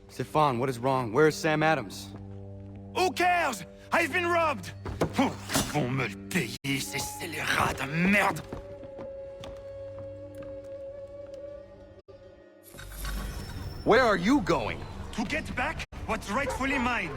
Stefan, what is wrong? Where is Sam Adams? Who cares? I've been robbed! Oh, ils vont me le payer, ces scélérats de merde! Where are you going? To get back what's rightfully mine.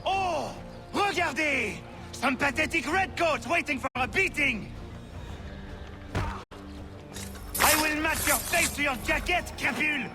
Oh! Regardez! Some pathetic redcoats waiting for a beating! I will match your face to your jacket, crapule!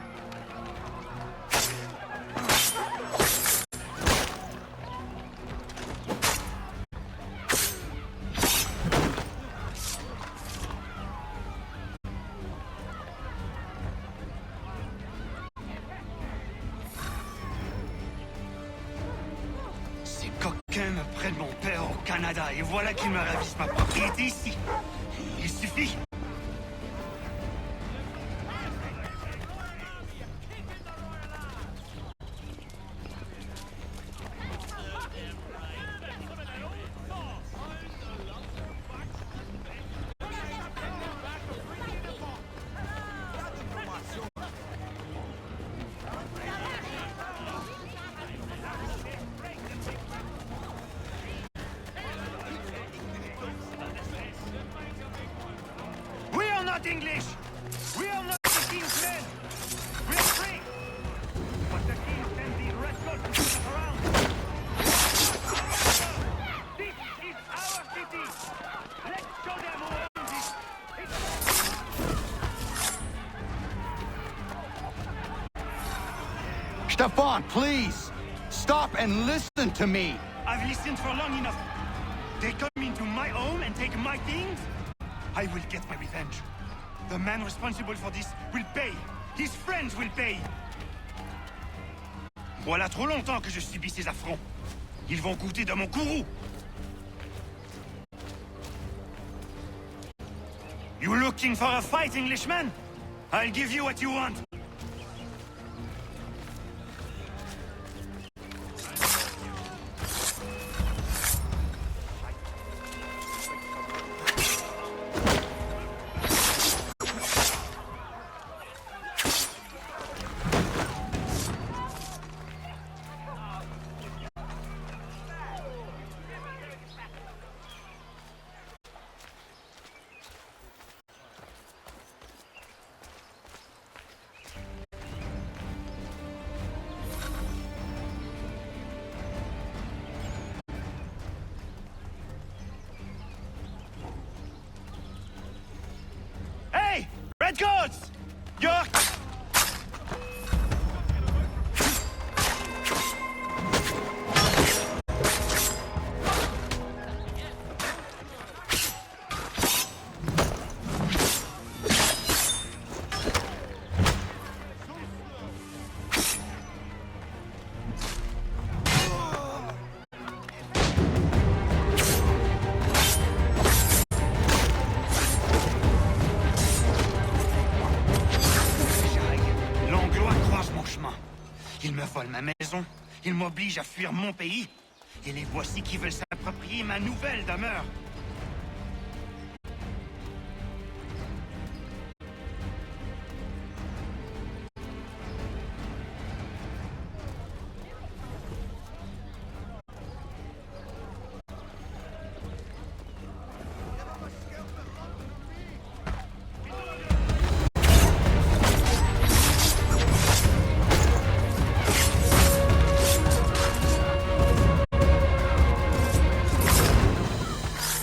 Ces coquins me prennent mon père au Canada et voilà qu'ils me ravissent ma propriété ici. Il suffit. We are not English! We are not the king's men! We are free! But the king sends the redcoats to push us around! This is our city! Let's show them who owns it! Stefan, please! Stop and listen to me! I've listened for long enough. They come into my home and take my things? I will get my revenge. The man responsible for this will pay. His friends will pay. Voilà trop longtemps que je subis ces affronts. Ils vont goûter de mon courroux. You looking for a fight, Englishman? I'll give you what you want. Hey! Redcoats! You're... L'Anglois croise mon chemin. Ils me volent ma maison, ils m'obligent à fuir mon pays. Et les voici qui veulent s'approprier ma nouvelle demeure.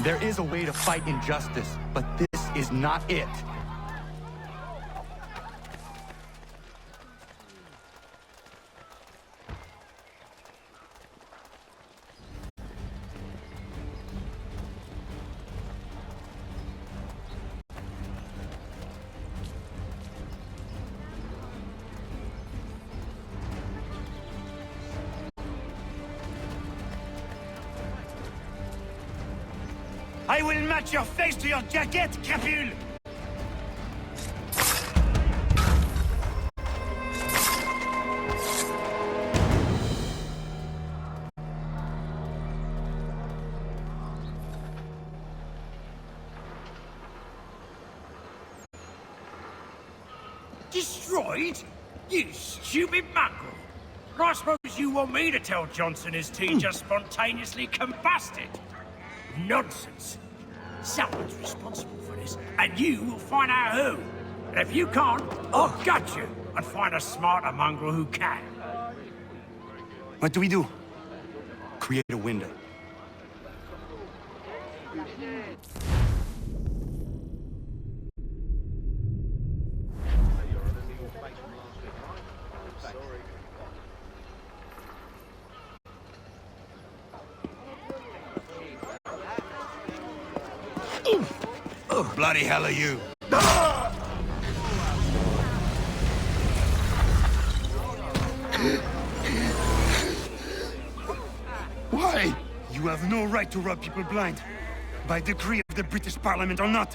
There is a way to fight injustice, but this is not it. I will match your face to your jacket, crapule! Destroyed? You stupid mongrel! I suppose you want me to tell Johnson his tea just spontaneously combusted? Nonsense. Someone's responsible for this, and you will find out who. And if you can't, I'll gut you and find a smarter mongrel who can. What do we do? Create a window. Bloody hell are you? Why? You have no right to rob people blind. By decree of the British Parliament or not.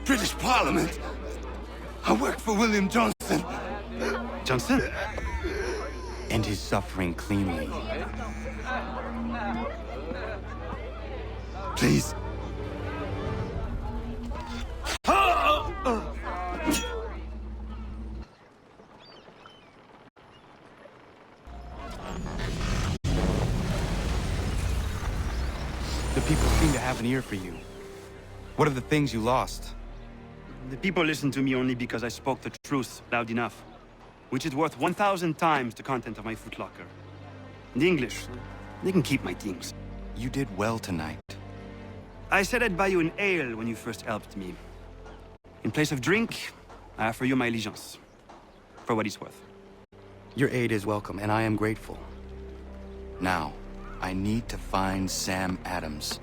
British Parliament? I work for William Johnson. Johnson? End his suffering cleanly. Please. The people seem to have an ear for you. What are the things you lost? The people listen to me only because I spoke the truth loud enough. Which is worth 1,000 times the content of my footlocker. The English, they can keep my things. You did well tonight. I said I'd buy you an ale when you first helped me. In place of drink, I offer you my allegiance. For what it's worth. Your aid is welcome, and I am grateful. Now, I need to find Sam Adams.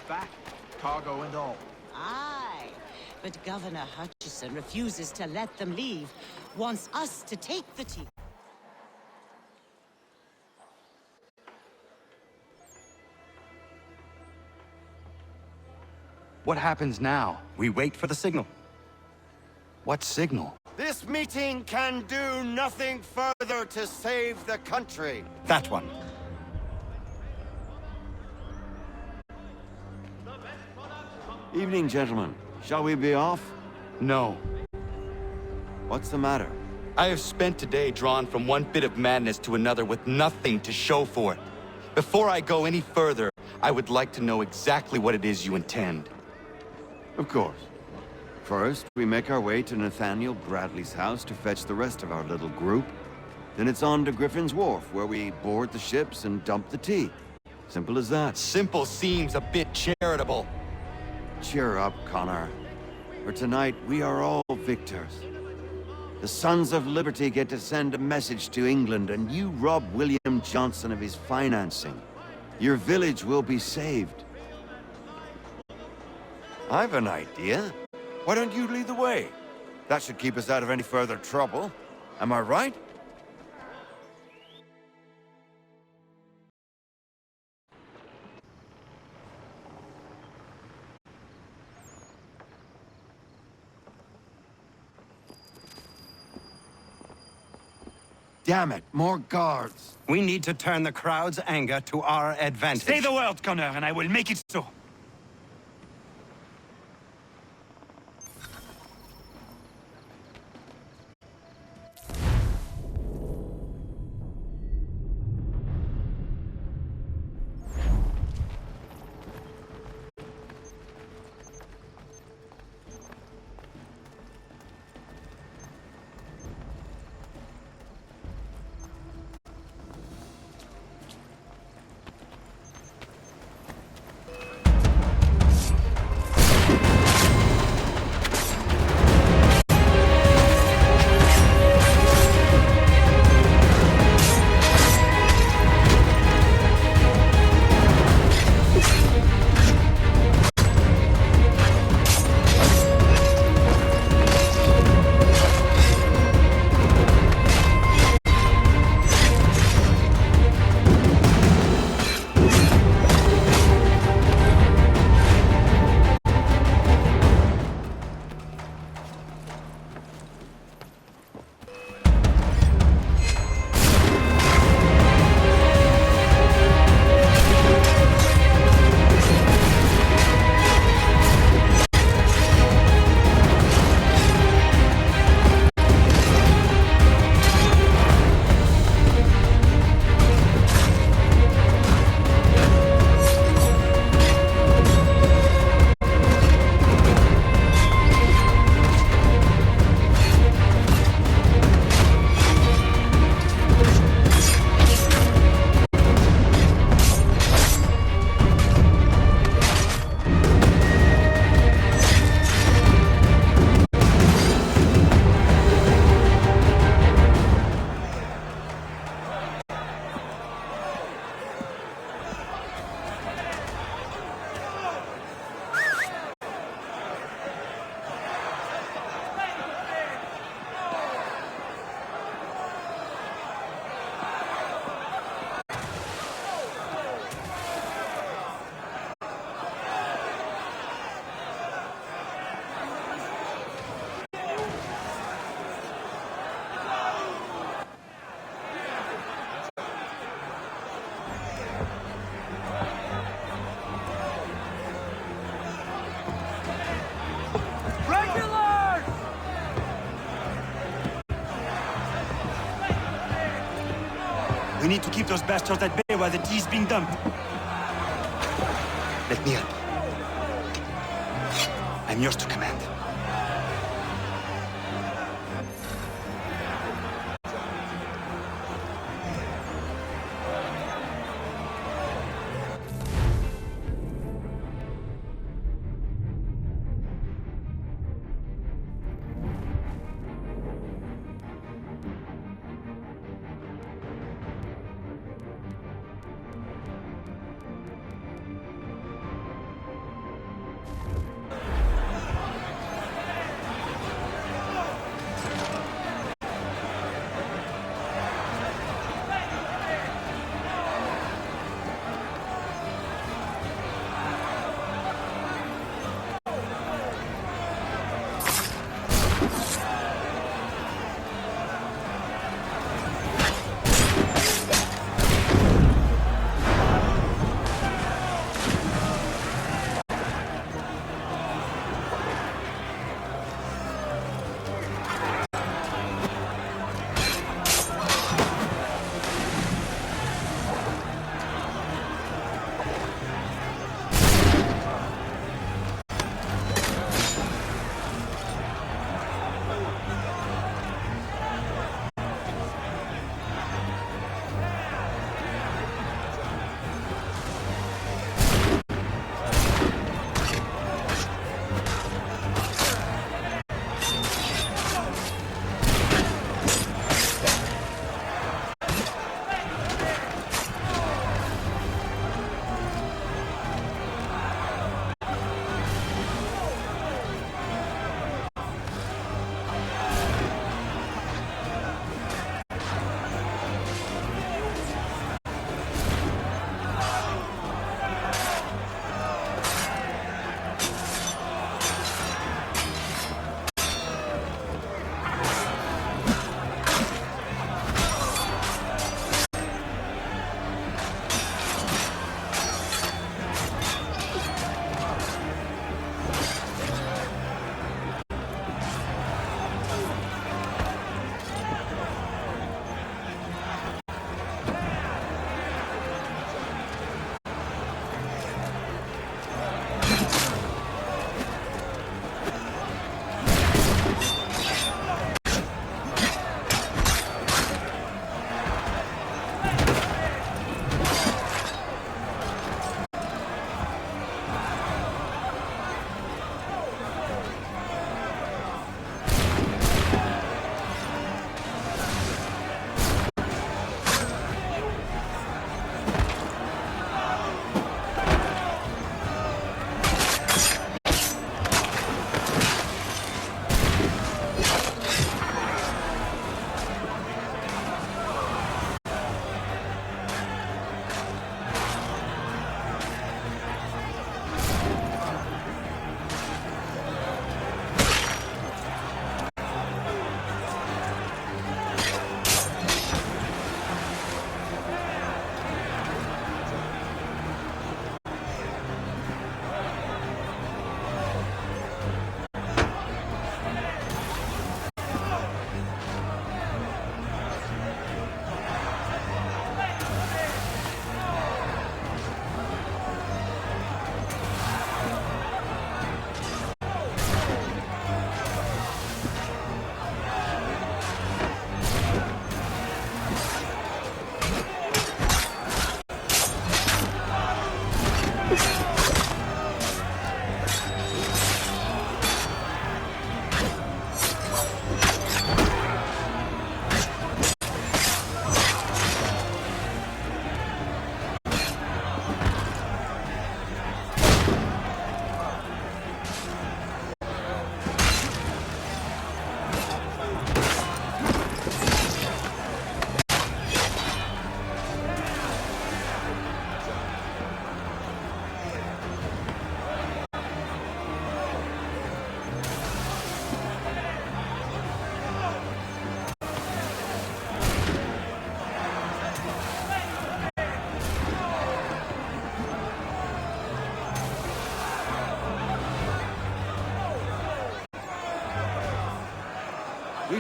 Back, cargo and all. Aye, but Governor Hutchison refuses to let them leave. Wants us to take the tea. What happens now? We wait for the signal. What signal? This meeting can do nothing further to save the country. That one. Evening, gentlemen. Shall we be off? No. What's the matter? I have spent today drawn from one bit of madness to another with nothing to show for it. Before I go any further, I would like to know exactly what it is you intend. Of course. First, we make our way to Nathaniel Bradley's house to fetch the rest of our little group. Then it's on to Griffin's Wharf, where we board the ships and dump the tea. Simple as that. Simple seems a bit charitable. Cheer up, Connor. For tonight, we are all victors. The Sons of Liberty get to send a message to England, and you rob William Johnson of his financing. Your village will be saved. I've an idea. Why don't you lead the way? That should keep us out of any further trouble. Am I right? Damn it, more guards. We need to turn the crowd's anger to our advantage. Say the word, Connor, and I will make it so. We need to keep those bastards at bay while the tea is being dumped. Let me up. I'm yours to command.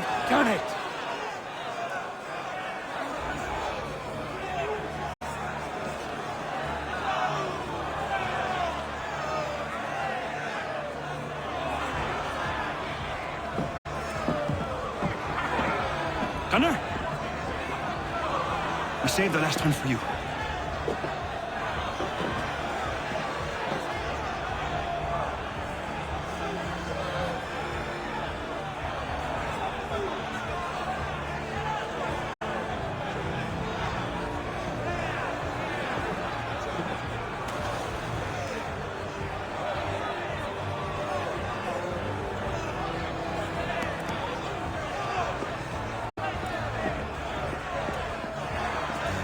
We've done it! Gunnar? We saved the last one for you.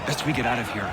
Best we get out of here.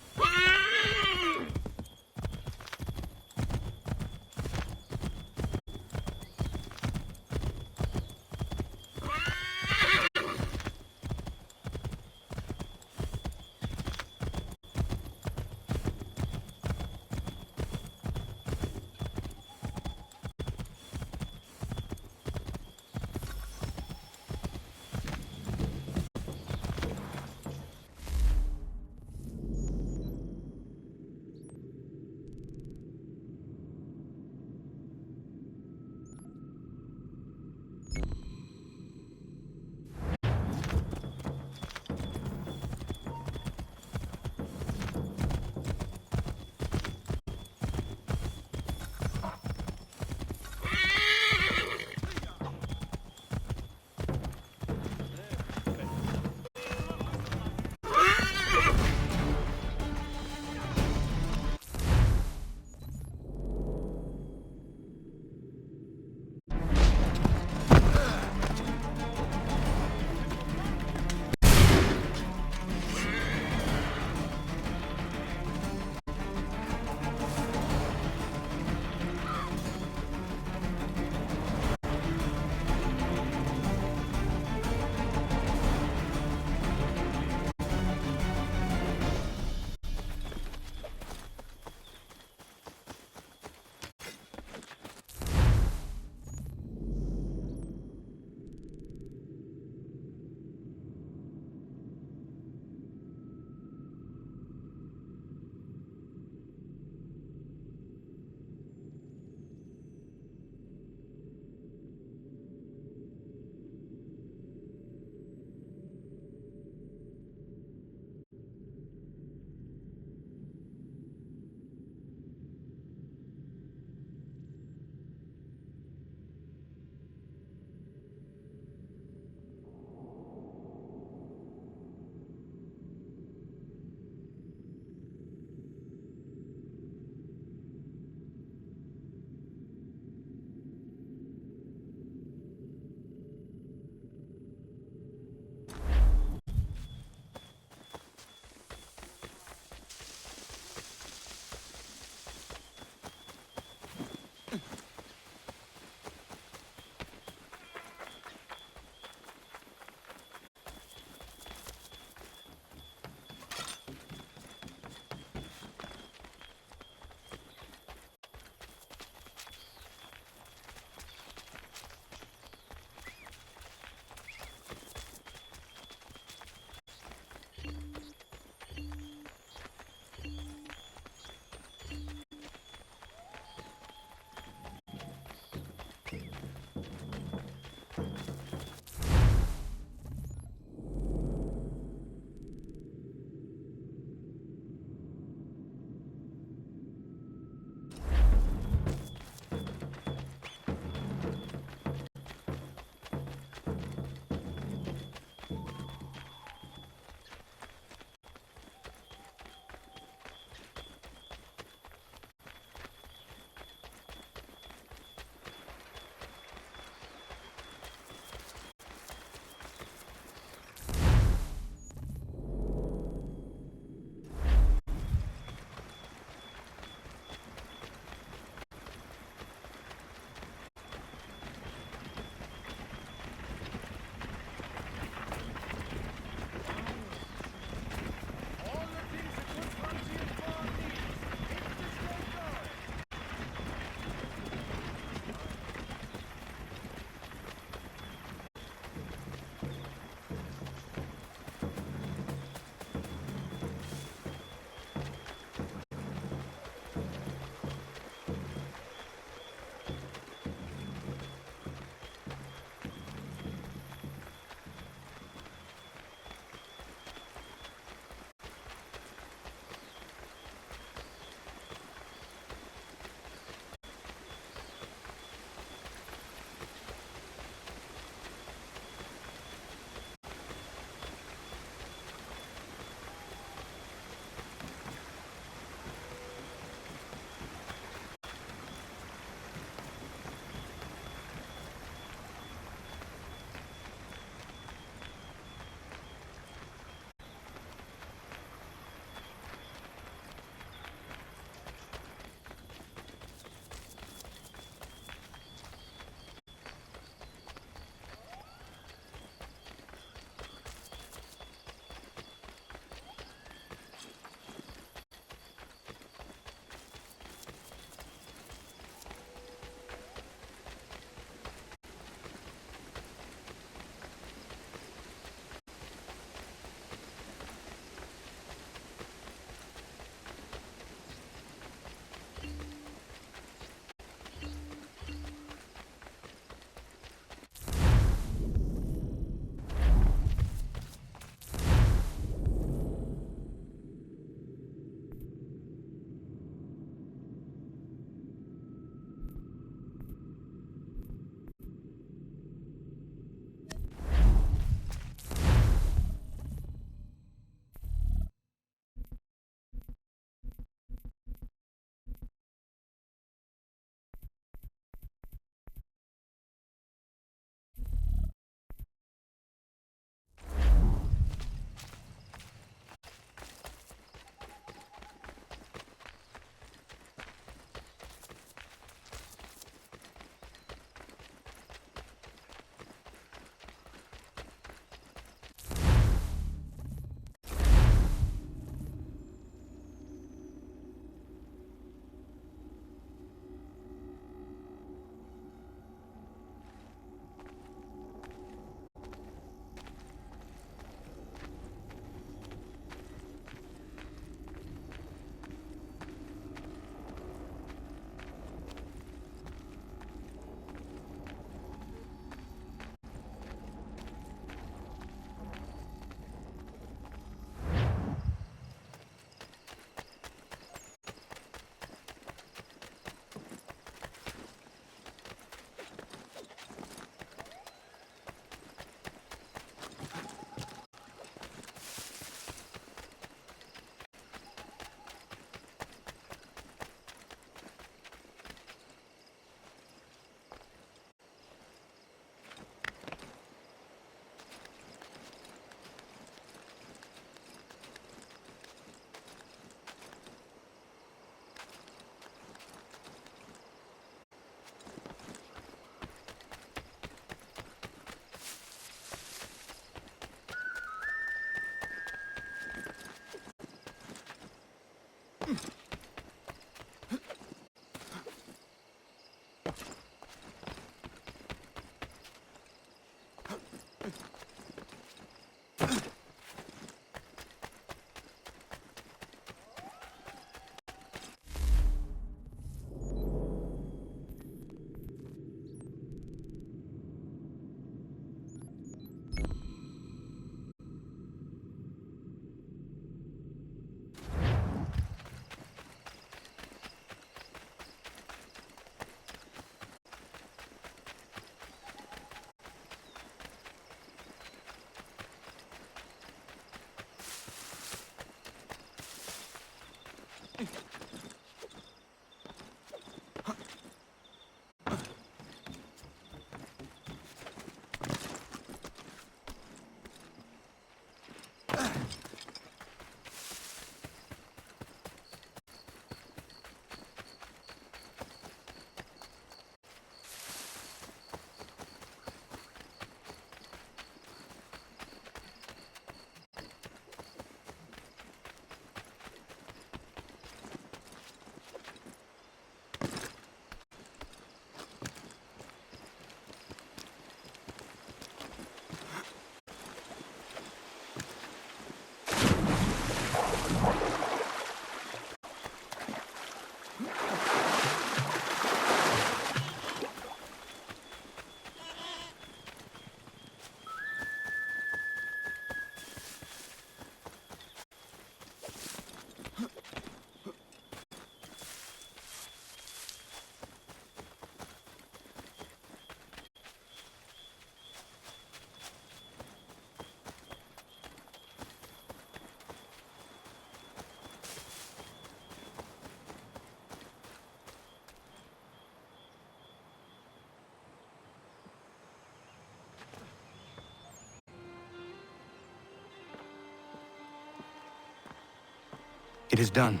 It is done.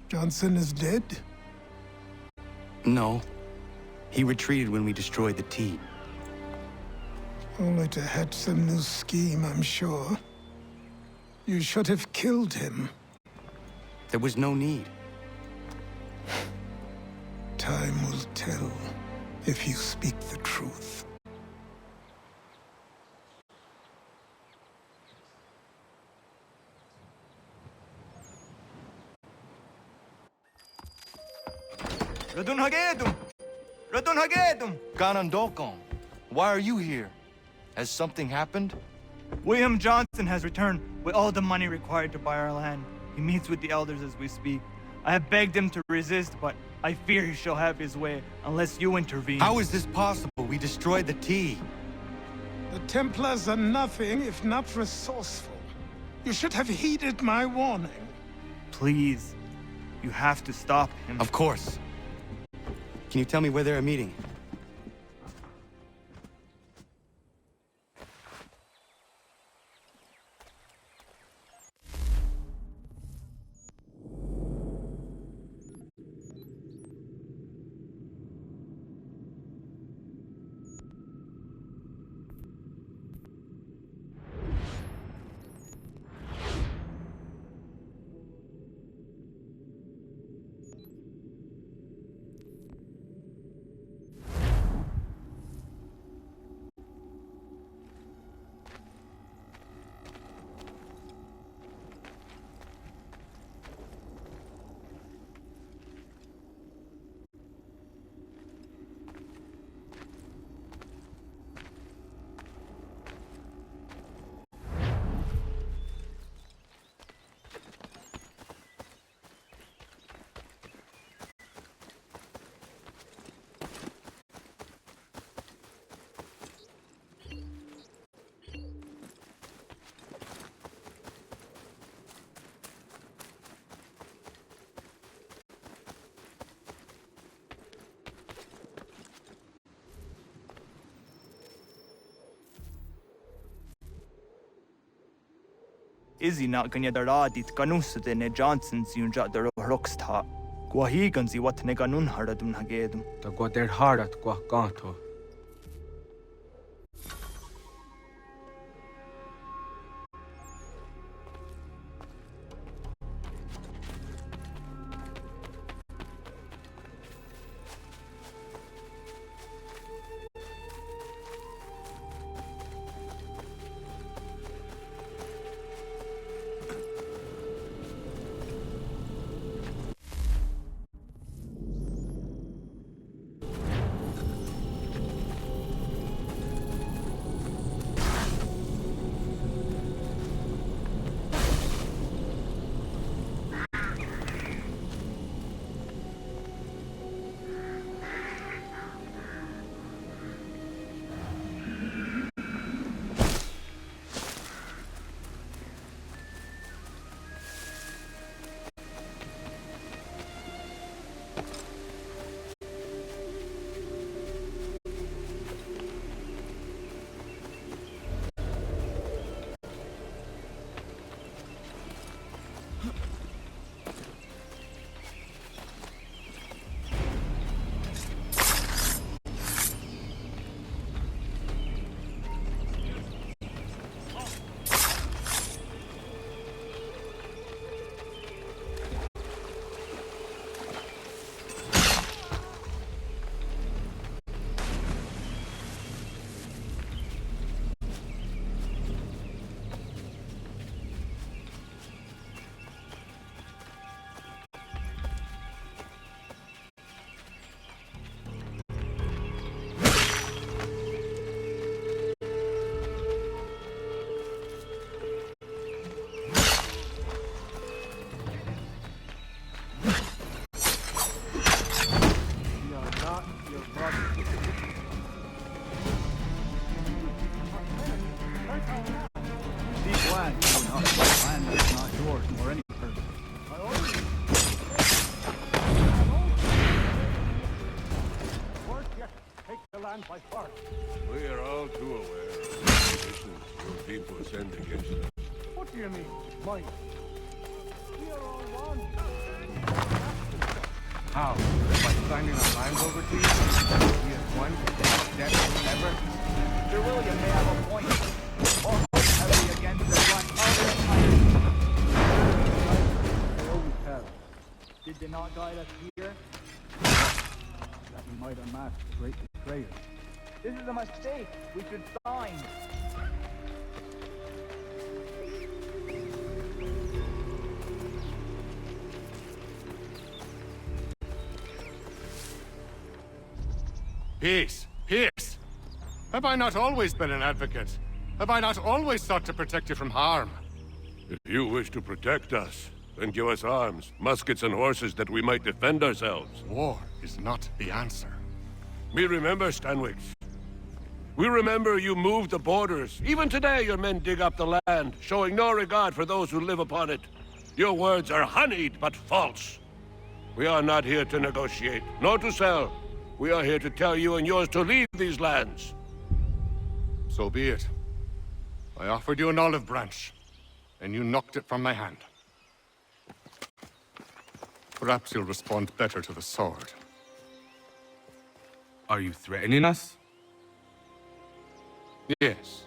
Johnson is dead? No. He retreated when we destroyed the T. Only to hatch some new scheme, I'm sure. You should have killed him. There was no need. Time will tell if you speak the truth. Radun Hagedum! Radun Hagedum! Ganondokon, why are you here? Has something happened? William Johnson has returned with all the money required to buy our land. He meets with the elders as we speak. I have begged him to resist, but I fear he shall have his way unless you intervene. How is this possible? We destroyed the T. The Templars are nothing if not resourceful. You should have heeded my warning. Please, you have to stop him. Of course. Can you tell me where they're meeting? Izzy not ganya daradit kanusade ne Johnson's yunja der rocksta. Guahiganzi what ne ganun haradum hagedum. Ta gwader harat gwa ganto. What do you mean, mine? We are all one. How? By signing our lines over to you? We as one, dead forever? Sir William may have a point. Or hope heavily against the one other entirely. They always have. Did they not guide us here? That we might unmask the great betrayer. This is a mistake. We should sign. Peace! Peace! Have I not always been an advocate? Have I not always sought to protect you from harm? If you wish to protect us, then give us arms, muskets and horses that we might defend ourselves. War is not the answer. We remember, Stanwix. We remember you moved the borders. Even today your men dig up the land, showing no regard for those who live upon it. Your words are honeyed, but false. We are not here to negotiate, nor to sell. We are here to tell you and yours to leave these lands. So be it. I offered you an olive branch, and you knocked it from my hand. Perhaps you'll respond better to the sword. Are you threatening us? Yes.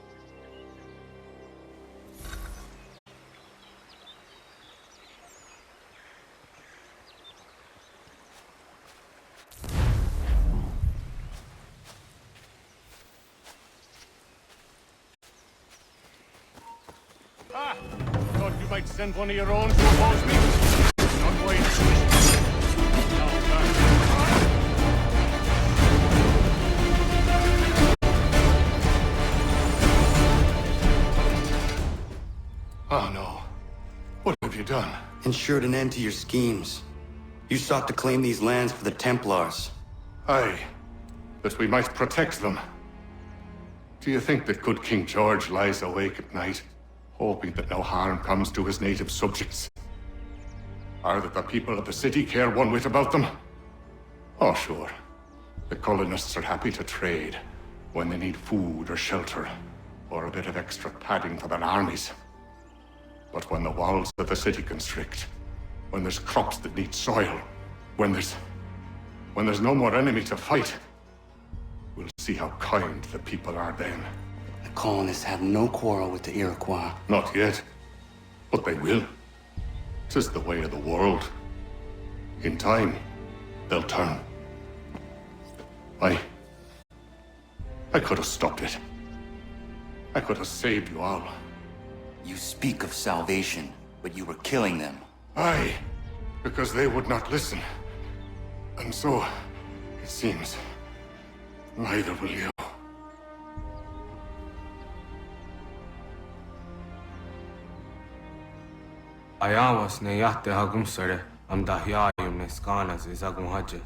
Thought you might send one of your own to oppose me? Not wait. Oh no. What have you done? Ensured an end to your schemes. You sought to claim these lands for the Templars. Aye, that we might protect them. Do you think that good King George lies awake at night, hoping that no harm comes to his native subjects? Or that the people of the city care one whit about them? Oh, sure. The colonists are happy to trade when they need food or shelter, or a bit of extra padding for their armies. But when the walls of the city constrict, when there's crops that need soil, when there's no more enemy to fight, we'll see how kind the people are then. The colonists have no quarrel with the Iroquois. Not yet, but they will. 'Tis the way of the world. In time, they'll turn. I could have stopped it. I could have saved you all. You speak of salvation, but you were killing them. Aye, because they would not listen. And so, it seems, neither will you. Ayawas ne yahte hagum sare, am dahyayum ne skanas izagum haje.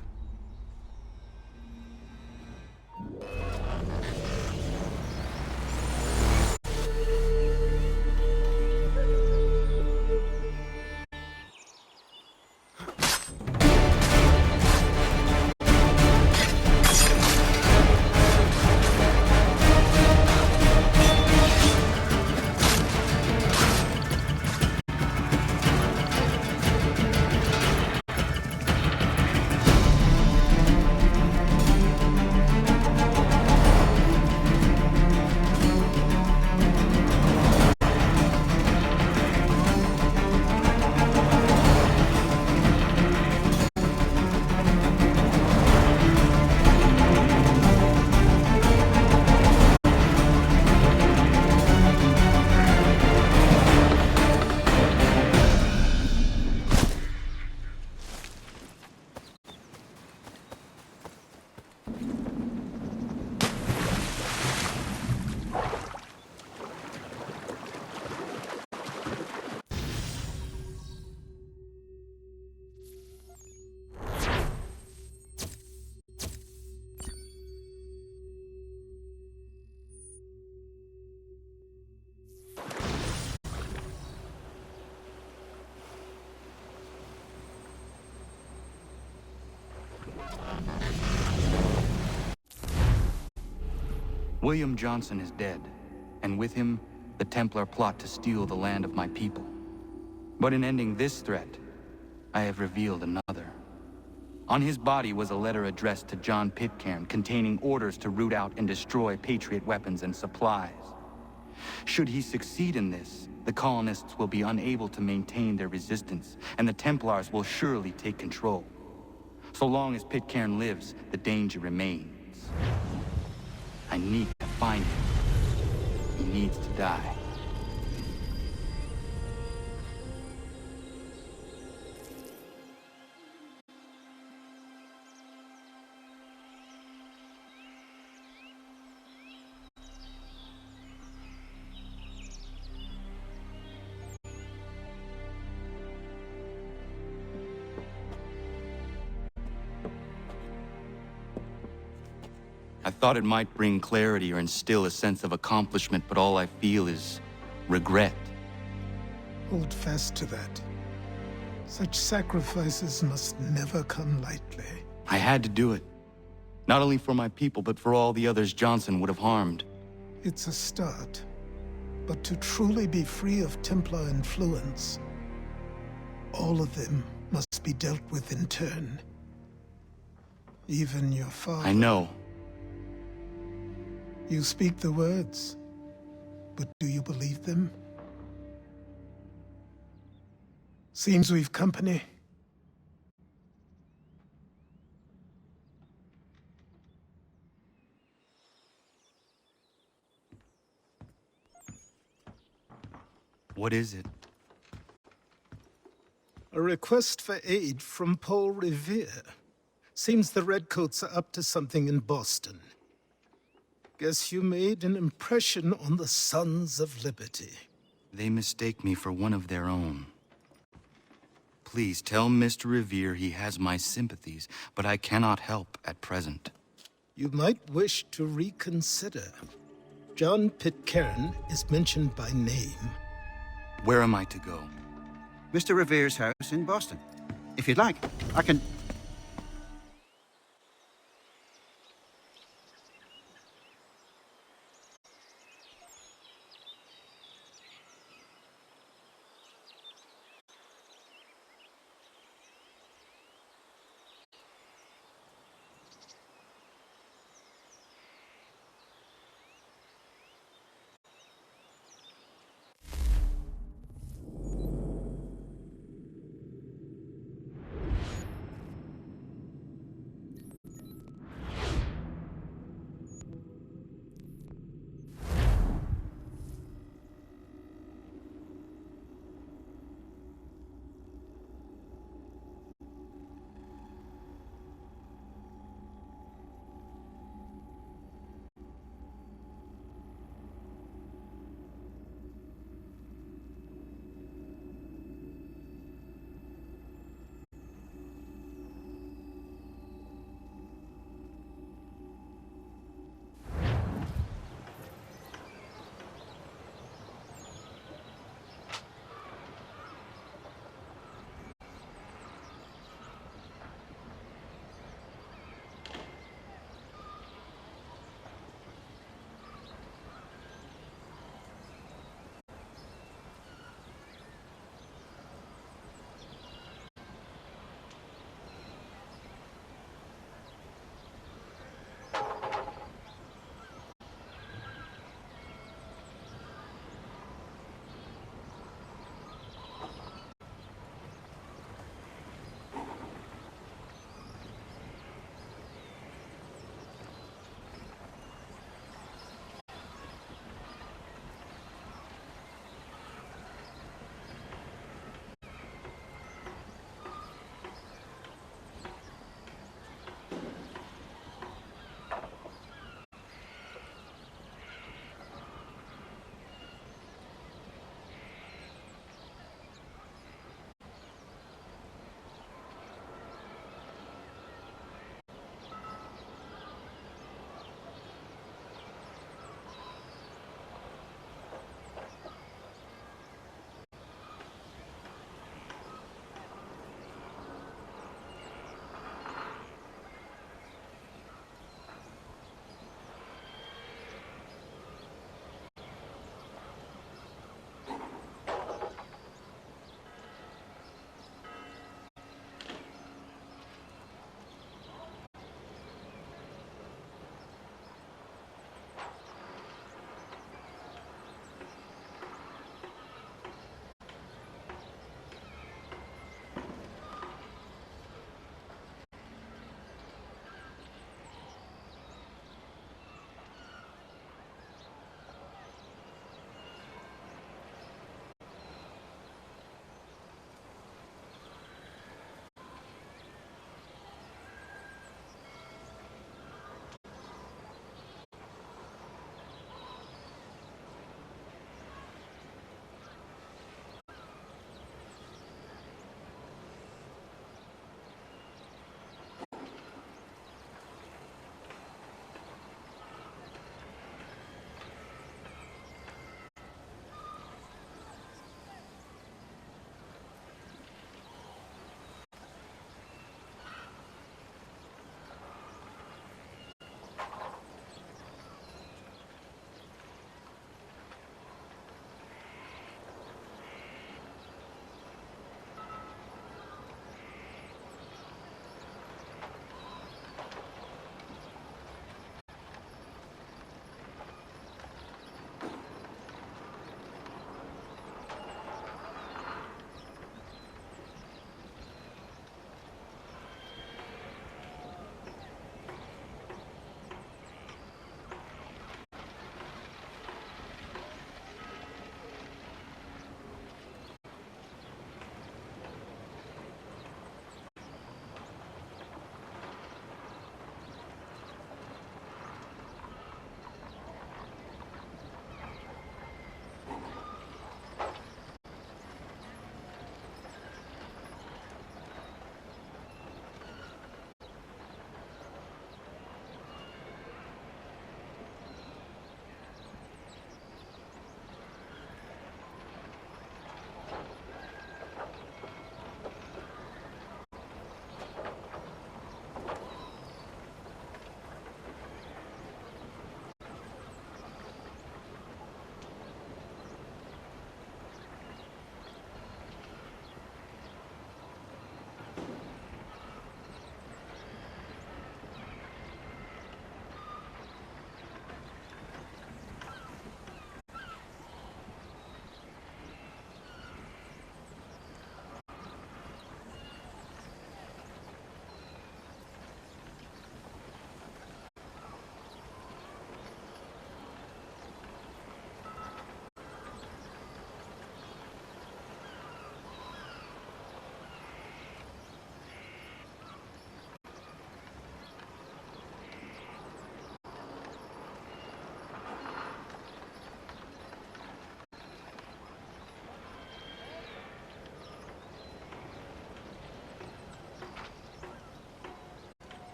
William Johnson is dead, and with him, the Templar plot to steal the land of my people. But in ending this threat, I have revealed another. On his body was a letter addressed to John Pitcairn containing orders to root out and destroy Patriot weapons and supplies. Should he succeed in this, the colonists will be unable to maintain their resistance, and the Templars will surely take control. So long as Pitcairn lives, the danger remains. I need to find him. He needs to die. I thought it might bring clarity or instill a sense of accomplishment, but all I feel is regret. Hold fast to that. Such sacrifices must never come lightly. I had to do it. Not only for my people, but for all the others Johnson would have harmed. It's a start. But to truly be free of Templar influence, all of them must be dealt with in turn. Even your father. I know. You speak the words, but do you believe them? Seems we've company. What is it? A request for aid from Paul Revere. Seems the Redcoats are up to something in Boston. Guess you made an impression on the Sons of Liberty. They mistake me for one of their own. Please tell Mr. Revere he has my sympathies, but I cannot help at present. You might wish to reconsider. John Pitcairn is mentioned by name. Where am I to go? Mr. Revere's house in Boston. If you'd like, I can...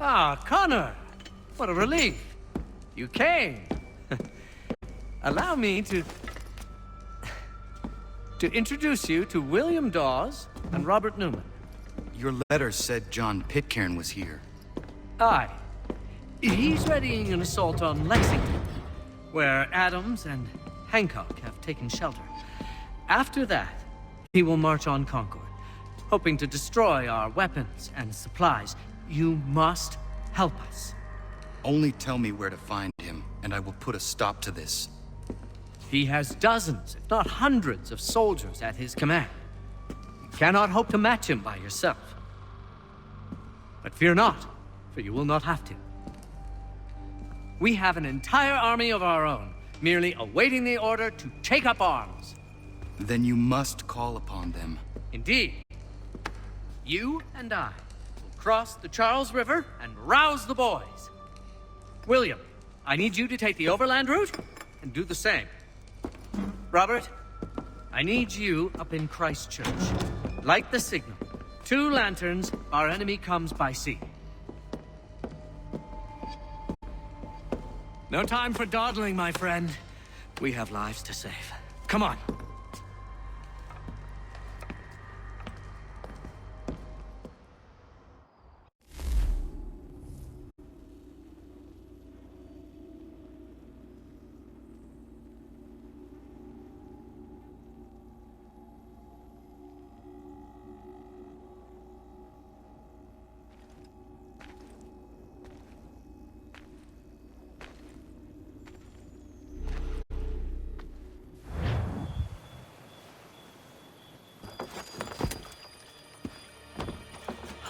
Ah, Connor! What a relief. You came. Allow me to introduce you to William Dawes and Robert Newman. Your letter said John Pitcairn was here. Aye. He's readying an assault on Lexington, where Adams and Hancock have taken shelter. After that, he will march on Concord, hoping to destroy our weapons and supplies. You must help us. Only tell me where to find him, and I will put a stop to this. He has dozens, if not hundreds, of soldiers at his command. You cannot hope to match him by yourself. But fear not, for you will not have to. We have an entire army of our own, merely awaiting the order to take up arms. Then you must call upon them. Indeed. You and I will cross the Charles River and rouse the boys. William, I need you to take the overland route and do the same. Robert, I need you up in Christchurch. Light the signal. 2 lanterns, our enemy comes by sea. No time for dawdling, my friend. We have lives to save. Come on.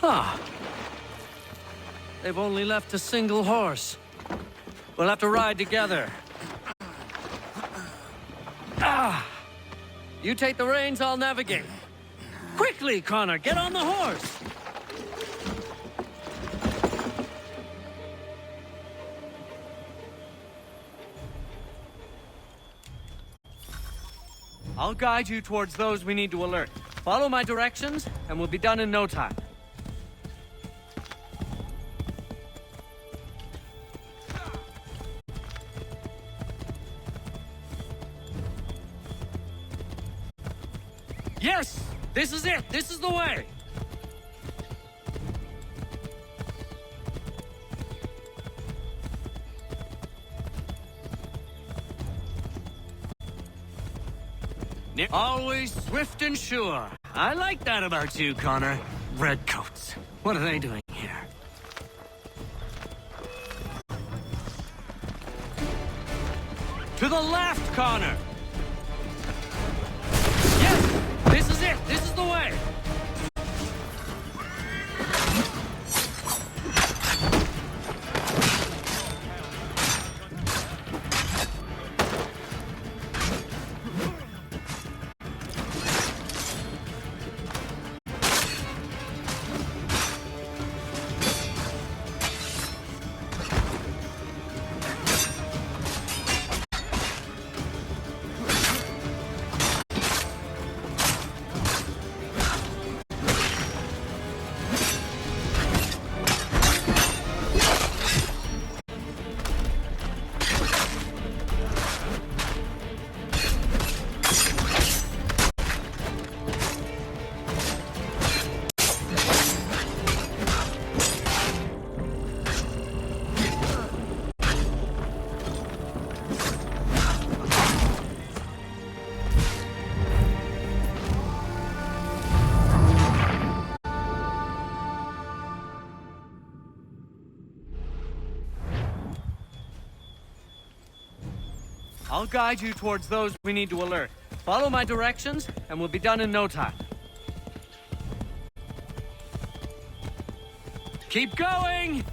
Huh. They've only left a single horse. We'll have to ride together. Ah! You take the reins, I'll navigate. Quickly, Connor, get on the horse! I'll guide you towards those we need to alert. Follow my directions, and we'll be done in no time. Yes! This is it! This is the way! Always swift and sure. I like that about you, Connor. Redcoats. What are they doing here? To the left, Connor! Yes! This is it! This is the way! I'll guide you towards those we need to alert. Follow my directions, and we'll be done in no time. Keep going!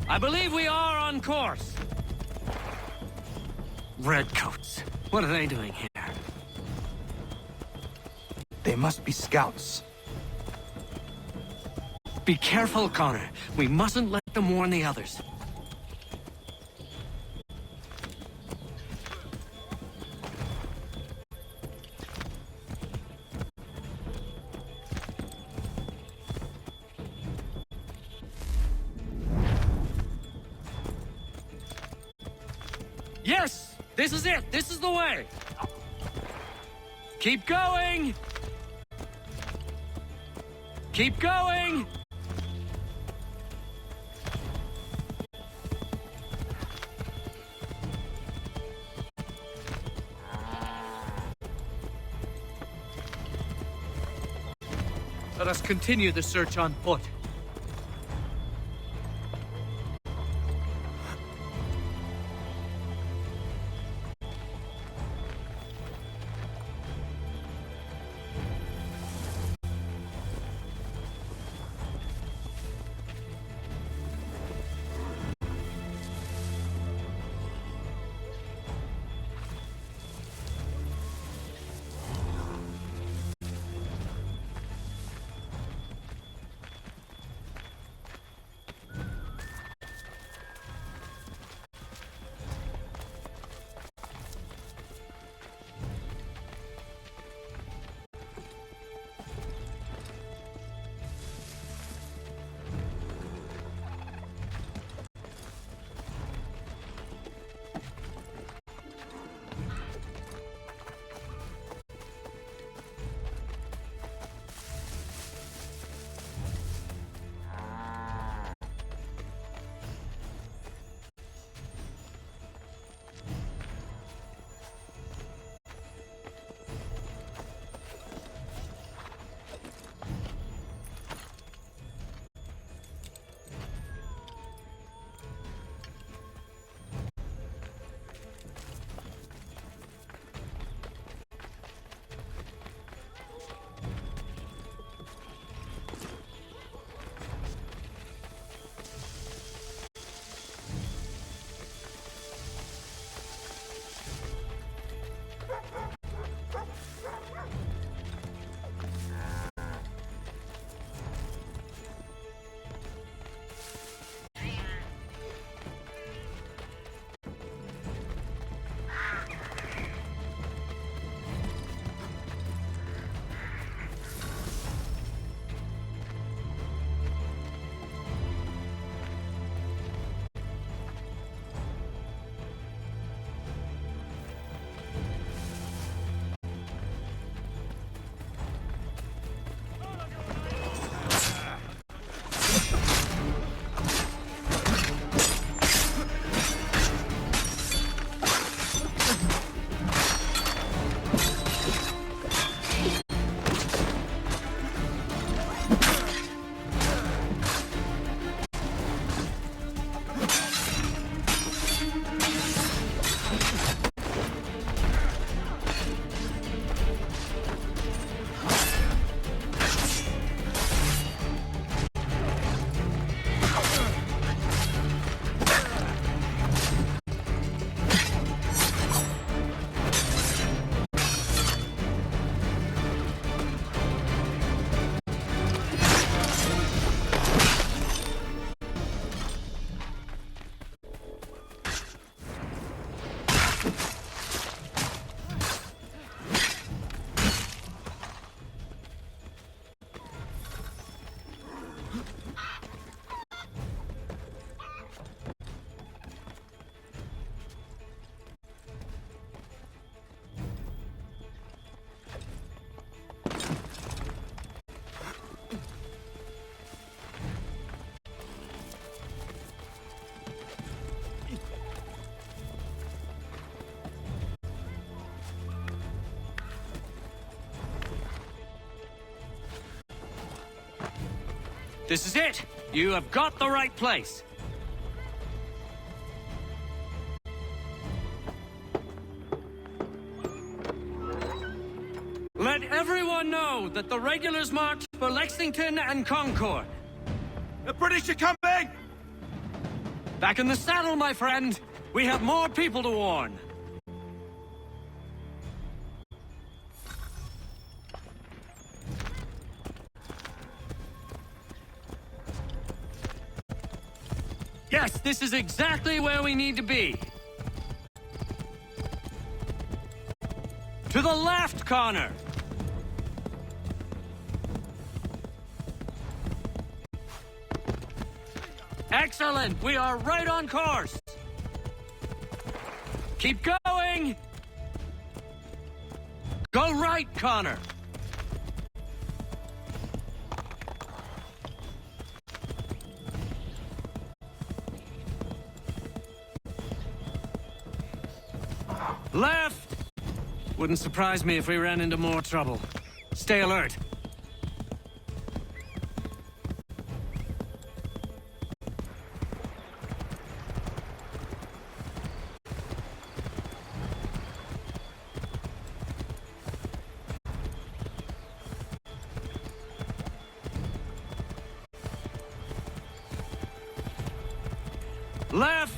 I believe we are on course. Redcoats. What are they doing here? They must be scouts. Be careful, Connor. We mustn't let them warn the others. Yes! This is it! This is the way! Keep going! Keep going! Let us continue the search on foot. This is it! You have got the right place! Let everyone know that the regulars marched for Lexington and Concord. The British are coming! Back in the saddle, my friend! We have more people to warn! Yes, this is exactly where we need to be. To the left, Connor. Excellent! We are right on course! Keep going! Go right, Connor! Left! Wouldn't surprise me if we ran into more trouble. Stay alert. Left!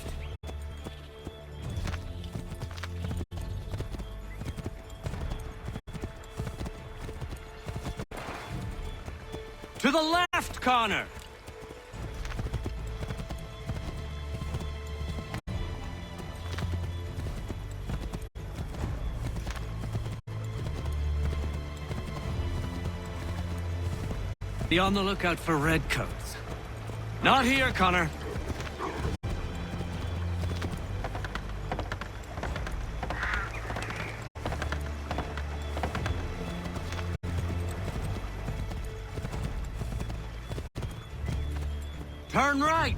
To the left, Connor! Be on the lookout for redcoats. Not here, Connor. Turn right!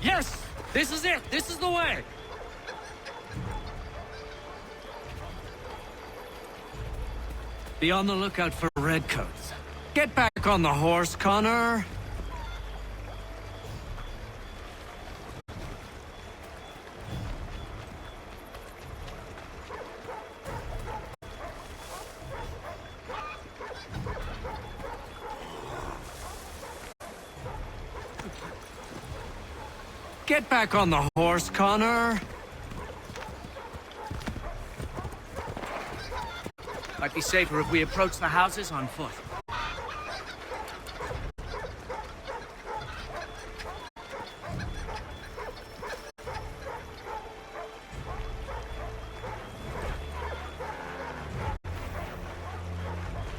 Yes! This is it! This is the way! Be on the lookout for redcoats. Get back on the horse, Connor. Get back on the horse, Connor. Might be safer if we approach the houses on foot.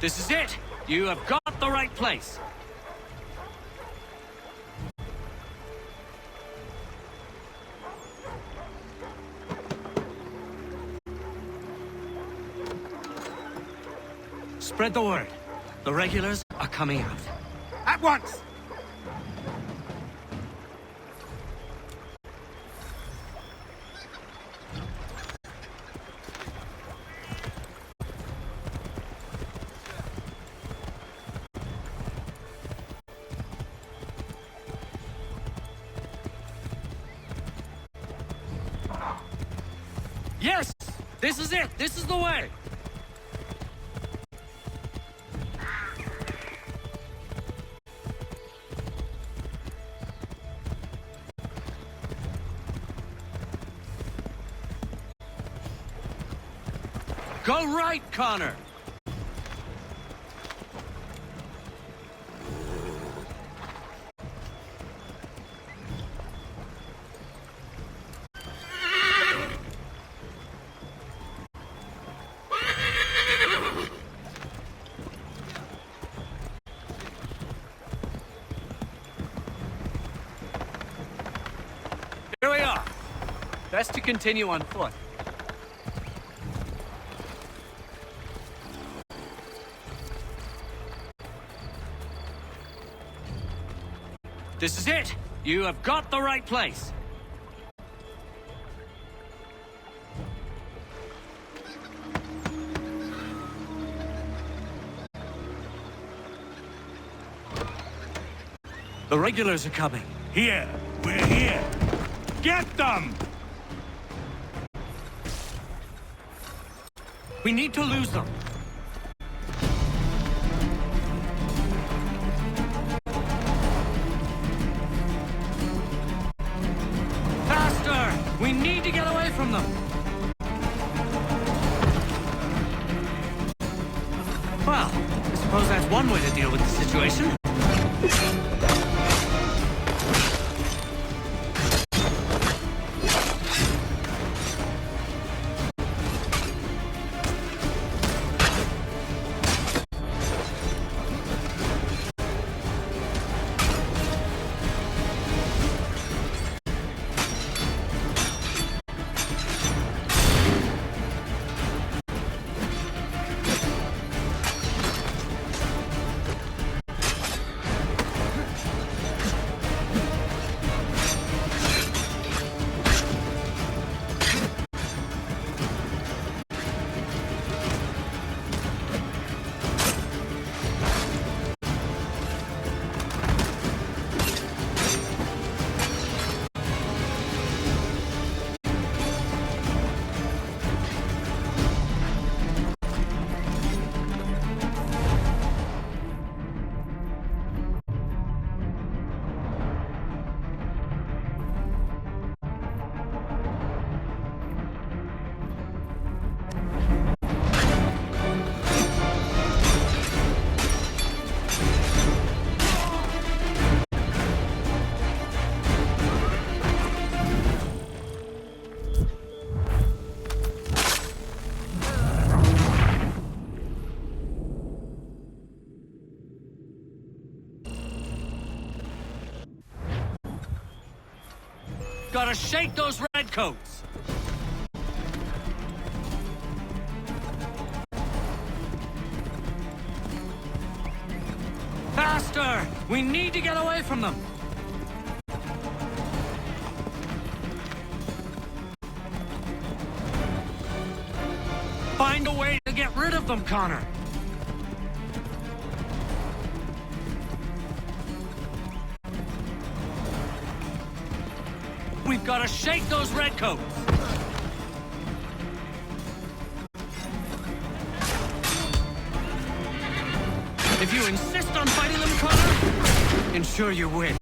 This is it! You have got the right place! Spread the word. The regulars are coming out. At once! Yes! This is it! This is the way! Go right, Connor! Here we are. Best to continue on foot. This is it! You have got the right place! The regulars are coming. Here! We're here! Get them! We need to lose them. from them! Well, I suppose that's one way to deal with the situation. Gotta shake those redcoats! Faster! We need to get away from them! Find a way to get rid of them, Connor! We've got to shake those redcoats! If you insist on fighting them, Connor, ensure you win.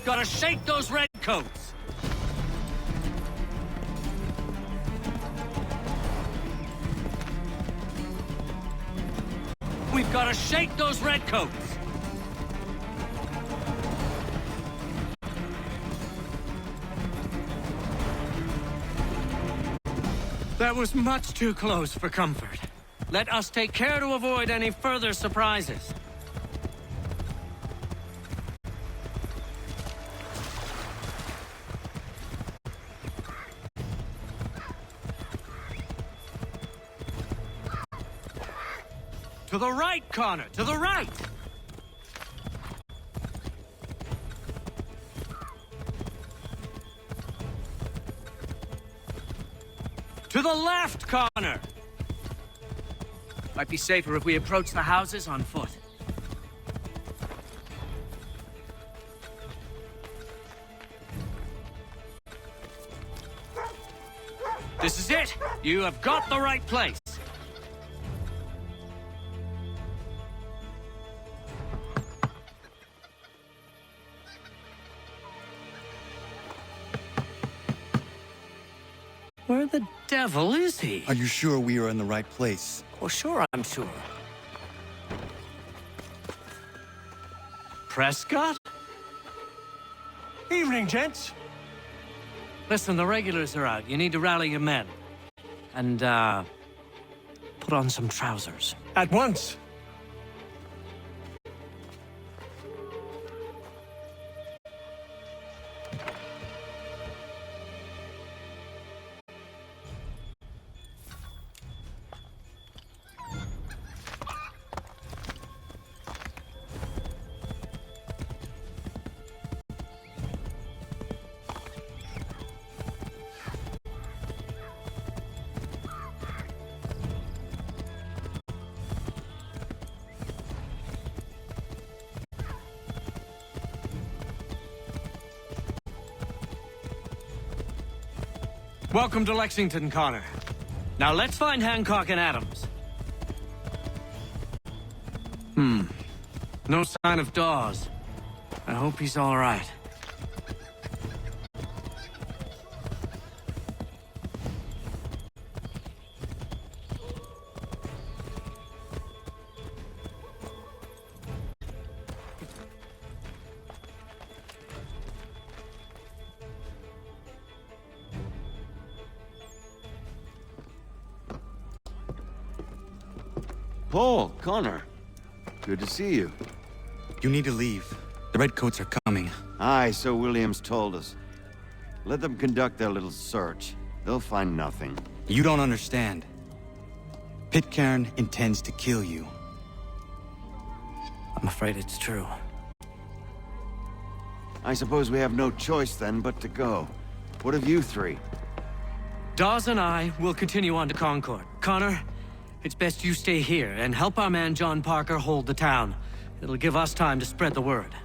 Gotta shake those redcoats! We've gotta shake those redcoats! That was much too close for comfort. Let us take care to avoid any further surprises. the right, Connor! To the right! To the left, Connor! Might be safer if we approach the houses on foot. This is it! You have got the right place! Where the devil is he? Are you sure we are in the right place? Well, sure, I'm sure. Prescott? Evening, gents. Listen, the regulars are out. You need to rally your men. And, put on some trousers. At once. Welcome to Lexington, Connor. Now let's find Hancock and Adams. No sign of Dawes. I hope he's all right. Paul, Connor. Good to see you. You need to leave. The Redcoats are coming. Aye, so Williams told us. Let them conduct their little search. They'll find nothing. You don't understand. Pitcairn intends to kill you. I'm afraid it's true. I suppose we have no choice then but to go. What of you three? Dawes and I will continue on to Concord. Connor, it's best you stay here and help our man John Parker hold the town. It'll give us time to spread the word.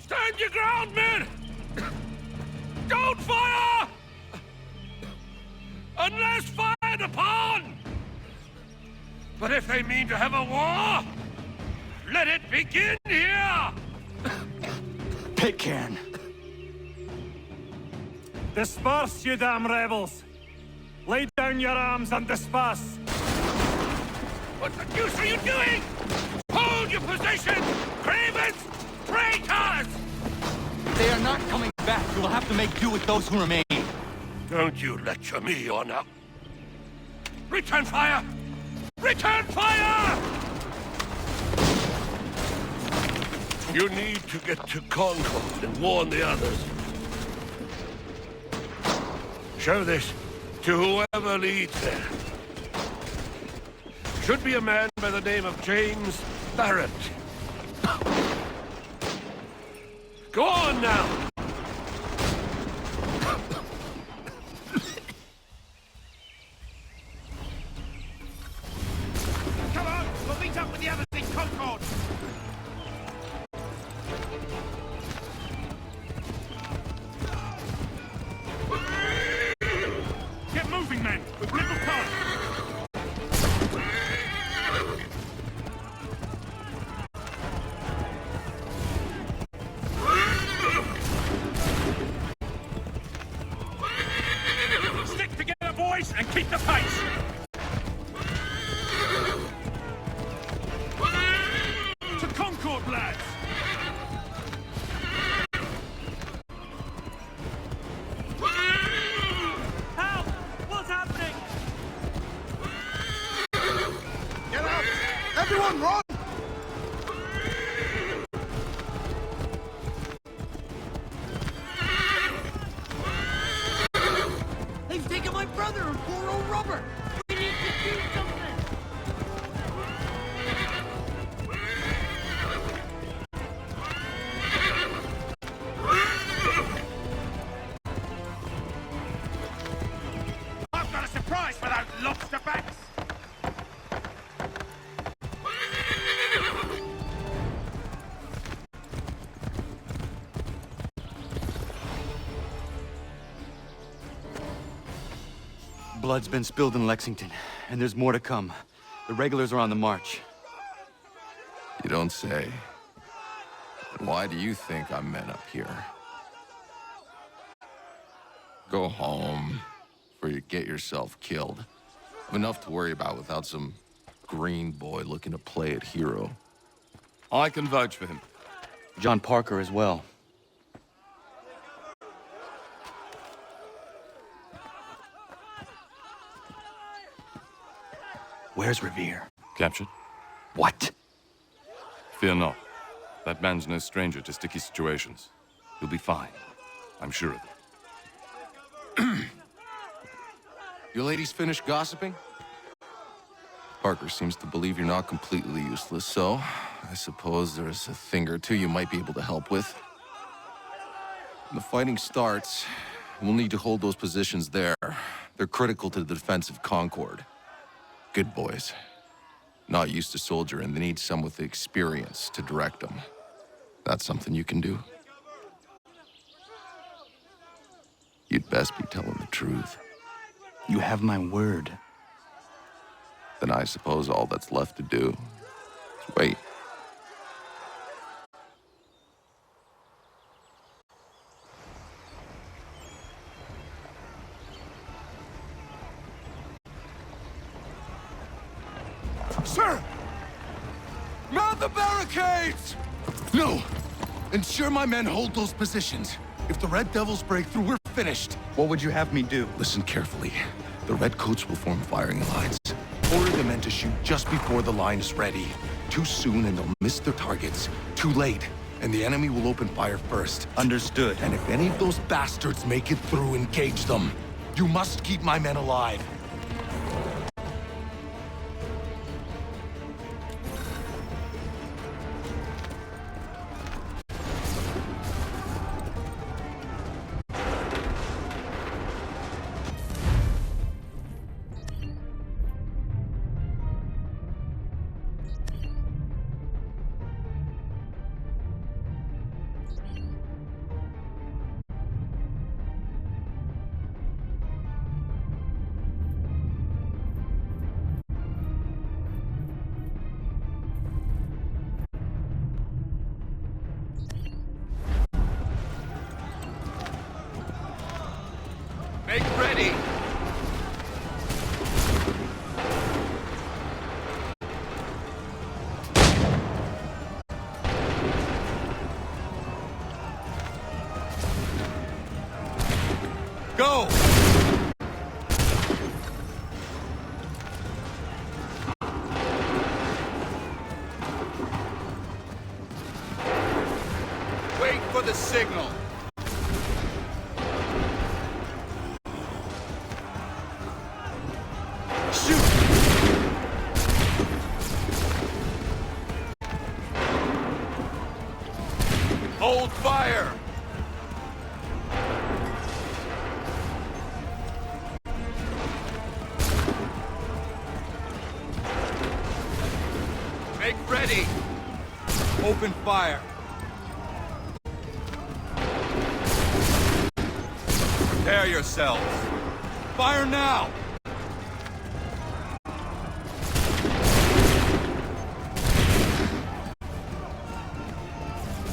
Stand your ground, men! Don't fire! Unless fired upon! But if they mean to have a war, let it begin here! Pitcairn! Disperse, you damn rebels! Lay down your arms and disperse! What the deuce are you doing? Hold your position! Cravens! Traitors! They are not coming back. You will have to make do with those who remain. Don't you lecture me or now. Return fire! Return fire! You need to get to Concord and warn the others. Show this to whoever leads there. Should be a man by the name of James Barrett. Go on now! this and keep the pace! To Concord, lads! Help! What's happening? Get out! Everyone run! They've taken my brother and poor old Robert! We need to do something! I've got a surprise for those lobster backs! Blood's been spilled in Lexington, and there's more to come. The regulars are on the march. You don't say. And why do you think I'm men up here? Go home, before you get yourself killed. I've enough to worry about without some green boy looking to play at hero. I can vouch for him. John Parker as well. Where's Revere? Captured? What? Fear not. That man's no stranger to sticky situations. He'll be fine. I'm sure of it. You ladies finished gossiping? Parker seems to believe you're not completely useless, so I suppose there's a thing or two you might be able to help with. When the fighting starts, we'll need to hold those positions there. They're critical to the defense of Concord. Good boys. Not used to soldiering, they need some with the experience to direct them. That's something you can do. You'd best be telling the truth. You have my word. Then I suppose all that's left to do is wait. Sir! Mount the barricades! No! Ensure my men hold those positions. If the Red Devils break through, we're finished. What would you have me do? Listen carefully. The Redcoats will form firing lines. Order the men to shoot just before the line is ready. Too soon and they'll miss their targets. Too late, and the enemy will open fire first. Understood. And if any of those bastards make it through, engage them. You must keep my men alive. Make ready! Go! Wait for the signal. Hold fire! Make ready! Open fire! Prepare yourselves! Fire now!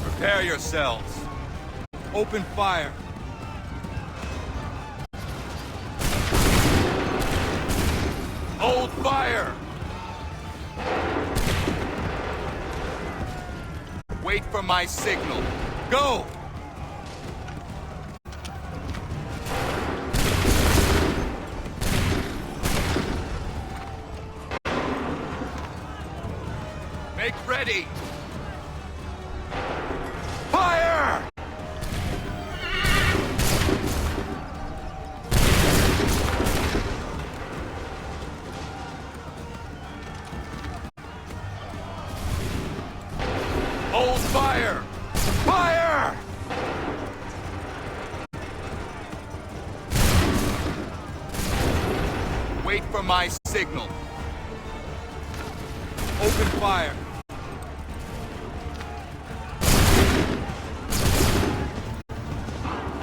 Prepare yourselves. Open fire. Hold fire! Wait for my signal. Go! Make ready! Fire! Hold fire! Fire! Wait for my signal. Open fire.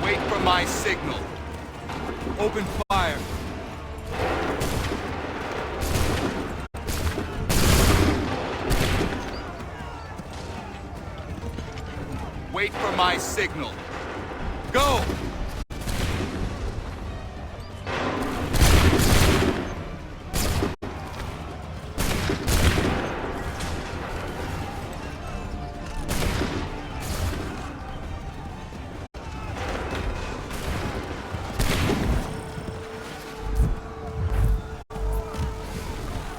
Wait for my signal. Open fire. Wait for my signal. Go!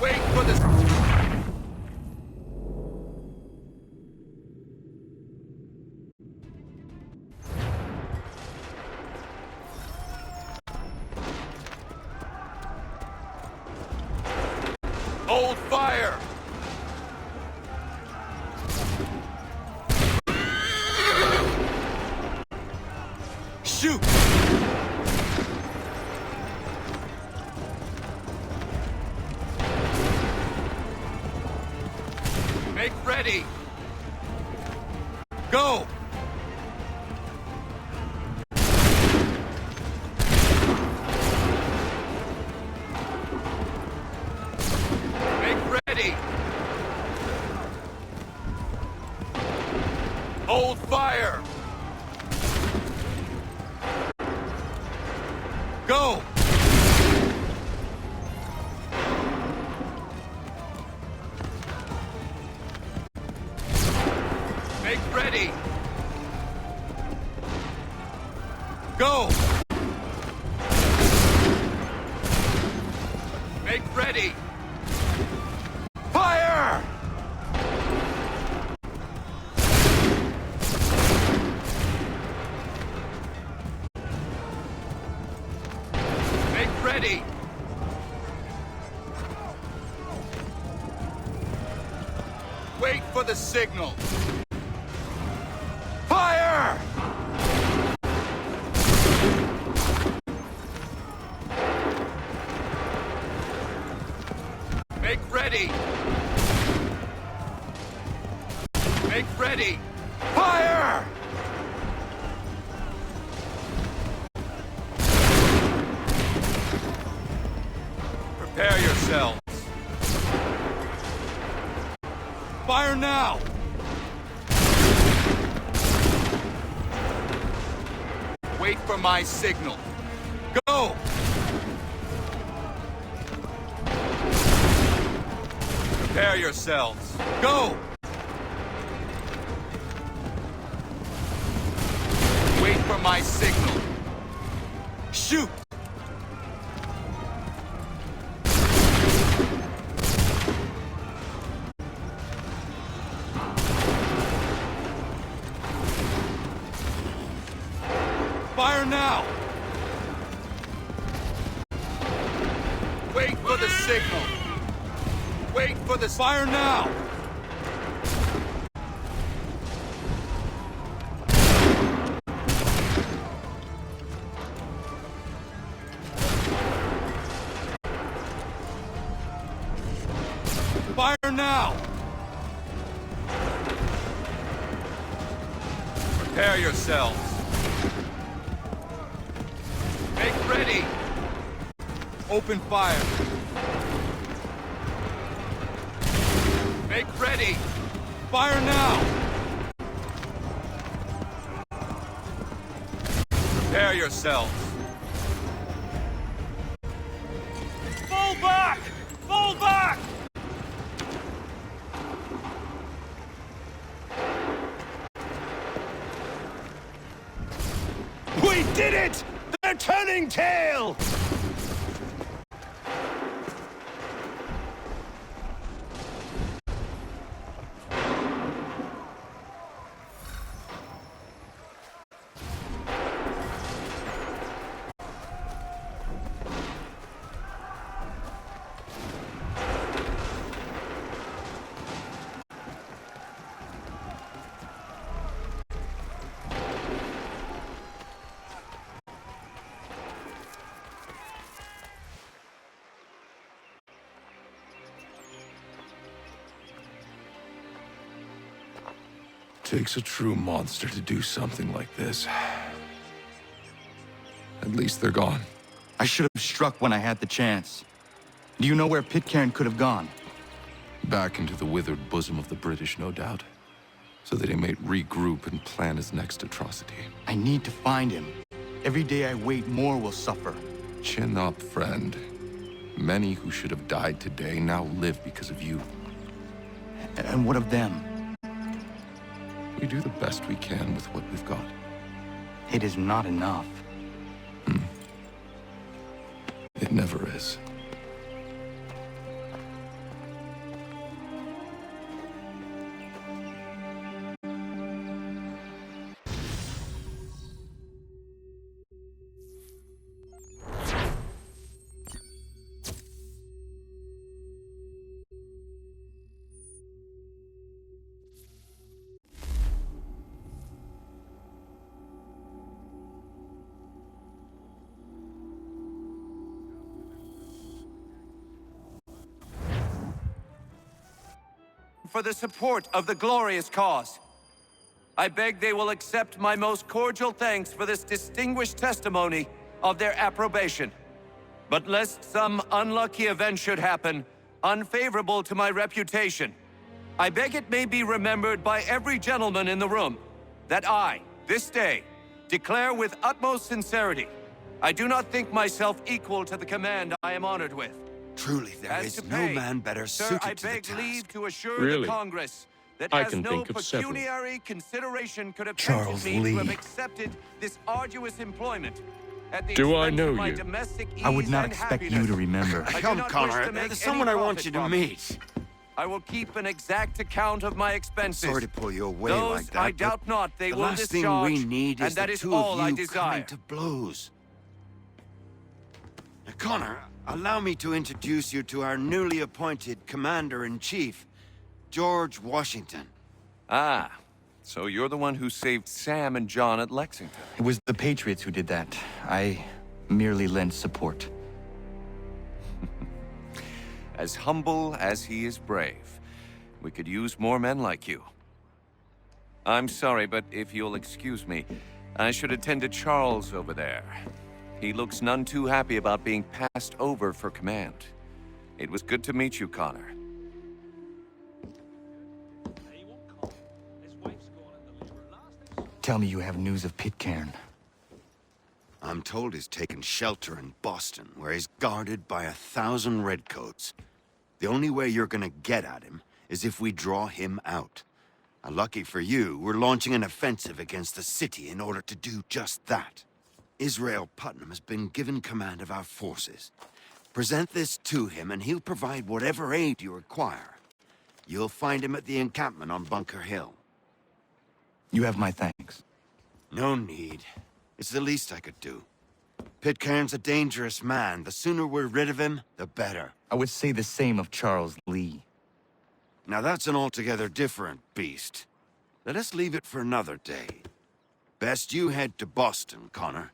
Wait for the... Hold fire! Shoot! Make ready! Go! Ready! Hold fire! Go! Make ready! Go! Make ready! Fire! Make ready! Wait for the signal. Fire! Make ready! Make ready! Fire! Prepare yourselves. Fire now! Wait for my signal. Go! Prepare yourselves. Go! Wait for my signal. Shoot! Fire now! Wait for the signal. Wait for the fire now! Fire now! Prepare yourselves. Make ready! Open fire. Make ready! Fire now! Prepare yourselves. Fall back! Fall back! We did it! They're turning tail! Takes a true monster to do something like this. At least they're gone. I should have struck when I had the chance. Do you know where Pitcairn could have gone? Back into the withered bosom of the British, no doubt. So that he might regroup and plan his next atrocity. I need to find him. Every day I wait, more will suffer. Chin up, friend. Many who should have died today now live because of you. And what of them? We do the best we can with what we've got. It is not enough. It never is. For the support of the glorious cause. I beg they will accept my most cordial thanks for this distinguished testimony of their approbation. But lest some unlucky event should happen, unfavorable to my reputation, I beg it may be remembered by every gentleman in the room that I, this day, declare with utmost sincerity, I do not think myself equal to the command I am honored with. Truly, there is no man better suited to the Sir, I beg task. leave to assure Really? the Congress that I as can no think of several. pecuniary consideration could have Charles tempted me to have Lee. accepted this arduous employment at the Do I expense know of my you? domestic I would ease not and expect you happiness. to remember. I do Come, not wish Connor. to make There's any someone I want profit you to from it. meet. I will keep an exact account of my expenses. Sorry to pull you away Those like that, I but doubt not they the will last thing discharge, we need is and that the is two all of I you desire. coming to blows. Now, Connor, allow me to introduce you to our newly appointed Commander-in-Chief, George Washington. Ah, so you're the one who saved Sam and John at Lexington. It was the Patriots who did that. I merely lent support. As humble as he is brave. We could use more men like you. I'm sorry, but if you'll excuse me, I should attend to Charles over there. He looks none too happy about being passed over for command. It was good to meet you, Connor. Tell me you have news of Pitcairn. I'm told he's taken shelter in Boston, where he's guarded by 1,000 redcoats. The only way you're gonna get at him is if we draw him out. Lucky for you, we're launching an offensive against the city in order to do just that. Israel Putnam has been given command of our forces. Present this to him and he'll provide whatever aid you require. You'll find him at the encampment on Bunker Hill. You have my thanks. No need. It's the least I could do. Pitcairn's a dangerous man. The sooner we're rid of him, the better. I would say the same of Charles Lee. Now that's an altogether different beast. Let us leave it for another day. Best you head to Boston, Connor.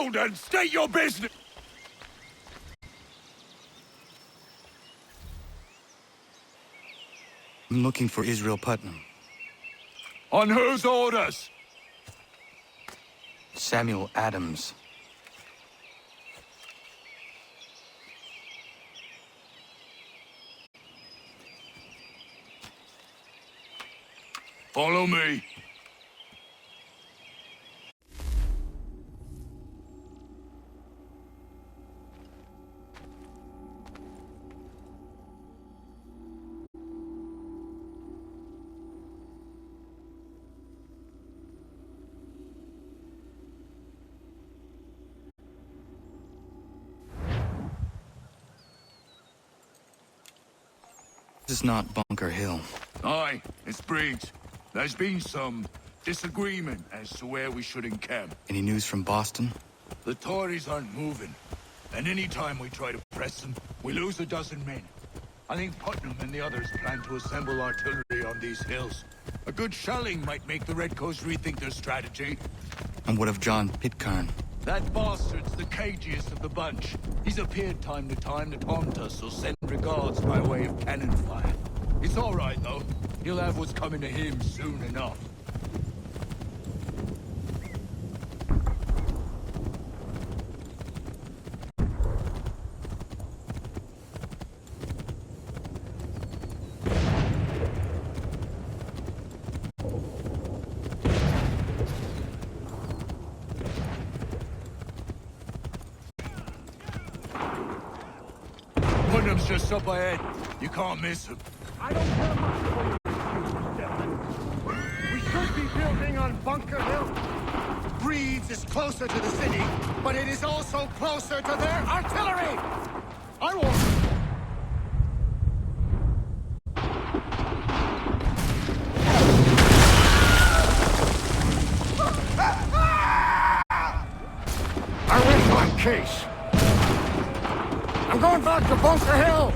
round and state your business! I'm looking for Israel Putnam. On whose orders? Samuel Adams. Follow me. This is not Bunker Hill. Aye, it's Briggs. There's been some disagreement as to where we should encamp. Any news from Boston? The Tories aren't moving, and any time we try to press them, we lose a dozen men. I think Putnam and the others plan to assemble artillery on these hills. A good shelling might make the Redcoats rethink their strategy. And what of John Pitcairn? That bastard's the cagiest of the bunch. He's appeared time to time to taunt us or send regards by way of cannon fire. It's all right, though. He'll have what's coming to him soon enough. Putnam's just up ahead. You can't miss him. I don't care much for you, gentlemen. We should be building on Bunker Hill. Breeds is closer to the city, but it is also closer to their artillery! I will... I wish my case. I'm going back to Bunker Hill!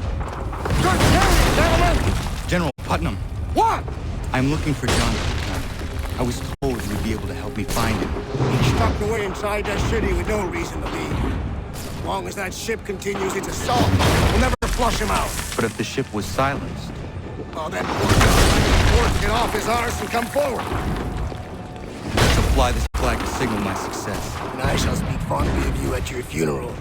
Good day, gentlemen! General Putnam. What? I'm looking for John Pitcairn. I was told you'd be able to help me find him. He's stuck away inside that city with no reason to leave. As long as that ship continues its assault, we'll never flush him out. But if the ship was silenced... Well, then poor John might get off his arse and come forward. To fly this flag to signal my success. And I shall speak fondly of you at your funeral.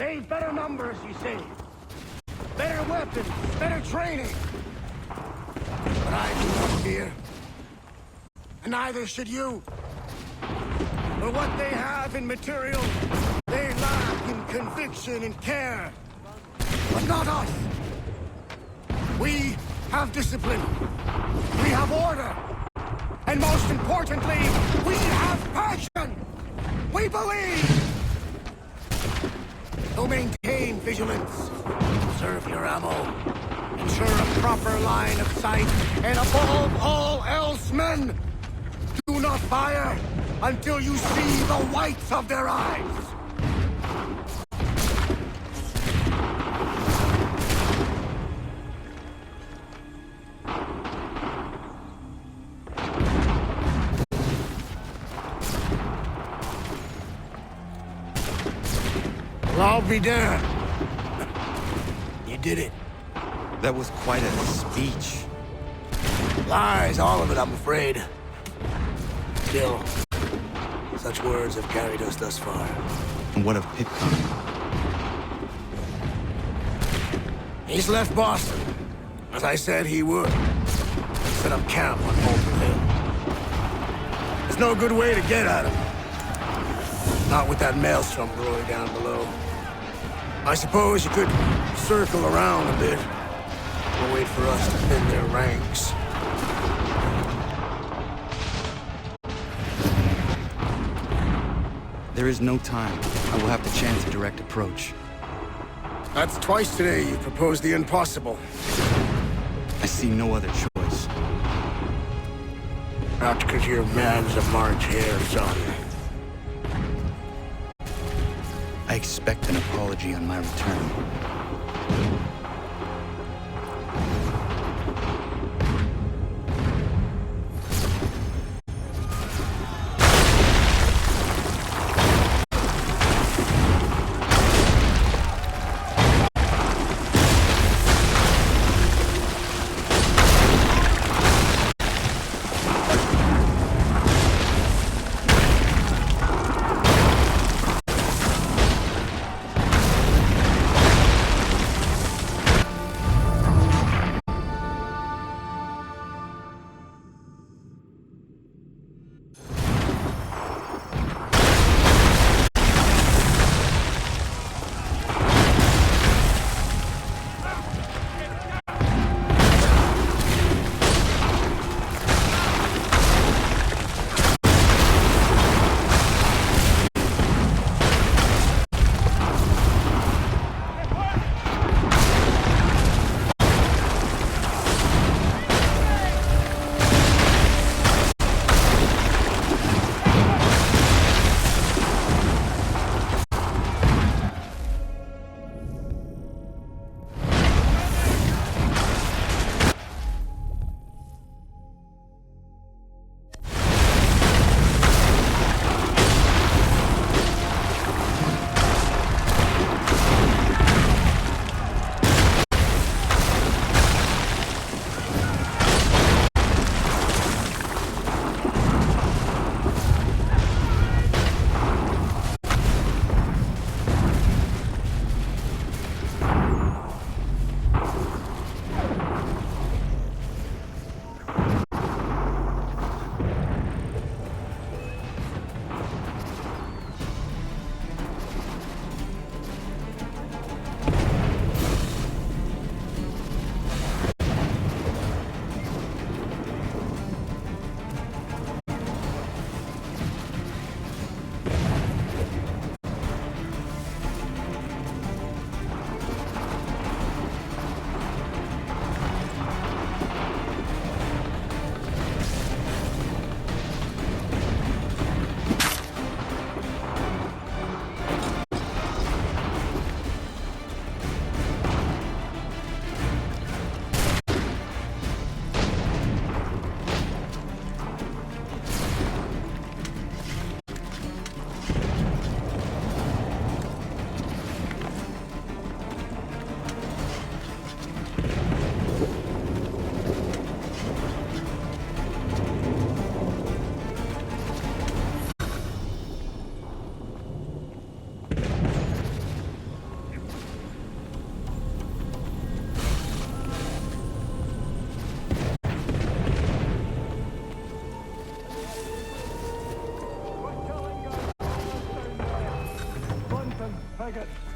They've better numbers, you see. Better weapons, better training. But I do not fear. And neither should you. For what they have in material, they lack in conviction and care. But not us. We have discipline. We have order. And most importantly, we have passion. We believe. So maintain vigilance. Conserve your ammo. Ensure a proper line of sight. And above all else, men, do not fire until you see the whites of their eyes. Well, I'll be damned. You did it. That was quite a speech. Lies, all of it, I'm afraid. Still, such words have carried us thus far. And what of Pitcairn? He's left Boston, as I said he would. Set up camp on Bolton Hill. There's no good way to get at him. Not with that maelstrom brewing down below. I suppose you could circle around a bit, or wait for us to thin their ranks. There is no time. I will have to chance a direct approach. That's twice today you proposed the impossible. I see no other choice. Not because you're mad as a March hare, son. I expect an apology on my return.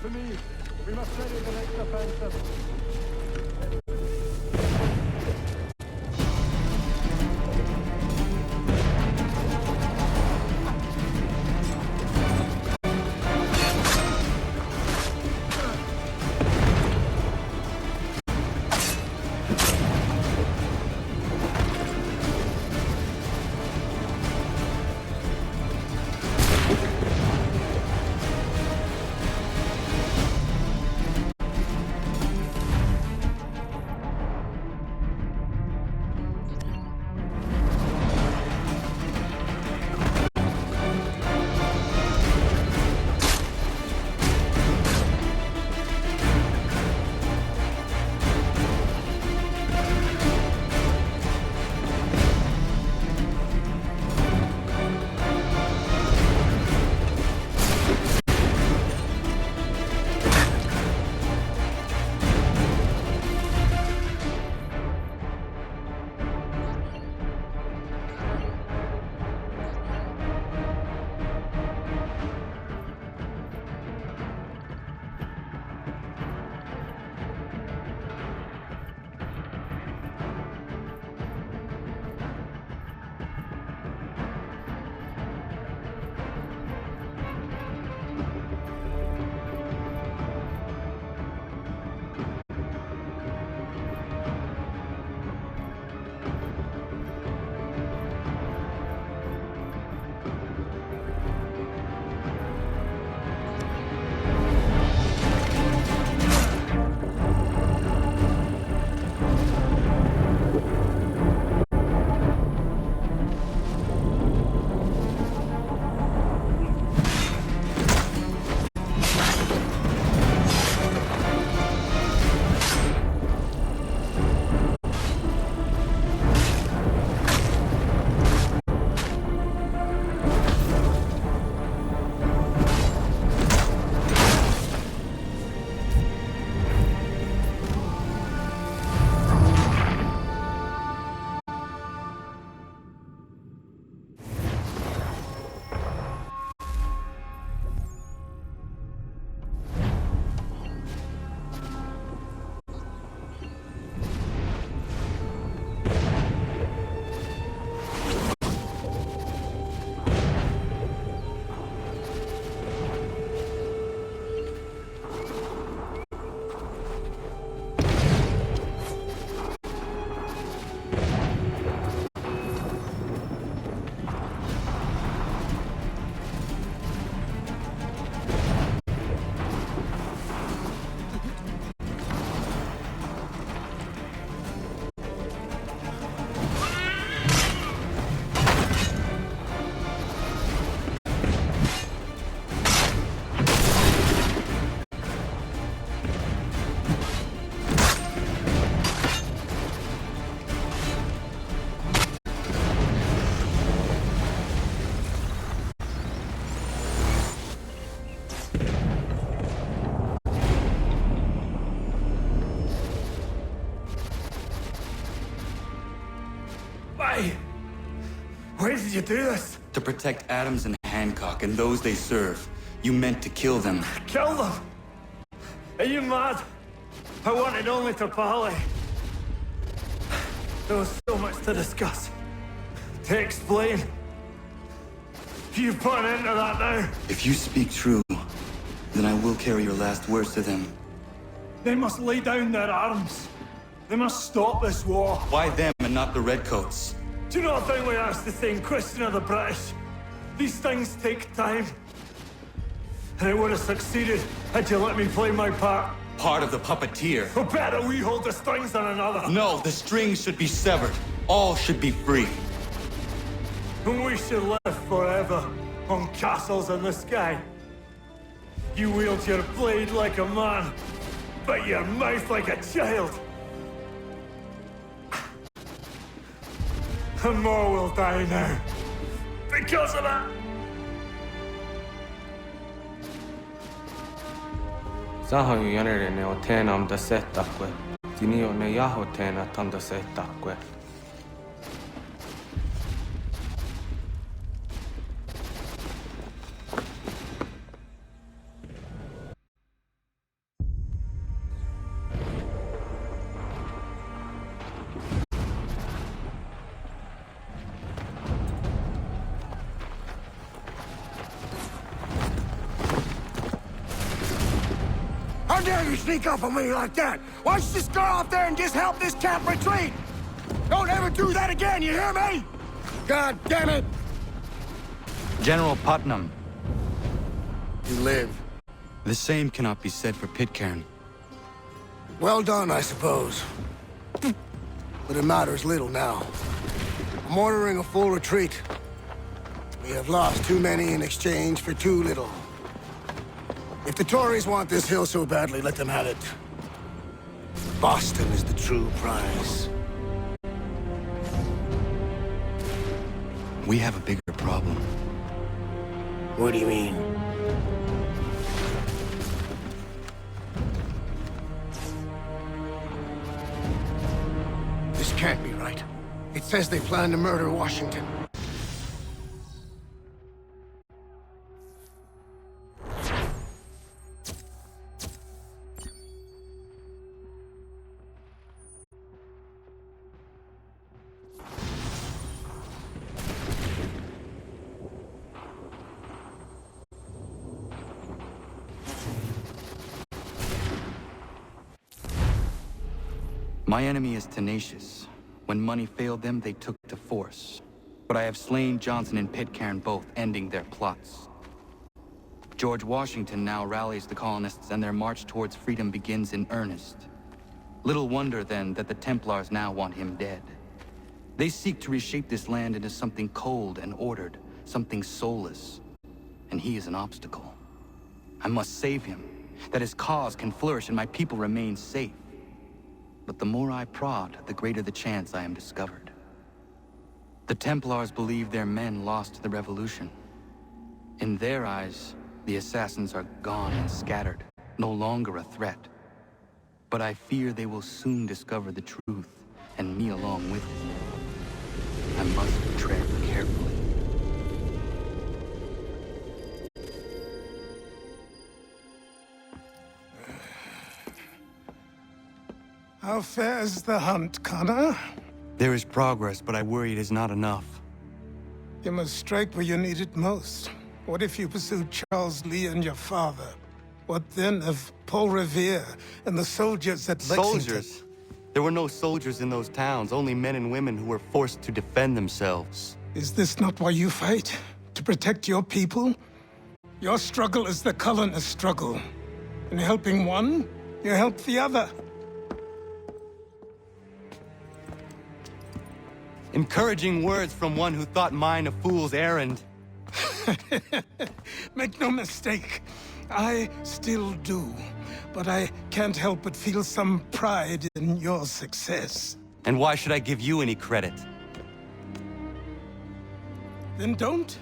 to me. We must ready the next offensive. Why did you do this? To protect Adams and Hancock and those they serve. You meant to kill them. Kill them? Are you mad? I wanted only to parley. There was so much to discuss, to explain. You put an end to that now. If you speak true, then I will carry your last words to them. They must lay down their arms. They must stop this war. Why them and not the Redcoats? Do you not think we asked the same question of the British? These things take time. And it would have succeeded had you let me play my part. Part of the puppeteer. Oh, better we hold the strings than another. No, the strings should be severed. All should be free. And we should live forever on castles in the sky. You wield your blade like a man, but your mouth like a child. And more will die now. Because of that. Sahoin jänerene o teenam da setakwe. Tinio ne jaho teena tam da setakwe. How dare you sneak up on me like that? Why don't you just go out there and just help this camp retreat? Don't ever do that again, you hear me? God damn it! General Putnam. You live. The same cannot be said for Pitcairn. Well done, I suppose. But it matters little now. I'm ordering a full retreat. We have lost too many in exchange for too little. If the Tories want this hill so badly, let them have it. Boston is the true prize. We have a bigger problem. What do you mean? This can't be right. It says they plan to murder Washington. My enemy is tenacious. When money failed them, they took to force. But I have slain Johnson and Pitcairn both, ending their plots. George Washington now rallies the colonists and their march towards freedom begins in earnest. Little wonder, then, that the Templars now want him dead. They seek to reshape this land into something cold and ordered, something soulless. And he is an obstacle. I must save him, that his cause can flourish and my people remain safe. But the more I prod, the greater the chance I am discovered. The Templars believe their men lost the revolution. In their eyes, the assassins are gone and scattered, no longer a threat. But I fear they will soon discover the truth, and me along with it. I must tread carefully. How fares the hunt, Connor? There is progress, but I worry it is not enough. You must strike where you need it most. What if you pursued Charles Lee and your father? What then of Paul Revere and the soldiers at Lexington? Soldiers? There were no soldiers in those towns, only men and women who were forced to defend themselves. Is this not why you fight? To protect your people? Your struggle is the colonist struggle. In helping one, you help the other. Encouraging words from one who thought mine a fool's errand. Make no mistake, I still do. But I can't help but feel some pride in your success. And why should I give you any credit? Then don't.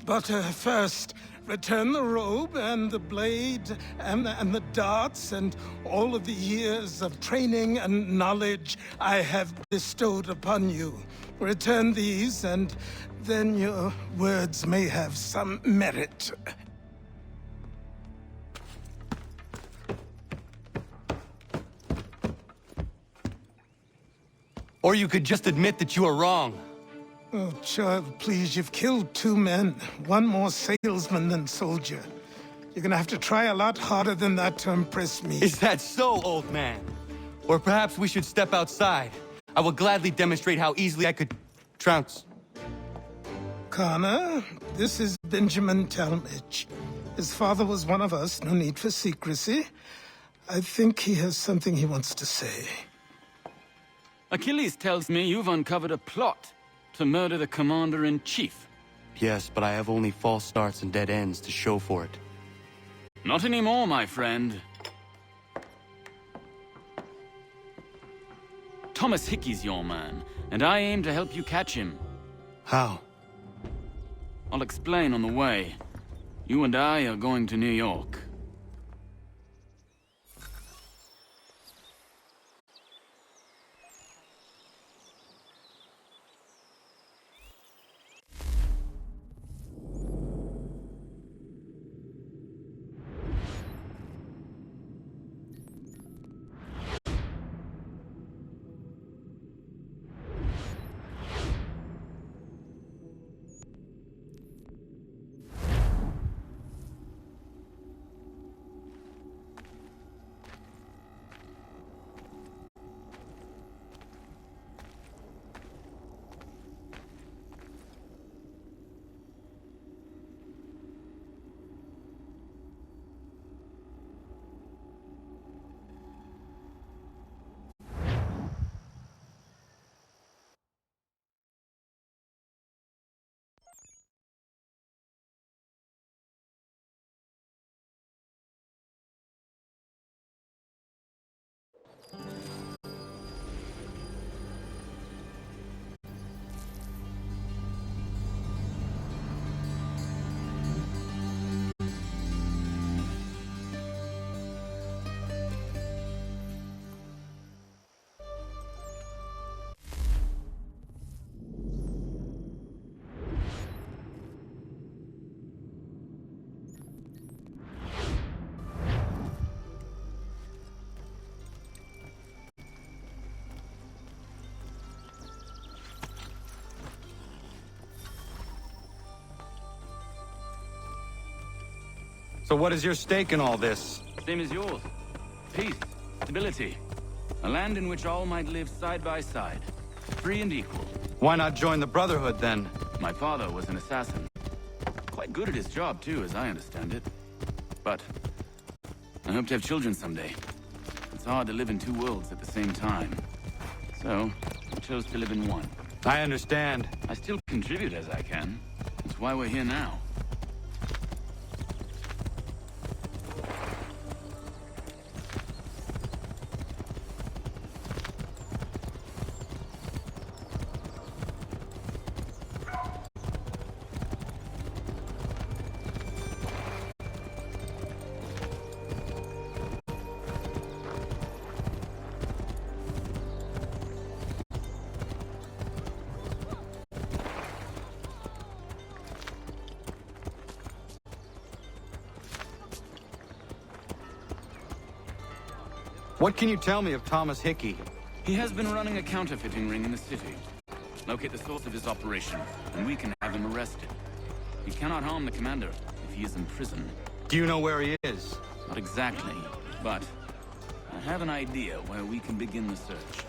But first, return the robe and the blade and the darts and all of the years of training and knowledge I have bestowed upon you. Return these, and then your words may have some merit. Or you could just admit that you are wrong. Oh, child, please, you've killed 2 men. One more salesman than soldier. You're gonna have to try a lot harder than that to impress me. Is that so, old man? Or perhaps we should step outside. I will gladly demonstrate how easily I could trounce. Connor, this is Benjamin Talmadge. His father was one of us, no need for secrecy. I think he has something he wants to say. Achilles tells me you've uncovered a plot to murder the Commander-in-Chief. Yes, but I have only false starts and dead ends to show for it. Not anymore, my friend. Thomas Hickey's your man, and I aim to help you catch him. How? I'll explain on the way. You and I are going to New York. So what is your stake in all this? Same as yours. Peace, stability. A land in which all might live side by side, free and equal. Why not join the Brotherhood, then? My father was an assassin. Quite good at his job, too, as I understand it. But I hope to have children someday. It's hard to live in two worlds at the same time. So, I chose to live in one. I understand. I still contribute as I can. That's why we're here now. What can you tell me of Thomas Hickey? He has been running a counterfeiting ring in the city. Locate the source of his operation, and we can have him arrested. He cannot harm the commander if he is in prison. Do you know where he is? Not exactly, but I have an idea where we can begin the search.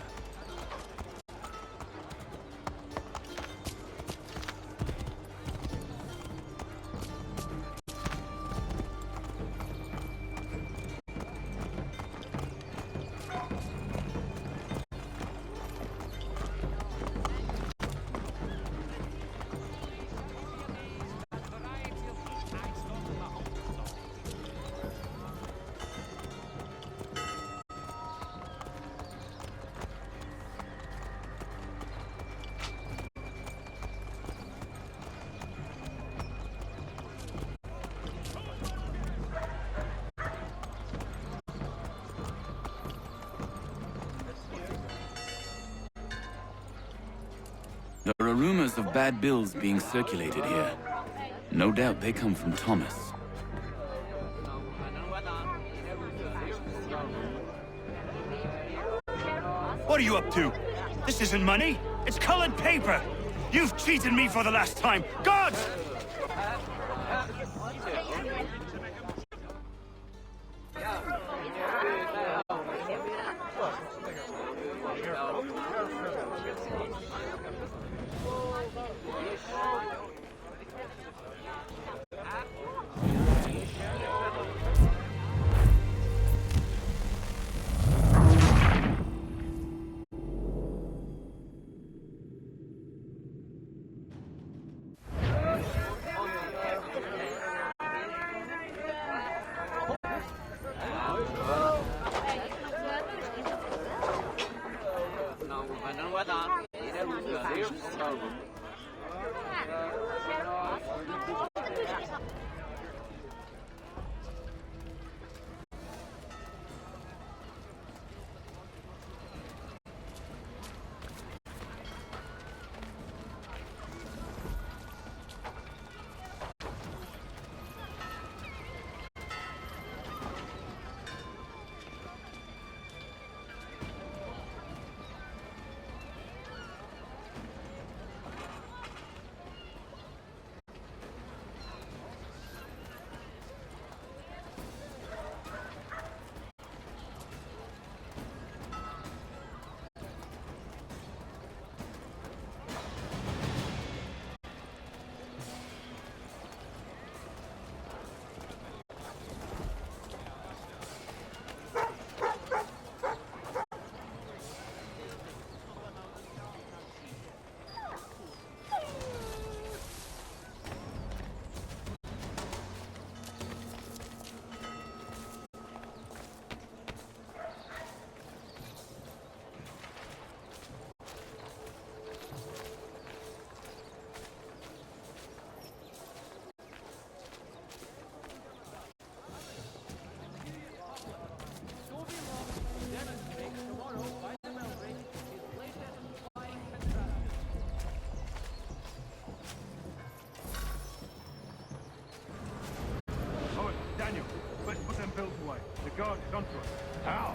There are rumors of bad bills being circulated here. No doubt they come from Thomas. What are you up to? This isn't money. It's colored paper. You've cheated me for the last time. God! The guard is onto us. How?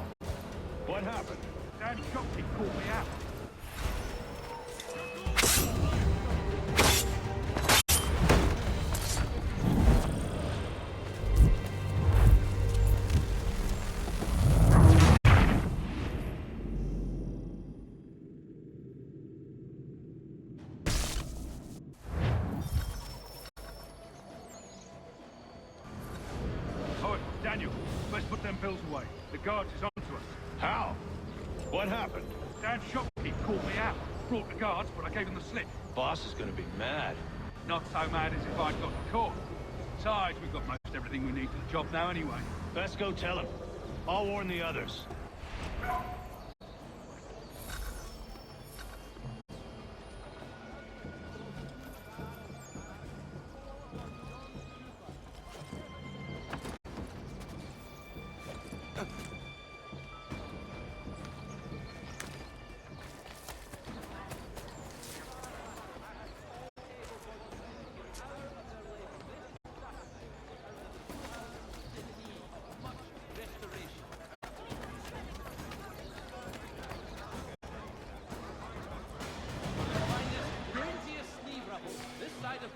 What happened? Dan Shopsy called me out. hills away. The guards is onto us. How? What happened? Dan Shopkeep called me out. Brought the guards, but I gave him the slip. Boss is gonna be mad. Not so mad as if I'd got caught. Besides, we've got most everything we need for the job now anyway. Let's go tell him. I'll warn the others.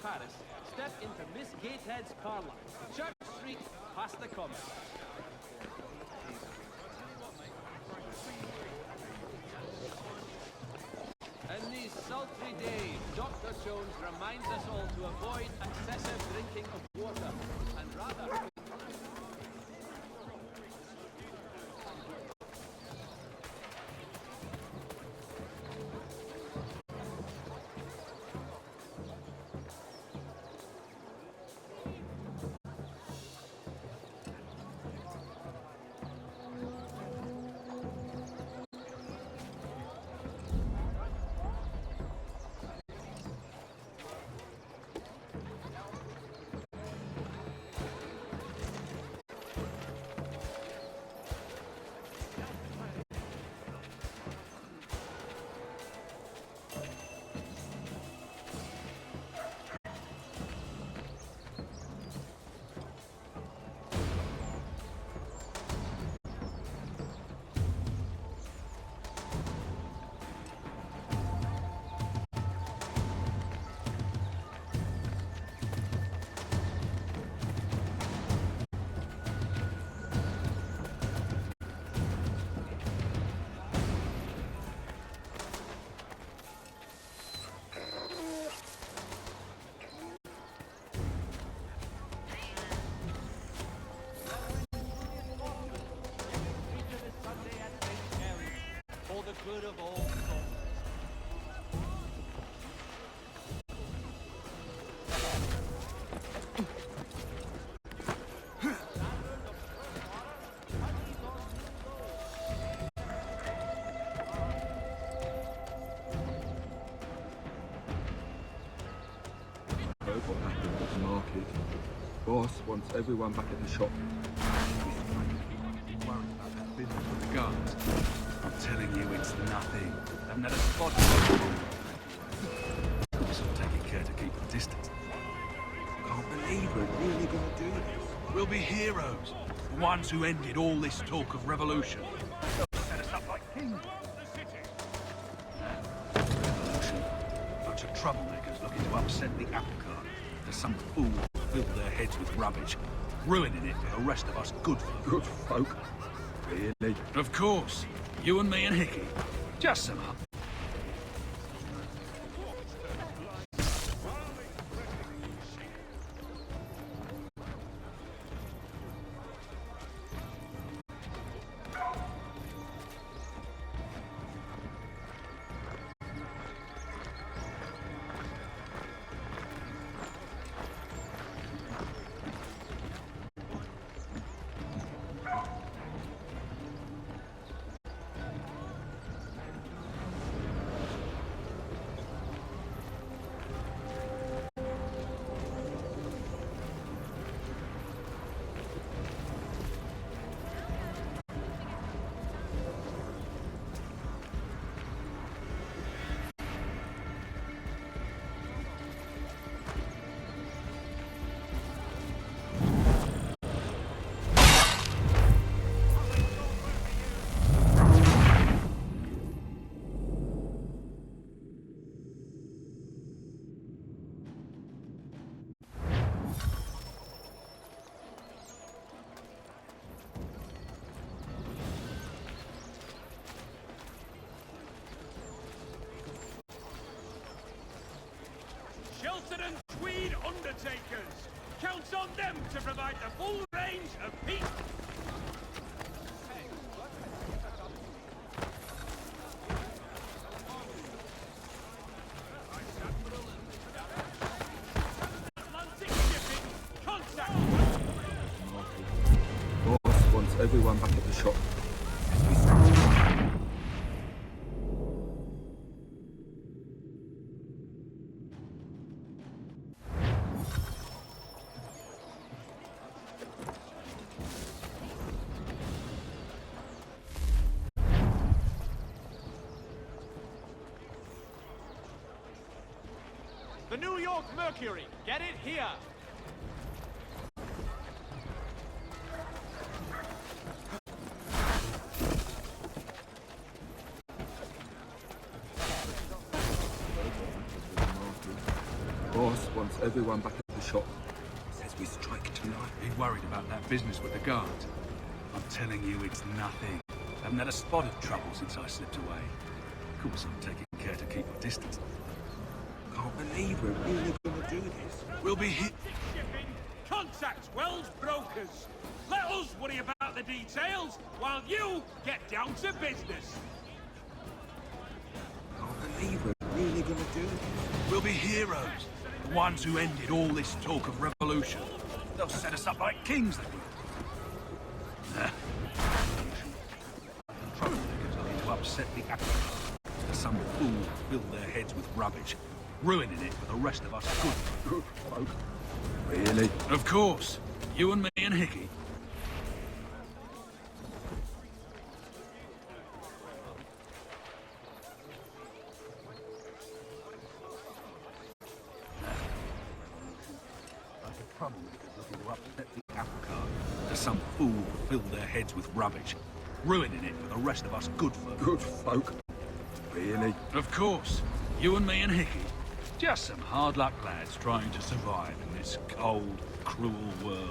Paris, step into Miss Gatehead's car line. Church Street, past the Common. In these sultry days, Dr. Jones reminds us all to avoid excessive drinking of water, and rather... Good of all souls. Heard what happened at the market. Boss wants everyone back at the shop. He's worried about that business with the guards. I'm telling you, it's nothing. I haven't had a spot It's all taking care to keep the distance. Can't believe we're really gonna do this. We'll be heroes. The ones who ended all this talk of revolution. They'll set us up like kings. Revolution. A bunch of troublemakers looking to upset the apple cart. There's some fool fill their heads with rubbish, ruining it for the rest of us good folk. Good folk? Really? Of course. You and me and Hickey. Just some up. Shelton and Tweed Undertakers. Counts on them to provide the full range of peace. everyone back at the shop. The New York Mercury, get it here! Boss wants everyone back at the shop. Says we strike tonight. Be worried about that business with the guards. I'm telling you, it's nothing. Haven't had a spot of trouble since I slipped away. Of course, I'm taking care to keep my distance. Can't believe we're really gonna do this. We'll be hit. Shipping, contact Wells Brokers. Let us worry about the details while you get down to business. Can't believe we're really gonna do this. We'll be heroes. The ones who ended all this talk of revolution. They'll set us up like kings, they will. Troublemakers looking to upset the apple cart. Some fool fill their heads with rubbish, ruining it for the rest of us good folk. Really? Of course. You and me and Hickey. Troublemakers looking to upset the apple cart. Some fool fill their heads with rubbish, ruining it for the rest of us good folk. Good folk? Really? Of course. You and me and Hickey. Just some hard luck lads trying to survive in this cold, cruel world.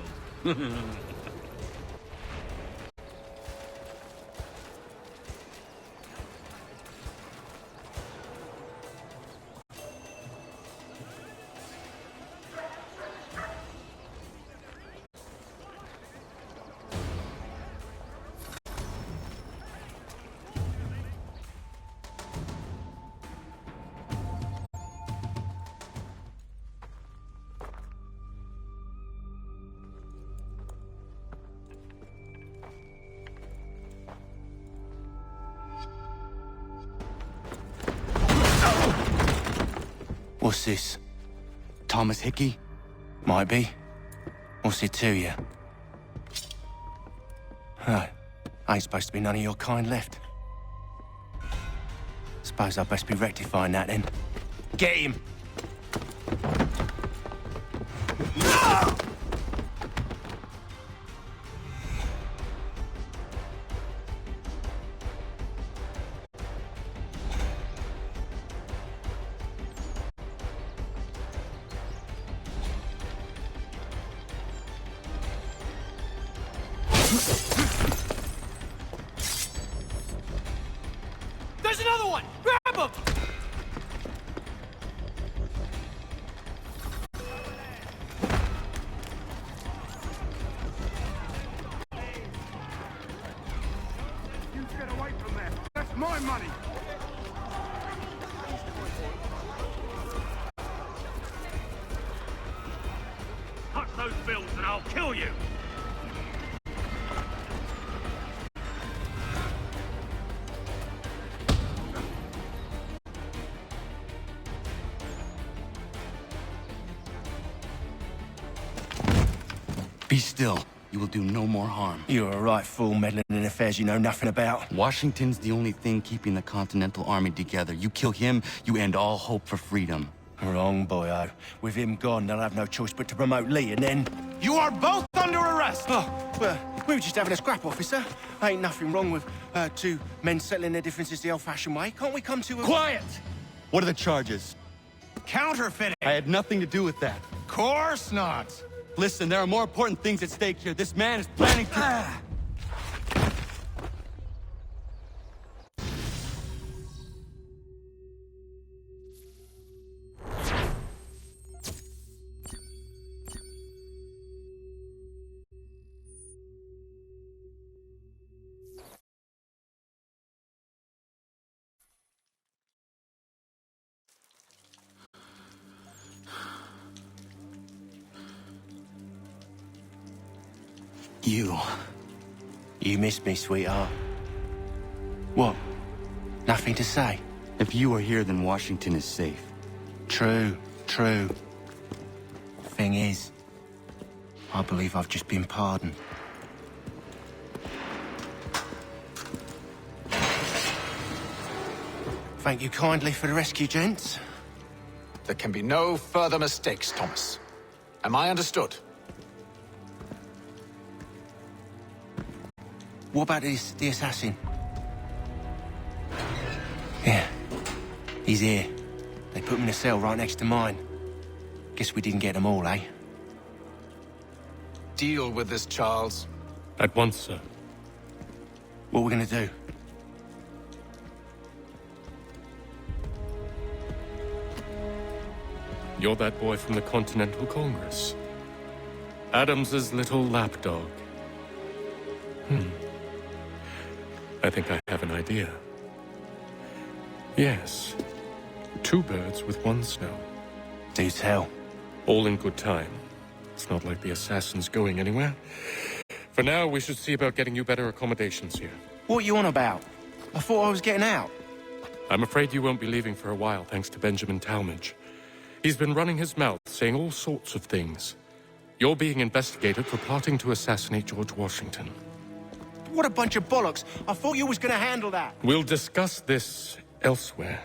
What's this? Thomas Hickey? Might be. What's it to you? Oh, ain't supposed to be none of your kind left. Suppose I'd best be rectifying that then. Get him! There's another one! Grab him! You get away from there. That's my money. Touch those bills and I'll kill you! Be still. You will do no more harm. You're a right fool meddling in affairs you know nothing about. Washington's the only thing keeping the Continental Army together. You kill him, you end all hope for freedom. Wrong, boyo. With him gone, they'll have no choice but to promote Lee, and then... You are both under arrest! Oh, well, we were just having a scrap, officer. Ain't nothing wrong with two men settling their differences the old-fashioned way. Can't we come to a... Quiet! What are the charges? Counterfeiting! I had nothing to do with that. Course not! Listen, there are more important things at stake here. This man is planning to... You You missed me, sweetheart. What? Nothing to say? If you are here, then Washington is safe. True, true. Thing is, I believe I've just been pardoned. Thank you kindly for the rescue, gents. There can be no further mistakes, Thomas. Am I understood? What about the assassin? Yeah, he's here. They put him in a cell right next to mine. Guess we didn't get them all, eh? Deal with this, Charles. At once, sir. What are we gonna do? You're that boy from the Continental Congress. Adams's little lapdog. I think I have an idea. Yes. 2 birds with 1 stone. Do tell. All in good time. It's not like the assassin's going anywhere. For now, we should see about getting you better accommodations here. What are you on about? I thought I was getting out. I'm afraid you won't be leaving for a while, thanks to Benjamin Talmadge. He's been running his mouth, saying all sorts of things. You're being investigated for plotting to assassinate George Washington. What a bunch of bollocks. I thought you was gonna handle that. We'll discuss this elsewhere.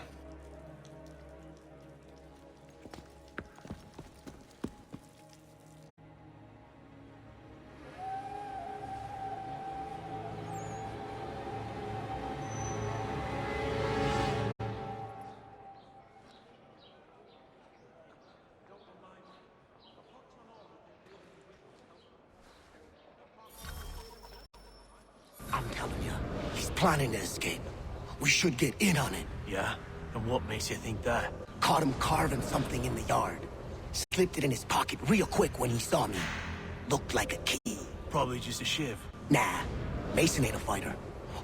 I'm telling you, he's planning to escape. We should get in on it. Yeah? And what makes you think that? Caught him carving something in the yard. Slipped it in his pocket real quick when he saw me. Looked like a key. Probably just a shiv. Nah, Mason ain't a fighter.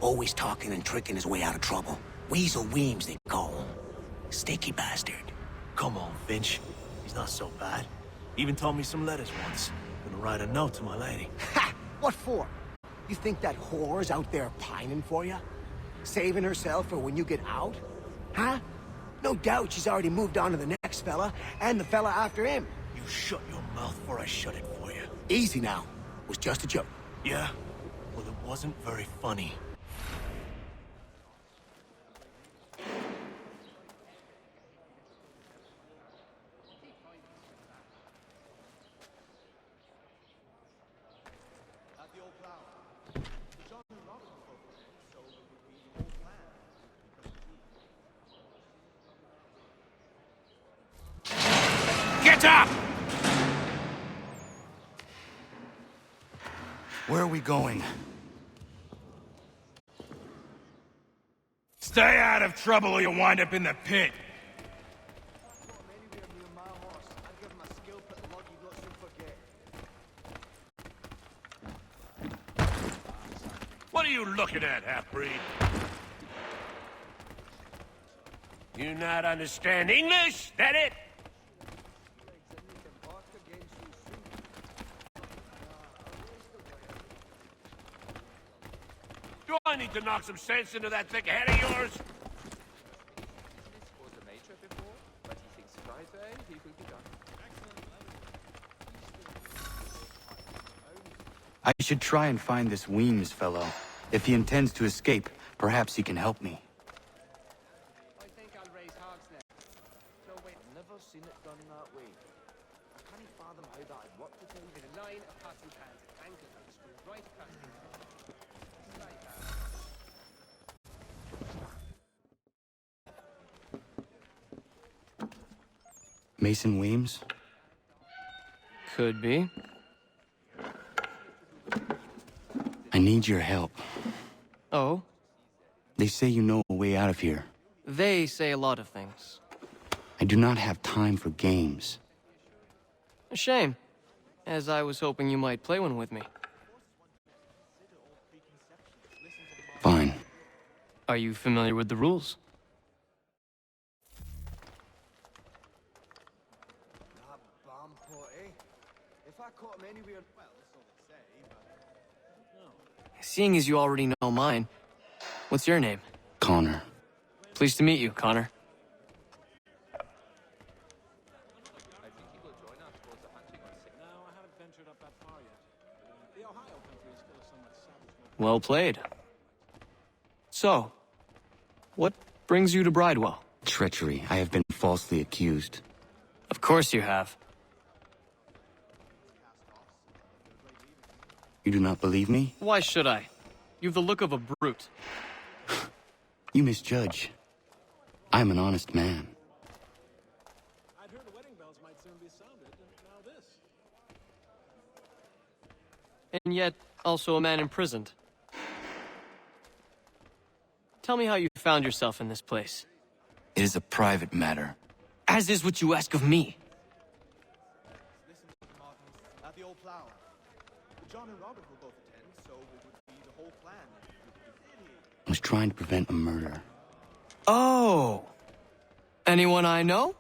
Always talking and tricking his way out of trouble. Weasel Weems, they call him. Sticky bastard. Come on, Finch. He's not so bad. Even taught me some letters once. Gonna write a note to my lady. Ha! What for? You think that whore's out there pining for you? Saving herself for when you get out? Huh? No doubt she's already moved on to the next fella, and the fella after him. You shut your mouth or I shut it for you. Easy now. Was just a joke. Yeah? Well, it wasn't very funny. Get up! Where are we going? Stay out of trouble or you'll wind up in the pit. What are you looking at, half-breed? You not understand English? That it? Do I need to knock some sense into that thick head of yours? I should try and find this Weems fellow. If he intends to escape, perhaps he can help me. I think I'll raise hogs next. No, wait, never seen it done that way. I can't fathom how that would work to tell you. In a line of pots and pans, ankle and screw right past it. Mason Weems? Could be. I need your help. Oh? They say you know a way out of here. They say a lot of things. I do not have time for games. A shame, as I was hoping you might play one with me. Fine. Are you familiar with the rules? Seeing as you already know mine, what's your name? Connor. Pleased to meet you, Connor. Well played. So, what brings you to Bridewell? Treachery. I have been falsely accused. Of course you have. You do not believe me? Why should I? You've the look of a brute. You misjudge. I am an honest man. I'd heard the wedding bells might soon be sounded, and now this. And yet, also a man imprisoned. Tell me how you found yourself in this place. It is a private matter. As is what you ask of me. At the old plow. John and Robert will both attend, so it would be the whole plan. I was trying to prevent a murder. Oh! Anyone I know?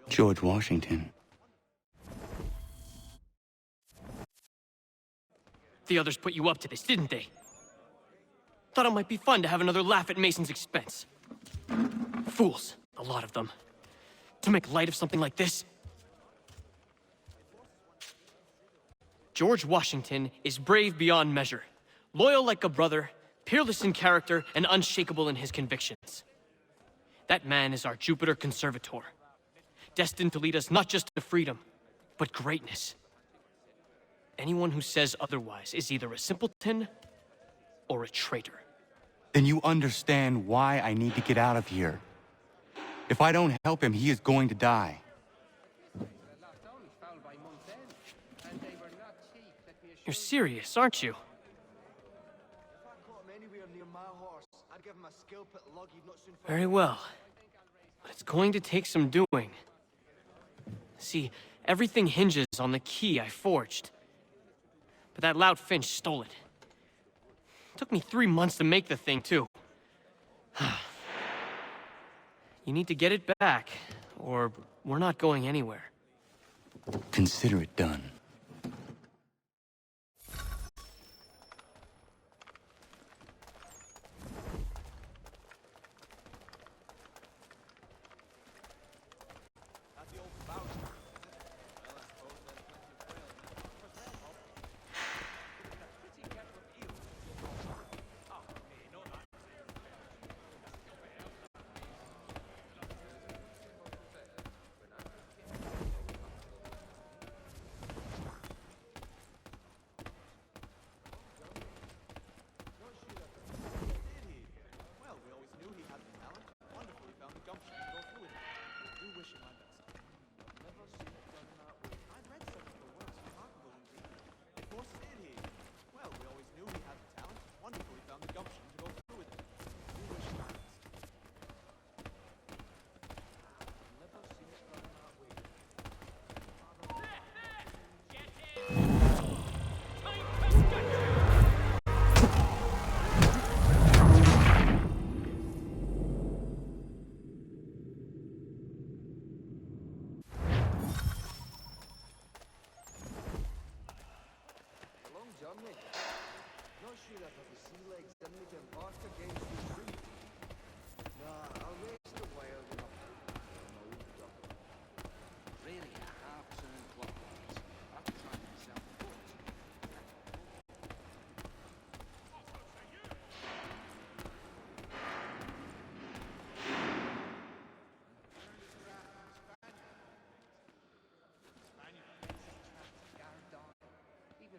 George Washington. The others put you up to this, didn't they? Thought it might be fun to have another laugh at Mason's expense. Fools, a lot of them. To make light of something like this. George Washington is brave beyond measure, loyal like a brother, peerless in character, and unshakable in his convictions. That man is our Jupiter Conservator, destined to lead us not just to freedom, but greatness. Anyone who says otherwise is either a simpleton or a traitor. Then you understand why I need to get out of here. If I don't help him, he is going to die. You're serious, aren't you? Very well. But it's going to take some doing. See, everything hinges on the key I forged. But that lout Finch stole it. Took me 3 months to make the thing, too. You need to get it back, or we're not going anywhere. Consider it done.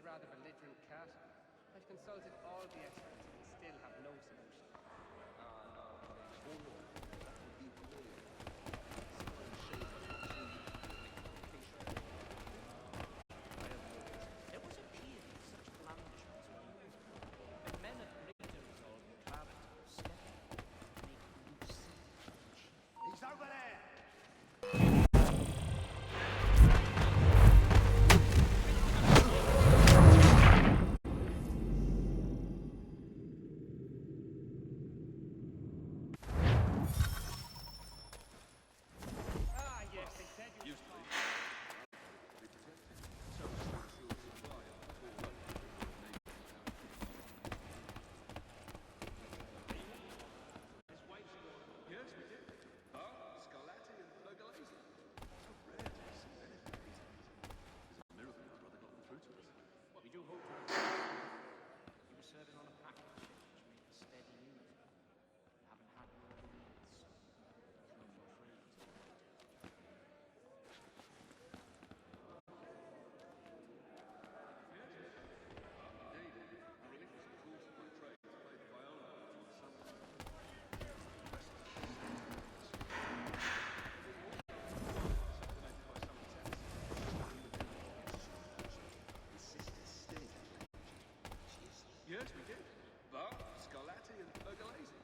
Rather belligerent cat. I've consulted all the experts and still have no solution. There was a period of such blandishments when men of greater resolve and clarity were stepping to make new siege. He's over there! Yes, we did. Bar, Scarlatti, and Pergolesi.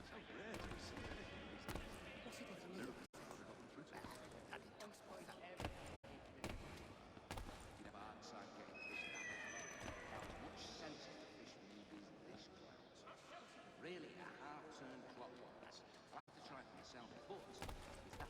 It's so rare to see anything these days. What's it got to do with it? Really, a half turn clockwise. I'll have to try for myself, but is that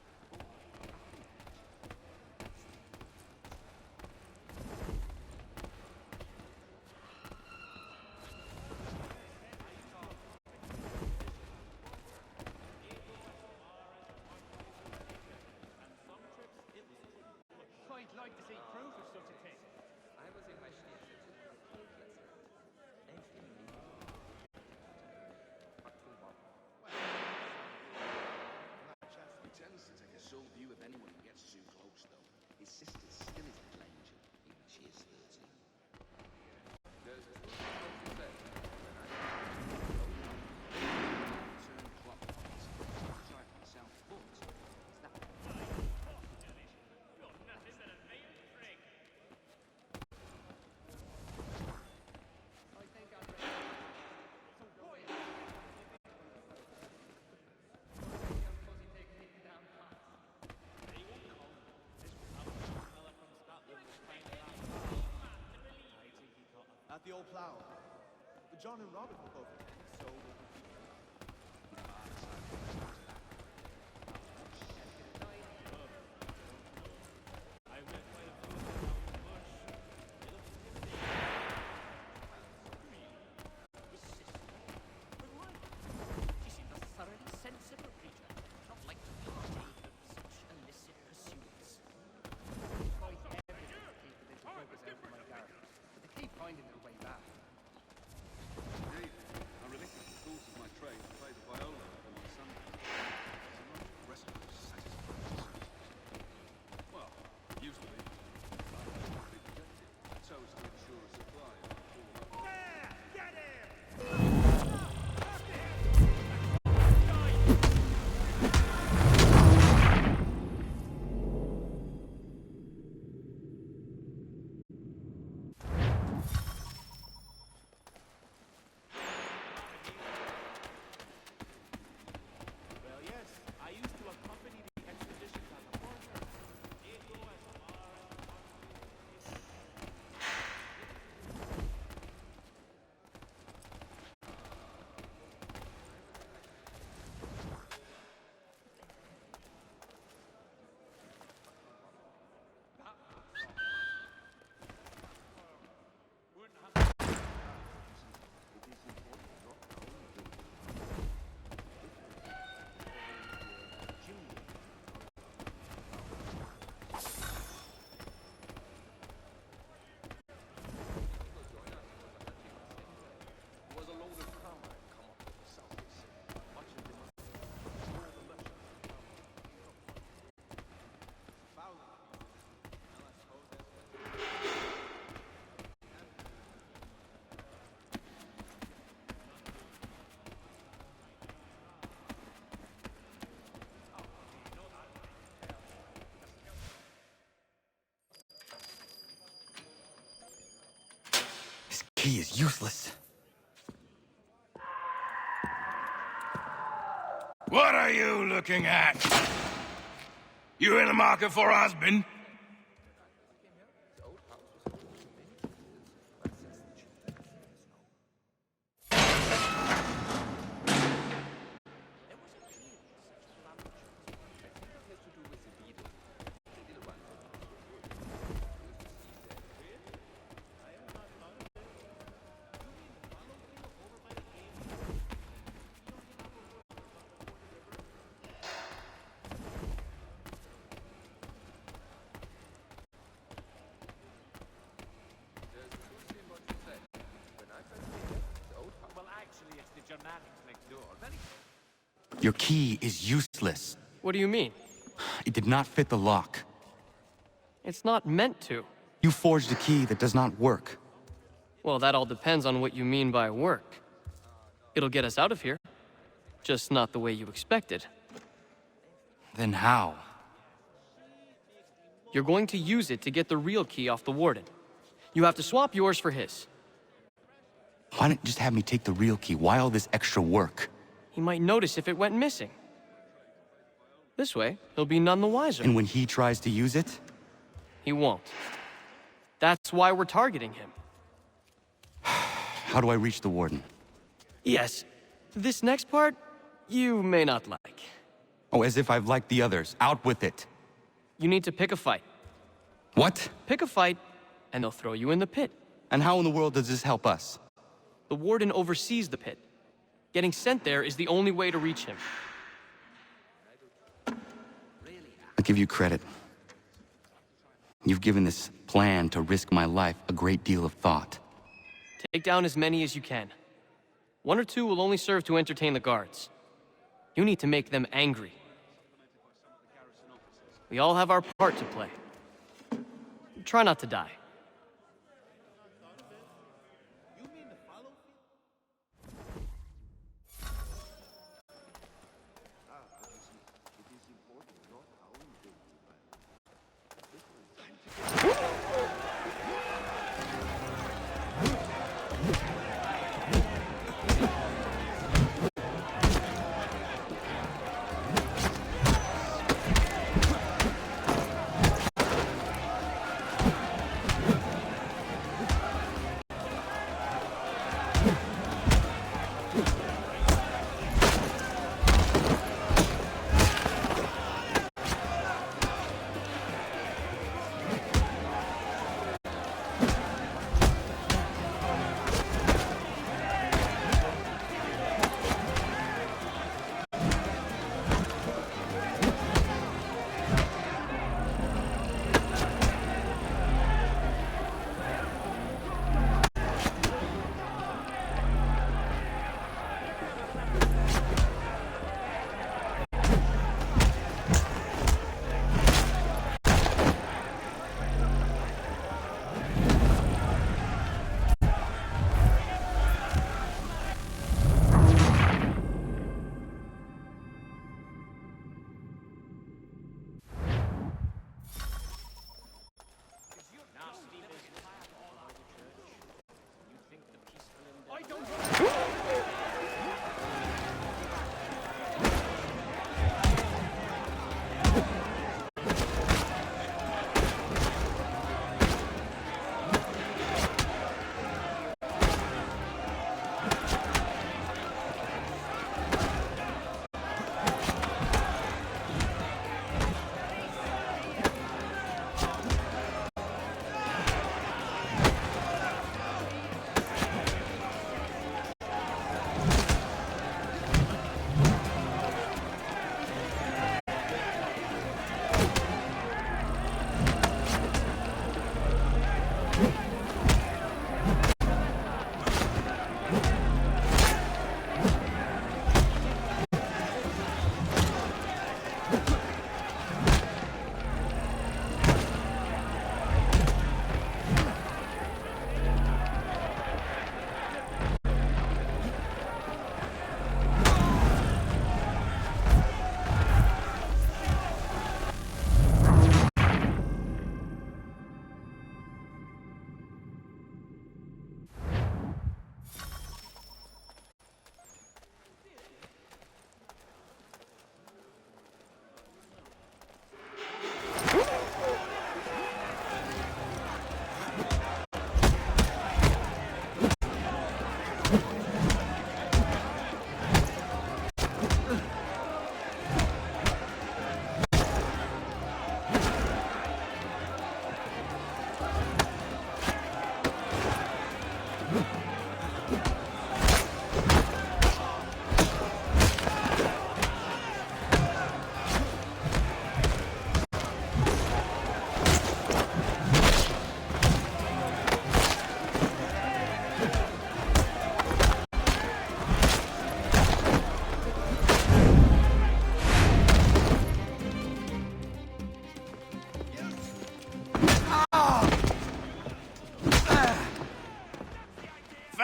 I'd like to see proof of such a thing. I was in my He tends to take a sole view of anyone who gets too close, though. His sister's still his little angel, even she is 13. There's a turn clockwise. I'll try for myself, but is that I think I'm ready. At the old plough. But John and Robert were both there, so... She seems a thoroughly sensible creature, not like to partake of such illicit pursuits. Quite everything to keep the little buggers out of my garden, but they keep finding their way back. Indeed, I relinquished the tools of my trade to play the viola for my Sunday. So much restful, satisfying. Well, used to be. I had to be protected, so as to ensure a supply of all Get him! Well, yes, I used to accompany the expeditions on the border. was a load of carmine come up from the southeast sea, much in demand. All the merchants This key is useless. What are you looking at? You in the market for a husband? Well, actually, it's the Germanics next door. Very Your key is useless. What do you mean? It did not fit the lock. It's not meant to. You forged a key that does not work. Well, that all depends on what you mean by work. It'll get us out of here. Just not the way you expected. Then how? You're going to use it to get the real key off the Warden. You have to swap yours for his. Why not just have me take the real key? Why all this extra work? He might notice if it went missing. This way, he'll be none the wiser. And when he tries to use it? He won't. That's why we're targeting him. How do I reach the Warden? Yes. This next part, you may not like. Oh, as if I've liked the others. Out with it. You need to pick a fight. What? Pick a fight, and they'll throw you in the pit. And how in the world does this help us? The Warden oversees the pit. Getting sent there is the only way to reach him. I give you credit. You've given this plan to risk my life a great deal of thought. Take down as many as you can. 1 or 2 will only serve to entertain the guards. You need to make them angry. We all have our part to play. Try not to die.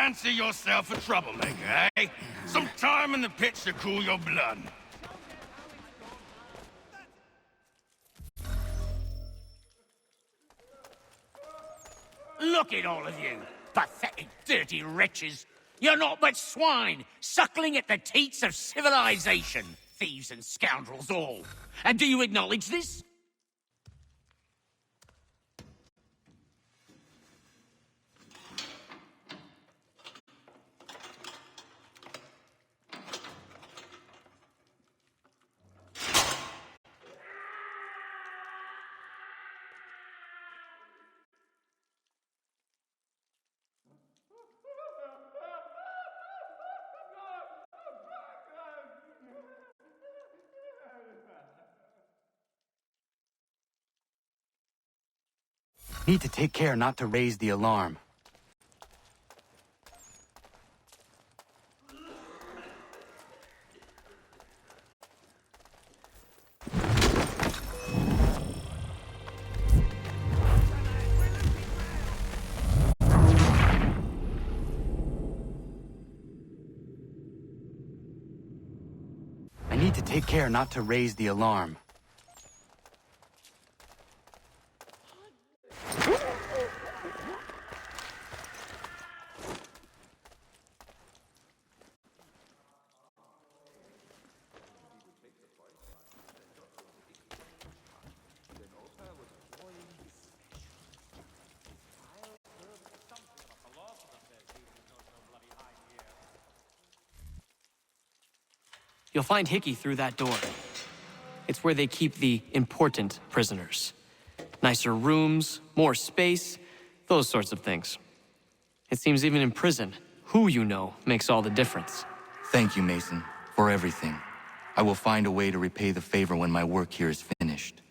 Fancy yourself a troublemaker, eh? Some time in the pits to cool your blood. Look at all of you, pathetic, dirty wretches. You're not but swine, suckling at the teats of civilization. Thieves and scoundrels all. And do you acknowledge this? Need to take care not to raise the alarm. I need to take care not to raise the alarm. You'll find Hickey through that door. It's where they keep the important prisoners. Nicer rooms, more space, those sorts of things. It seems even in prison, who you know makes all the difference. Thank you, Mason, for everything. I will find a way to repay the favor when my work here is finished.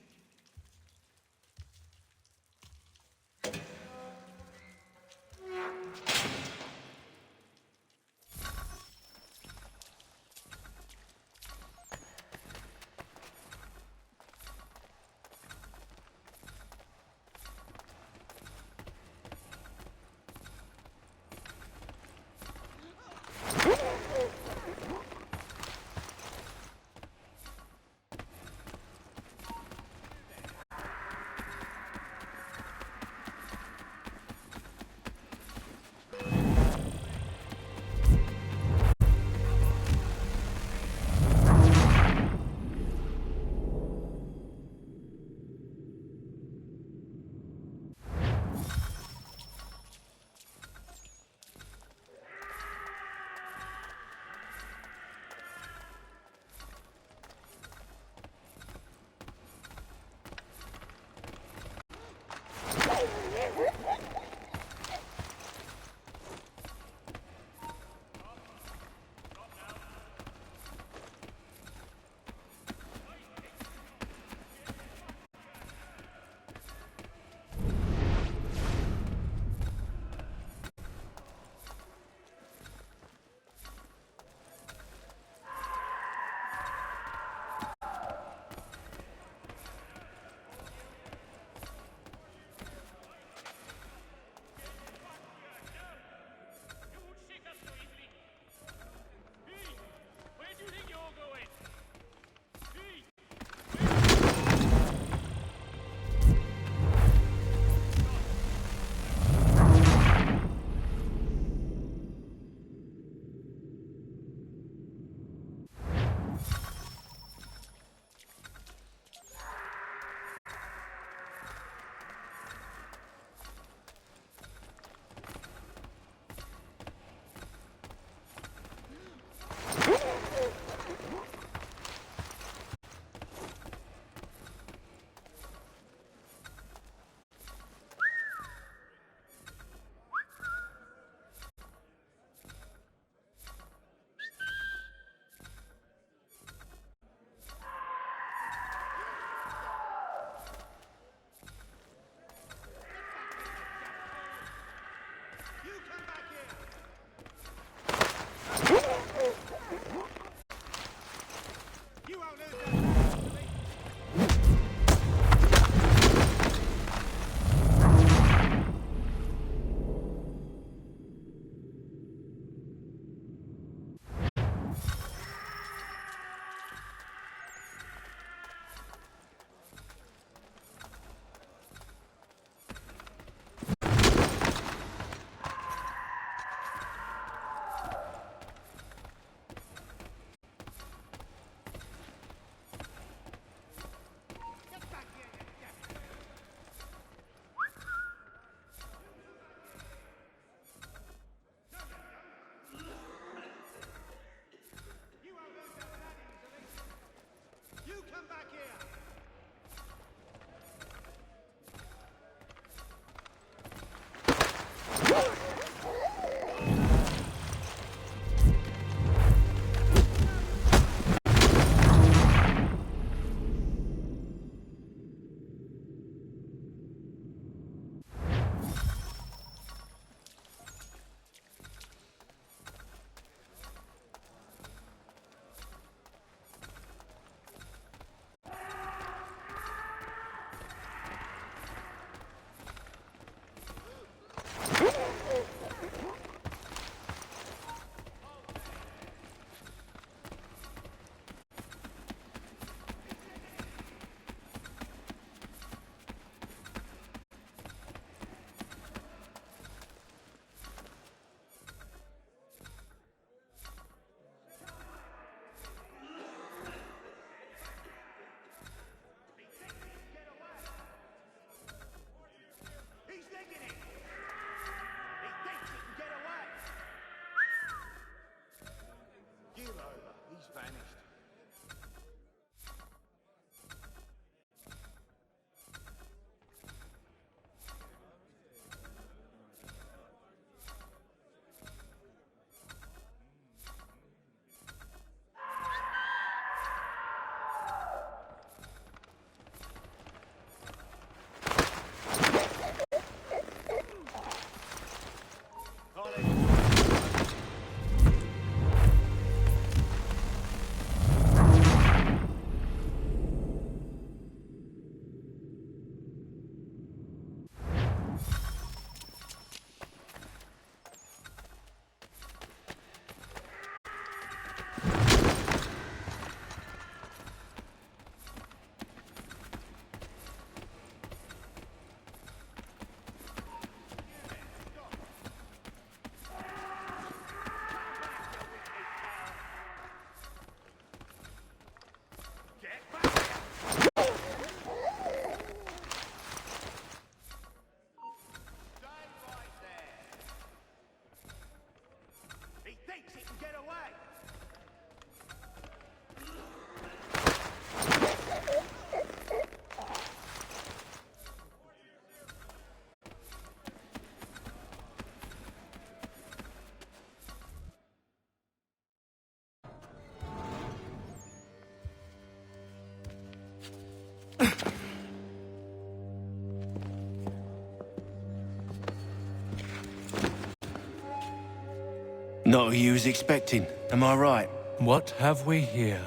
Not who you was expecting, am I right? What have we here?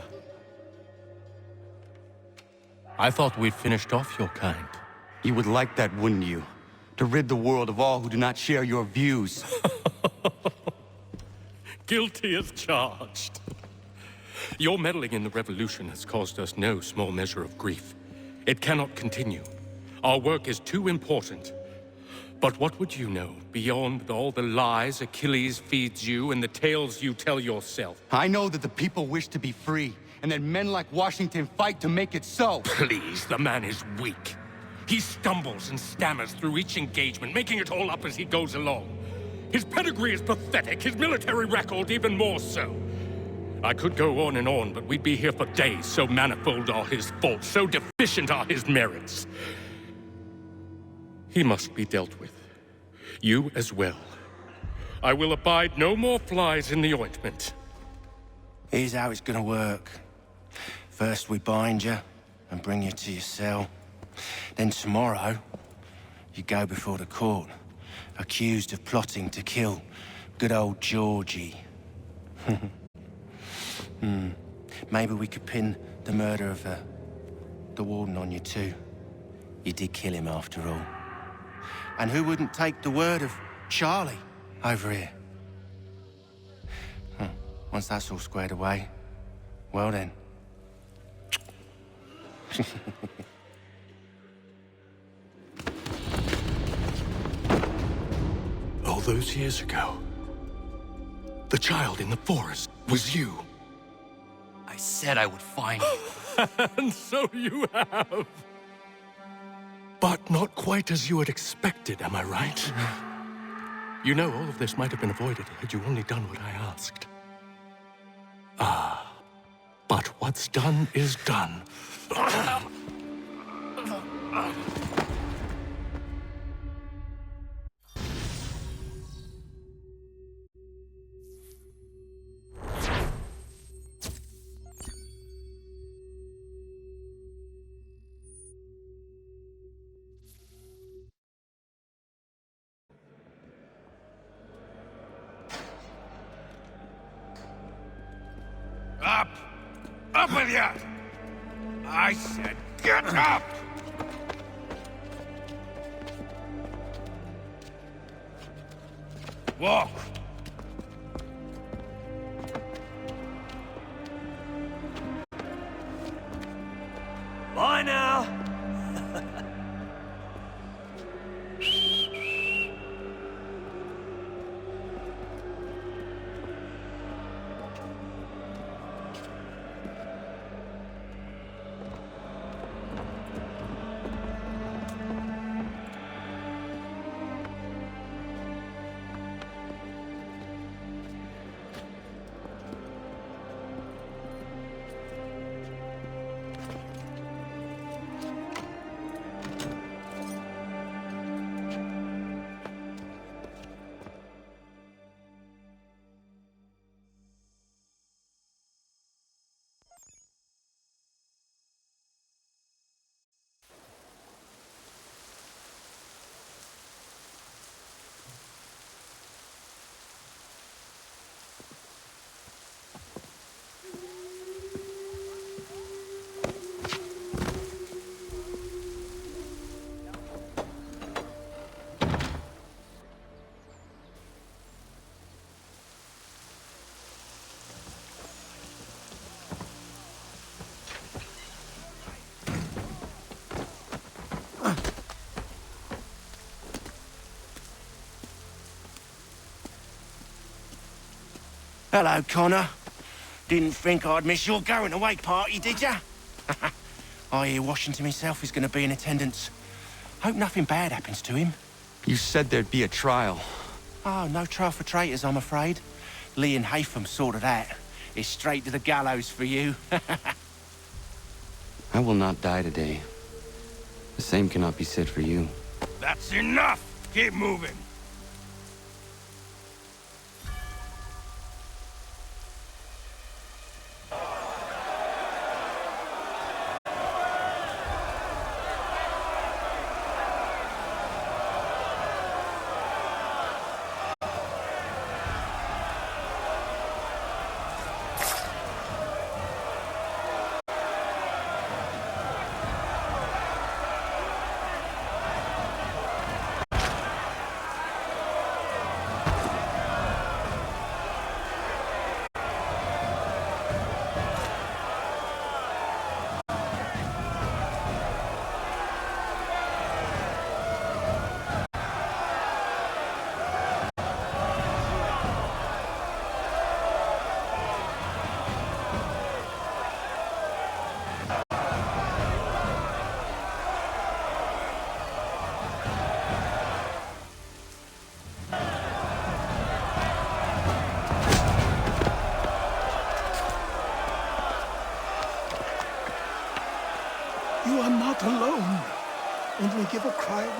I thought we'd finished off your kind. You would like that, wouldn't you? To rid the world of all who do not share your views. Guilty as charged. Your meddling in the revolution has caused us no small measure of grief. It cannot continue. Our work is too important. But what would you know beyond all the lies Achilles feeds you and the tales you tell yourself? I know that the people wish to be free, and that men like Washington fight to make it so. Please, the man is weak. He stumbles and stammers through each engagement, making it all up as he goes along. His pedigree is pathetic, his military record even more so. I could go on, but we'd be here for days, so manifold are his faults, so deficient are his merits. He must be dealt with. You as well. I will abide no more flies in the ointment. Here's how it's gonna work. First we bind you and bring you to your cell. Then tomorrow, you go before the court, accused of plotting to kill good old Georgie. Maybe we could pin the murder of the warden on you too. You did kill him after all. And who wouldn't take the word of Charlie over here? Once that's all squared away, well then. All those years ago, the child in the forest was you. I said I would find you. And so you have. But not quite as you had expected, am I right? You know, all of this might have been avoided had you only done what I asked. Ah, but what's done is done. Up! Up with you! I said get up! Walk! Bye now! Hello, Connor. Didn't think I'd miss your going away party, did ya? I hear Washington himself is going to be in attendance. Hope nothing bad happens to him. You said there'd be a trial. Oh, no trial for traitors, I'm afraid. Lee and Haytham sorted that. It's straight to the gallows for you. I will not die today. The same cannot be said for you. That's enough! Keep moving!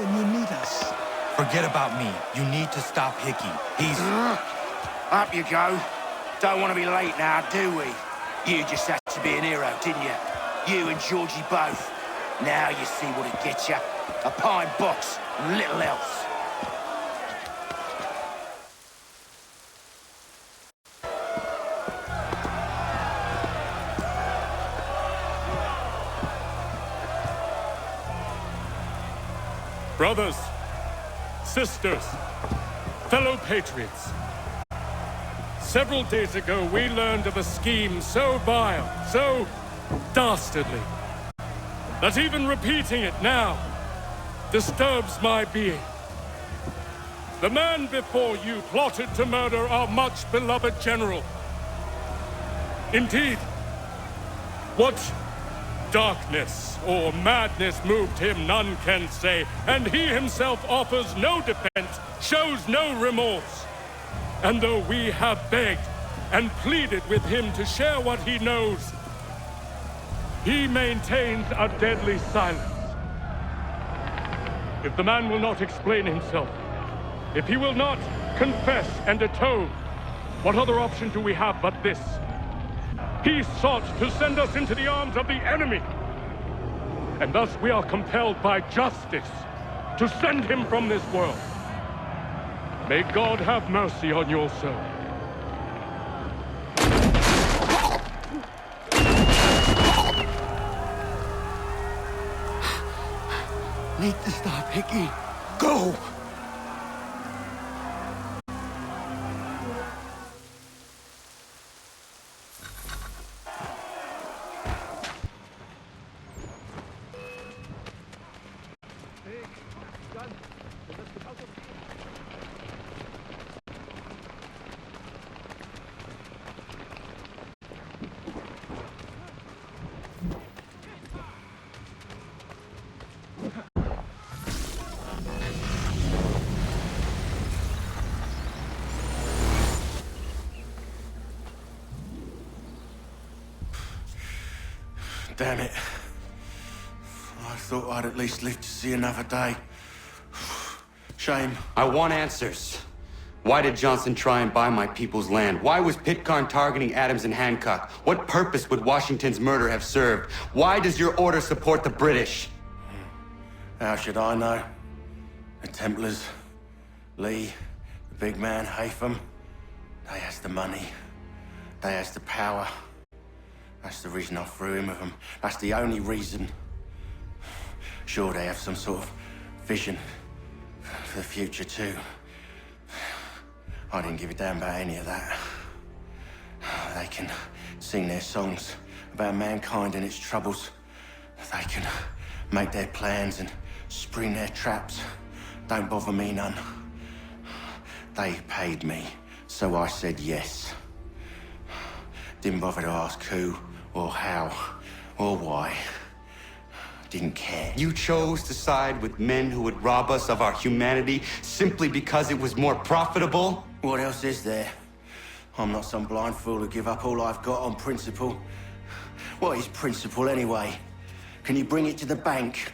when you need us. Forget about me. You need to stop Hickey. He's... Up you go. Don't want to be late now, do we? You just had to be an hero, didn't you? You and Georgie both. Now you see what it gets you. A pine box, and little else. Brothers, sisters, fellow patriots. Several days ago, we learned of a scheme so vile, so dastardly, that even repeating it now disturbs my being. The man before you plotted to murder our much-beloved general. Indeed, what darkness or madness moved him, none can say, and he himself offers no defense, shows no remorse. And though we have begged and pleaded with him to share what he knows, he maintains a deadly silence. If the man will not explain himself, if he will not confess and atone, what other option do we have but this? He sought to send us into the arms of the enemy. And thus we are compelled by justice to send him from this world. May God have mercy on your soul. Need to stop, Hickey. Go! Damn it. I thought I'd at least live to see another day. Shame. I want answers. Why did Johnson try and buy my people's land? Why was Pitcairn targeting Adams and Hancock? What purpose would Washington's murder have served? Why does your order support the British? How should I know? The Templars, Lee, the big man, Haytham, they has the money. They has the power. That's the reason I threw in with them. That's the only reason. Sure, they have some sort of vision for the future, too. I didn't give a damn about any of that. They can sing their songs about mankind and its troubles. They can make their plans and spring their traps. Don't bother me none. They paid me, so I said yes. Didn't bother to ask who, or how, or why. Didn't care. You chose to side with men who would rob us of our humanity simply because it was more profitable? What else is there? I'm not some blind fool who give up all I've got on principle. What is principle anyway? Can you bring it to the bank?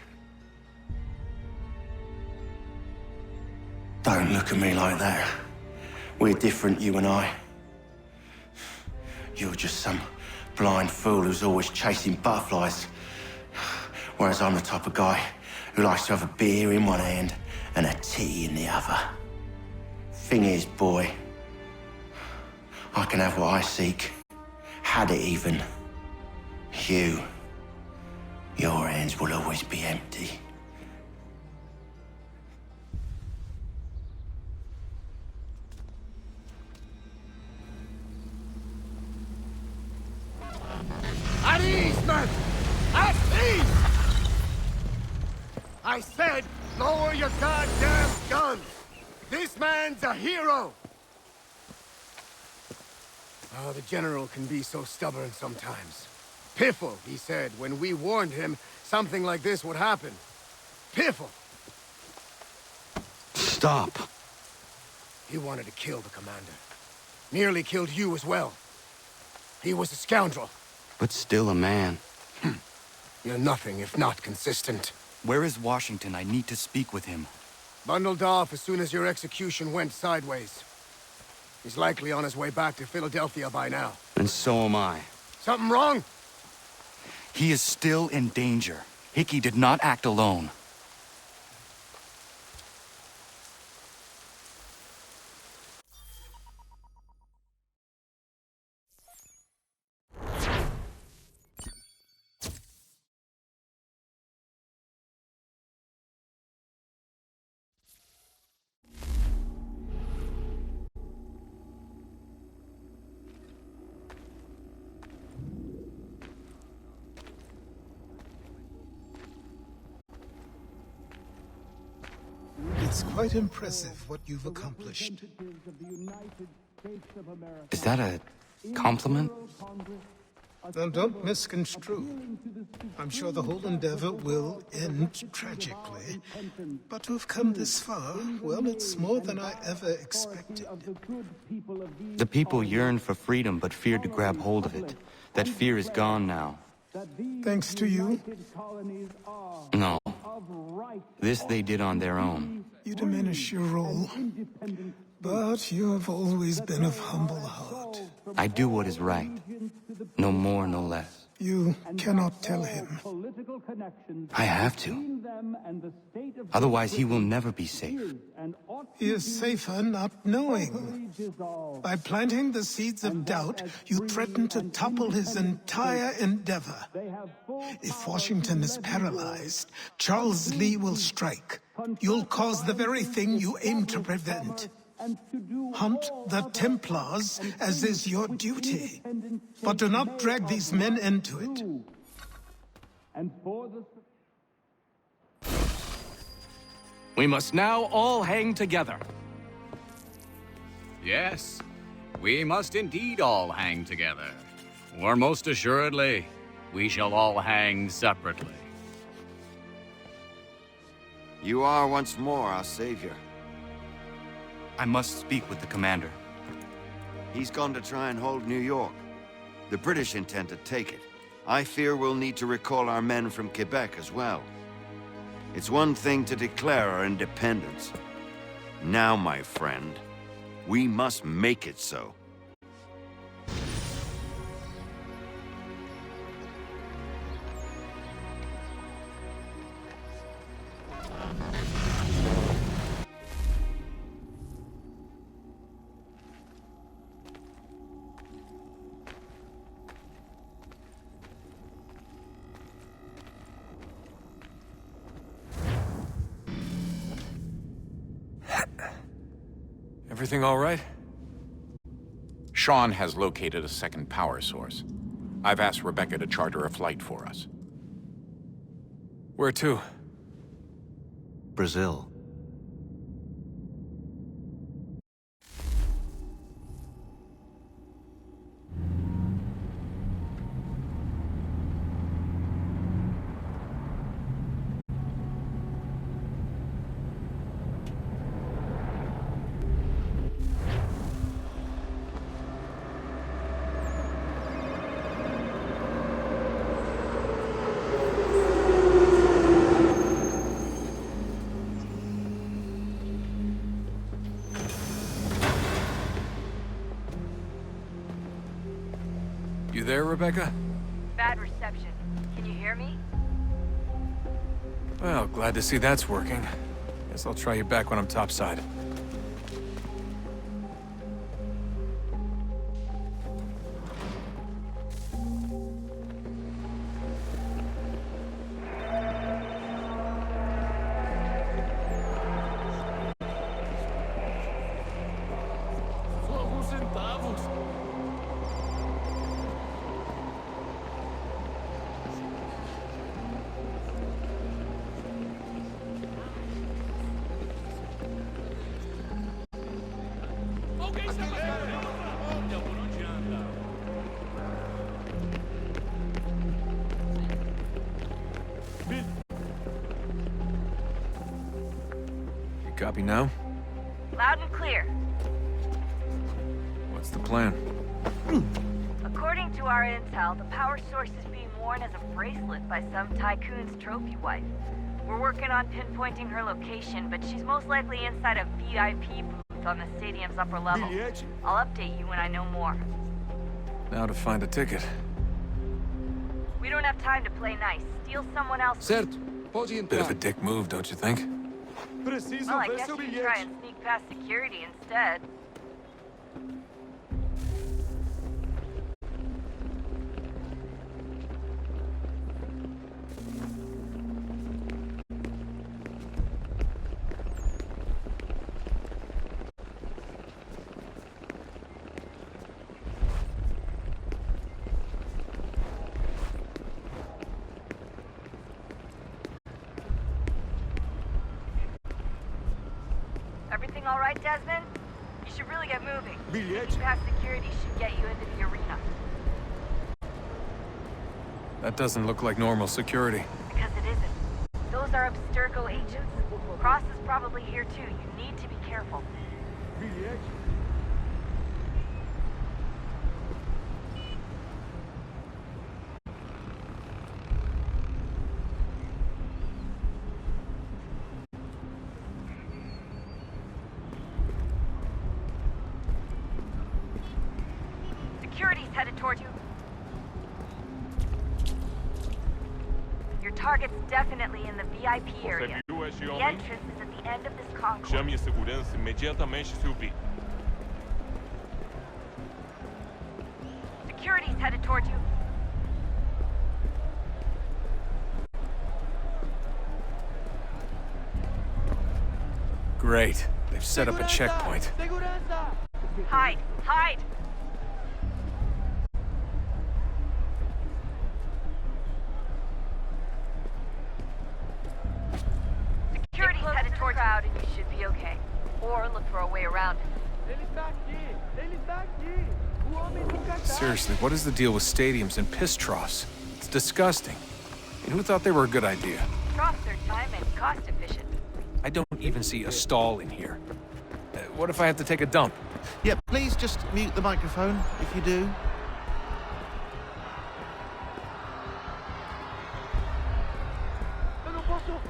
Don't look at me like that. We're different, you and I. You're just some blind fool who's always chasing butterflies. Whereas I'm the type of guy who likes to have a beer in one hand and a tea in the other. Thing is, boy, I can have what I seek. Had it even. Your hands will always be empty. At ease, men! At ease! I said, lower your goddamn guns! This man's a hero! Oh, the General can be so stubborn sometimes. Piffle, he said, when we warned him something like this would happen. Piffle! Stop. He wanted to kill the commander. Nearly killed you as well. He was a scoundrel. But still a man. You're nothing if not consistent. Where is Washington? I need to speak with him. Bundled off as soon as your execution went sideways. He's likely on his way back to Philadelphia by now. And so am I. Something wrong? He is still in danger. Hickey did not act alone. It's quite impressive what you've accomplished. Is that a compliment? Now, don't misconstrue. I'm sure the whole endeavor will end tragically. But to have come this far, well, it's more than I ever expected. The people yearned for freedom but feared to grab hold of it. That fear is gone now. Thanks to you? No. This they did on their own. You diminish your role. But you have always been of humble heart. I do what is right. No more, no less. You cannot tell him. I have to. Otherwise, he will never be safe. He is safer not knowing. By planting the seeds of doubt, you threaten to topple his entire endeavor. If Washington is paralyzed, Charles Lee will strike. You'll cause the very thing you aim to prevent. Hunt the Templars, as is your duty. But do not drag these men into it. We must now all hang together. Yes, we must indeed all hang together. Or most assuredly, we shall all hang separately. You are once more our savior. I must speak with the commander. He's gone to try and hold New York. The British intend to take it. I fear we'll need to recall our men from Quebec as well. It's one thing to declare our independence. Now, my friend, we must make it so. Everything all right? Sean has located a second power source. I've asked Rebecca to charter a flight for us. Where to? Brazil. You there, Rebecca? Bad reception. Can you hear me? Well, glad to see that's working. Guess I'll try you back when I'm topside. Copy now? Loud and clear. What's the plan? According to our intel, the power source is being worn as a bracelet by some tycoon's trophy wife. We're working on pinpointing her location, but she's most likely inside a VIP booth on the stadium's upper level. I'll update you when I know more. Now to find a ticket. We don't have time to play nice. Steal someone else. Certo. Bit of a dick move, don't you think? Well, I guess you could try and sneak past security instead. Everything all right, Desmond? You should really get moving. Sneaking past security should get you into the arena. That doesn't look like normal security. Because it isn't. Those are Abstergo agents. Cross is probably here too. You need to be careful. Security's headed toward you. Your target's definitely in the VIP area. The entrance is at the end of this concourse. Chame a segurança imediatamente se ouvir. Security's headed toward you. Great. They've set up a checkpoint. Hide! Hide! Security's headed toward the crowd and you should be okay. Or look for a way around it. Seriously, what is the deal with stadiums and piss troughs? It's disgusting. And who thought they were a good idea? Troughs are time and cost efficient. I don't even see a stall in here. What if I have to take a dump? Yeah, please just mute the microphone if you do. Eu não posso...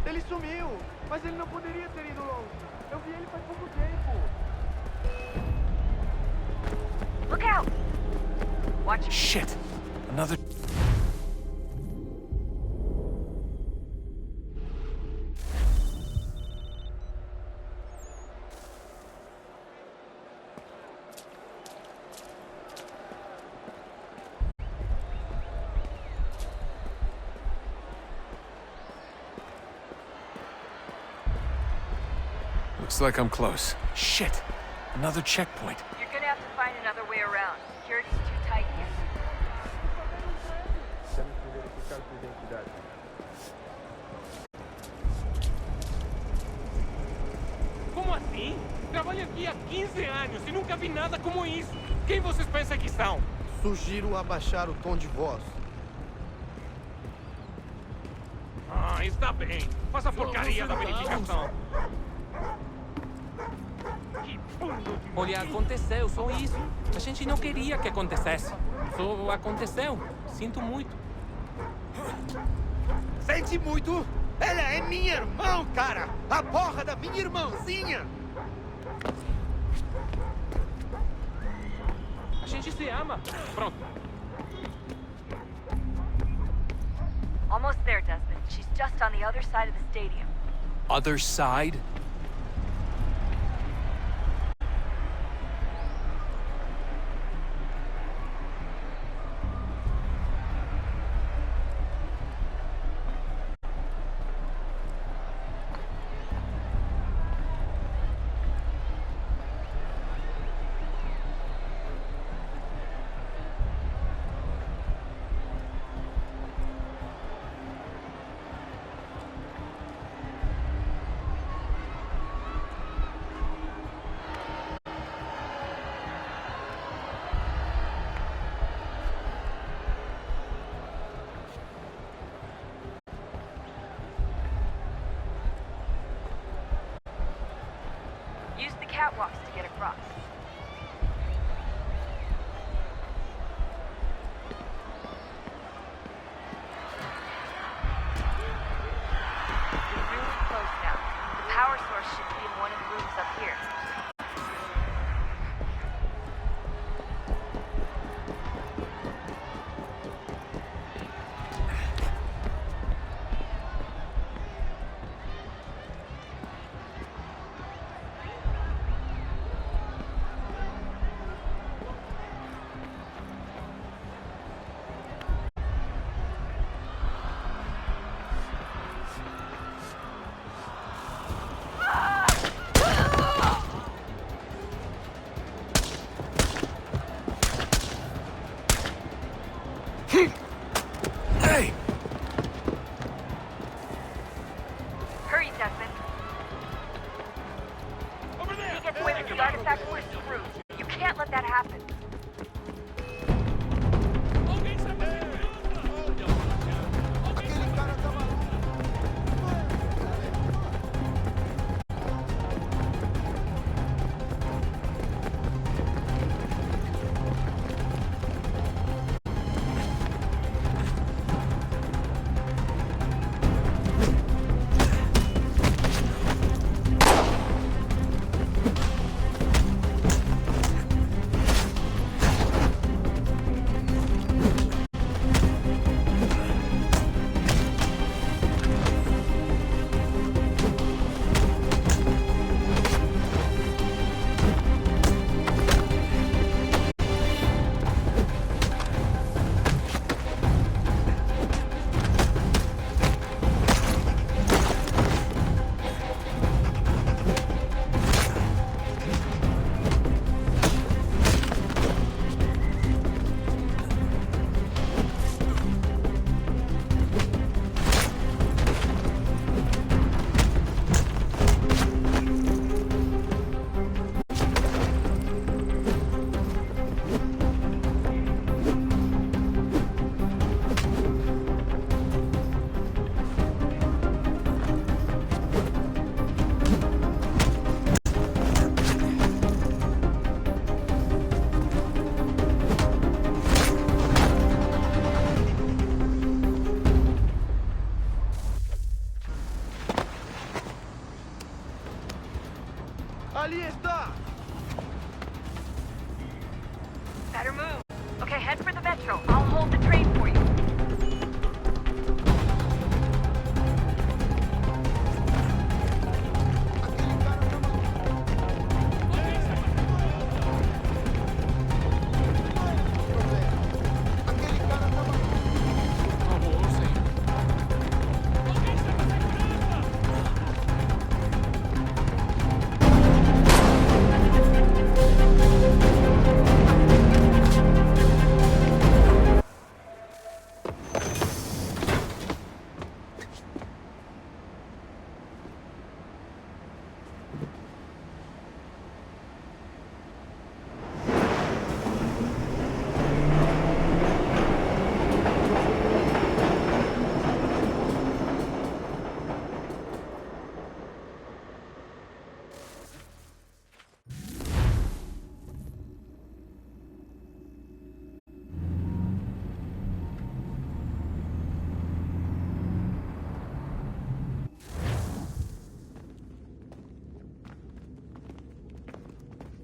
Ele sumiu. Mas ele não poderia ter ido longe. Eu vi ele faz pouco tempo. Look out! Watch. Shit! Another... Looks like I'm close. Shit! Another checkpoint. You're gonna have to find another way around. Security's too tight here. Como assim? Trabalho aqui há 15 anos e nunca vi nada como isso. Quem vocês pensam que são? Sugiro abaixar o tom de voz. Ah, está bem. Faça a porcaria da verificação. Olha, aconteceu, só isso. A gente não queria que acontecesse. Só aconteceu. Sinto muito. Sente muito? Ela é minha irmã, cara! A porra da minha irmãzinha! A gente se ama. Pronto. Almost there, Desmond. She's just on the other side of the stadium. Other side? Use the catwalks to get across. happens. Ali está! Better move. Okay, head for the Metro. I'll hold the train for you.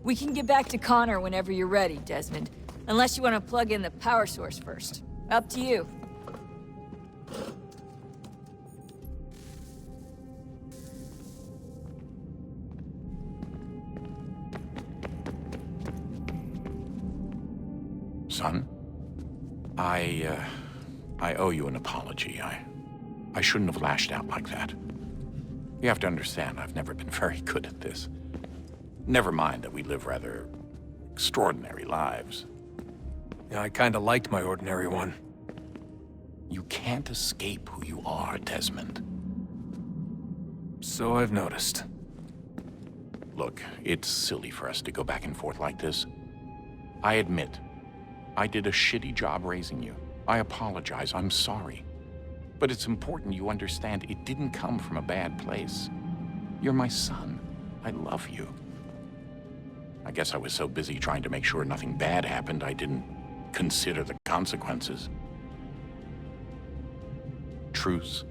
We can get back to Connor whenever you're ready, Desmond. Unless you want to plug in the power source first. Up to you. Son, I owe you an apology. I shouldn't have lashed out like that. You have to understand, I've never been very good at this. Never mind that we live rather extraordinary lives. Yeah, I kinda liked my ordinary one. You can't escape who you are, Desmond. So I've noticed. Look, it's silly for us to go back and forth like this. I admit, I did a shitty job raising you. I apologize, I'm sorry. But it's important you understand it didn't come from a bad place. You're my son. I love you. I guess I was so busy trying to make sure nothing bad happened, I didn't consider the consequences. Truce.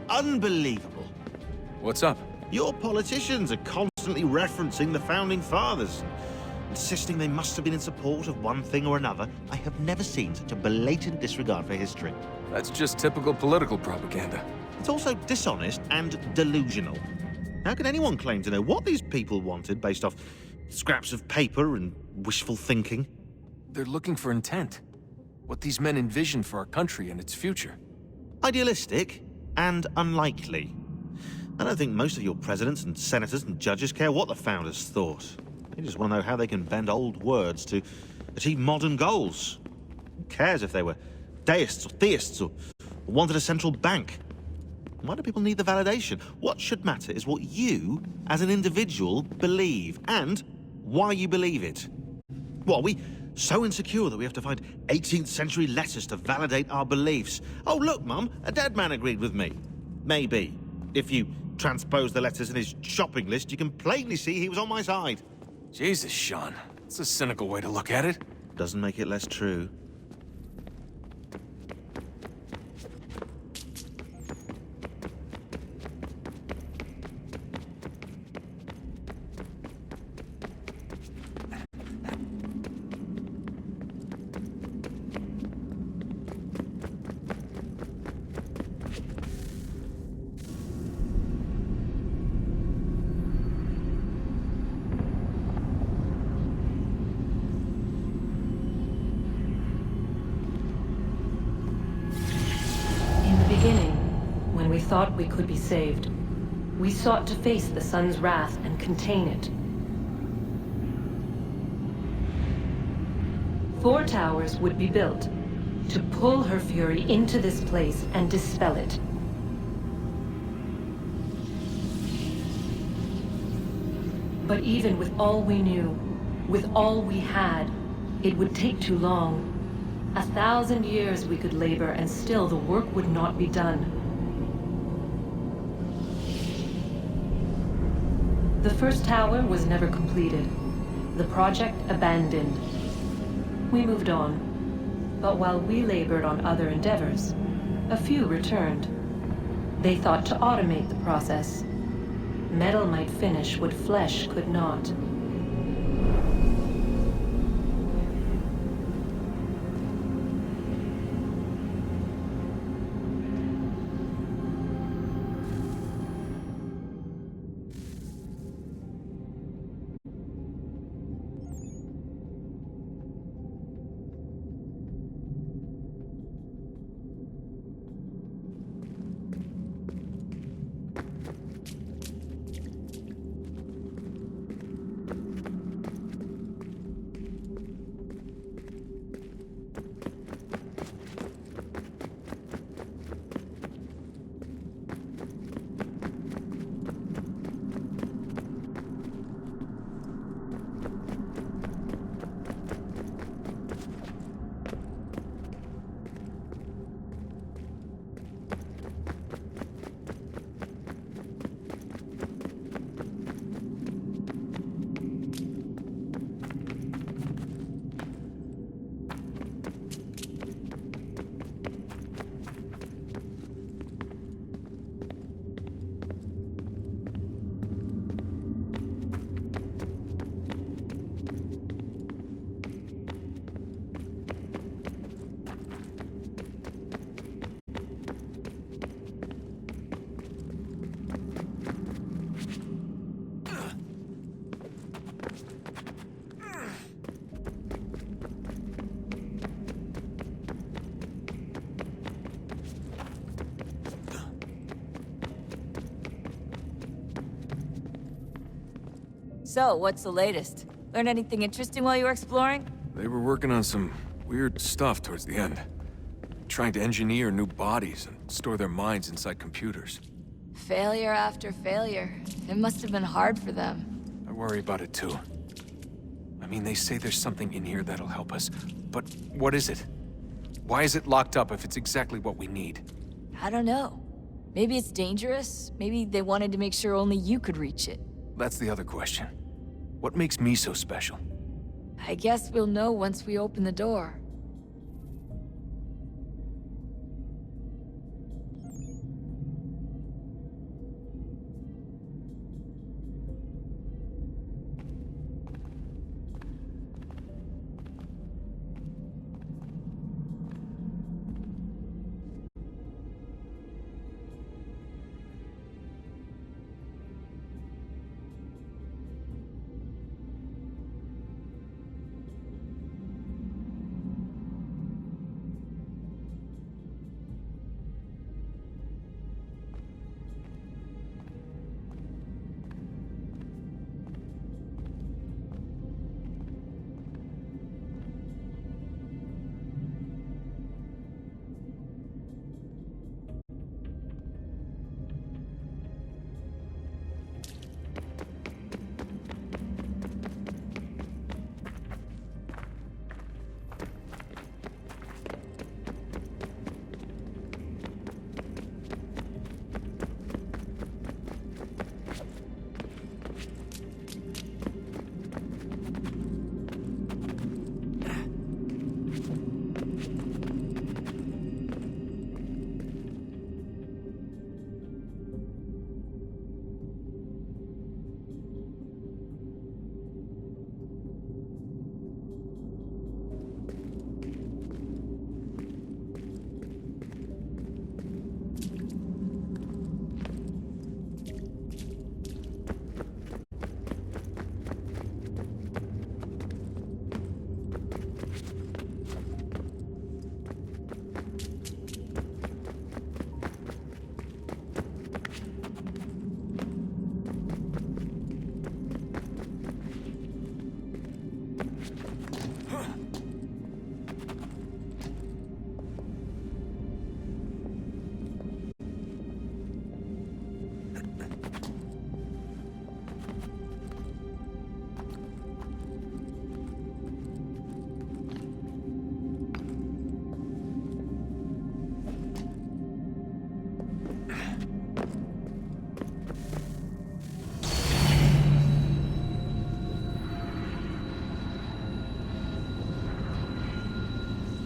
Unbelievable. What's up? Your politicians are constantly referencing the Founding Fathers, insisting they must have been in support of one thing or another. I have never seen such a blatant disregard for history. That's just typical political propaganda. It's also dishonest and delusional. How can anyone claim to know what these people wanted based off scraps of paper and wishful thinking? They're looking for intent. What these men envision for our country and its future. Idealistic? and unlikely. I don't think most of your presidents and senators and judges care what the founders thought. They just want to know how they can bend old words to achieve modern goals. Who cares if they were deists or theists or wanted a central bank? Why do people need the validation? What should matter is what you, as an individual, believe, and why you believe it. What, are we so insecure that we have to find 18th century letters to validate our beliefs? Oh, look, Mum, a dead man agreed with me. Maybe. If you transpose the letters in his shopping list, you can plainly see he was on my side. Jesus, Sean. That's a cynical way to look at it. Doesn't make it less true. Thought we could be saved. We sought to face the sun's wrath and contain it. 4 towers would be built to pull her fury into this place and dispel it. But even with all we knew, with all we had, it would take too long. 1,000 years we could labor and still the work would not be done. The first tower was never completed. The project abandoned. We moved on. But while we labored on other endeavors, a few returned. They thought to automate the process. Metal might finish what flesh could not. So, what's the latest? Learn anything interesting while you were exploring? They were working on some weird stuff towards the end. Trying to engineer new bodies and store their minds inside computers. Failure after failure. It must have been hard for them. I worry about it too. I mean, they say there's something in here that'll help us, but what is it? Why is it locked up if it's exactly what we need? I don't know. Maybe it's dangerous. Maybe they wanted to make sure only you could reach it. That's the other question. What makes me so special? I guess we'll know once we open the door.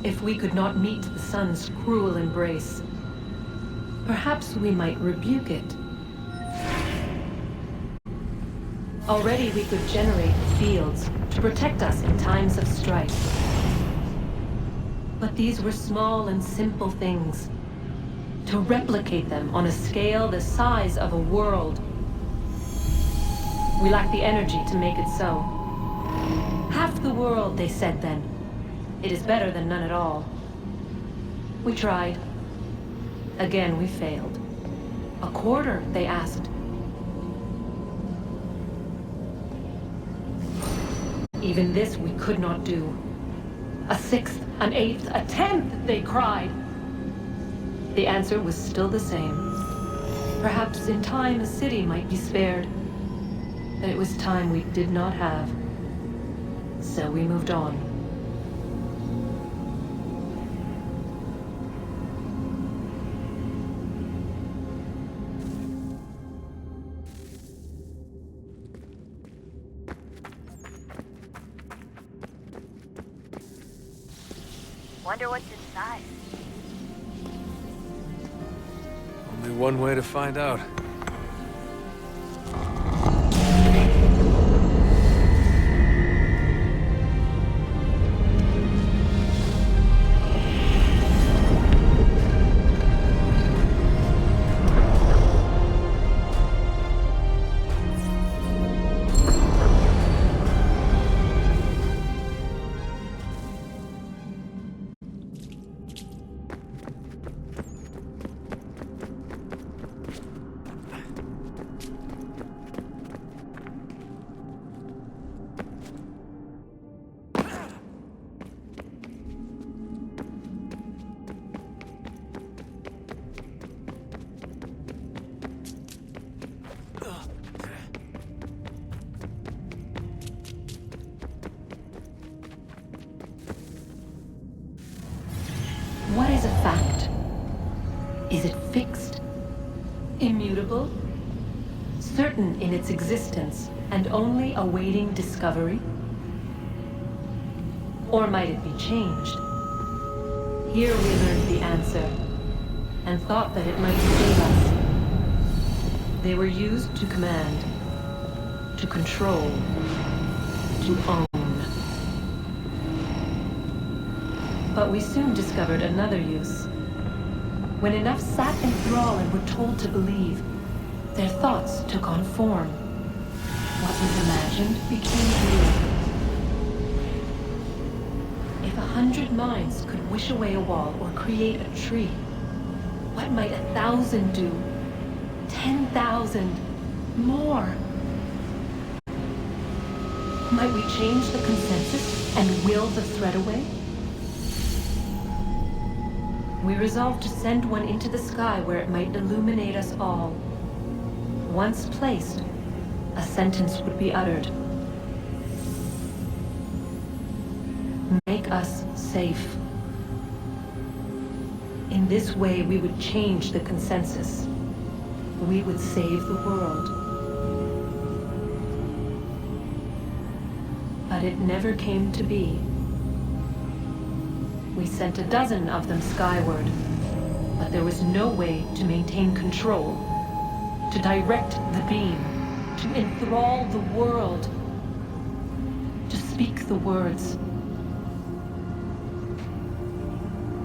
If we could not meet the sun's cruel embrace, perhaps we might rebuke it. Already we could generate fields to protect us in times of strife. But these were small and simple things. To replicate them on a scale the size of a world, we lack the energy to make it so. Half the world, they said then. It is better than none at all. We tried. Again, we failed. A quarter, they asked. Even this we could not do. A sixth, an eighth, a tenth, they cried. The answer was still the same. Perhaps in time a city might be spared. But it was time we did not have. So we moved on. Wonder what's inside. Only one way to find out. What is a fact? Is it fixed? Immutable? Certain in its existence and only awaiting discovery? Or might it be changed? Here we learned the answer, and thought that it might save us. They were used to command, to control, to own. But we soon discovered another use. When enough sat in thrall and were told to believe, their thoughts took on form. What was imagined became real. If 100 minds could wish away a wall or create a tree, what might 1,000 do? 10,000? More? Might we change the consensus and will the threat away? We resolved to send one into the sky where it might illuminate us all. Once placed, a sentence would be uttered. Make us safe. In this way, we would change the consensus. We would save the world. But it never came to be. We sent a dozen of them skyward, but there was no way to maintain control, to direct the beam, to enthrall the world, to speak the words.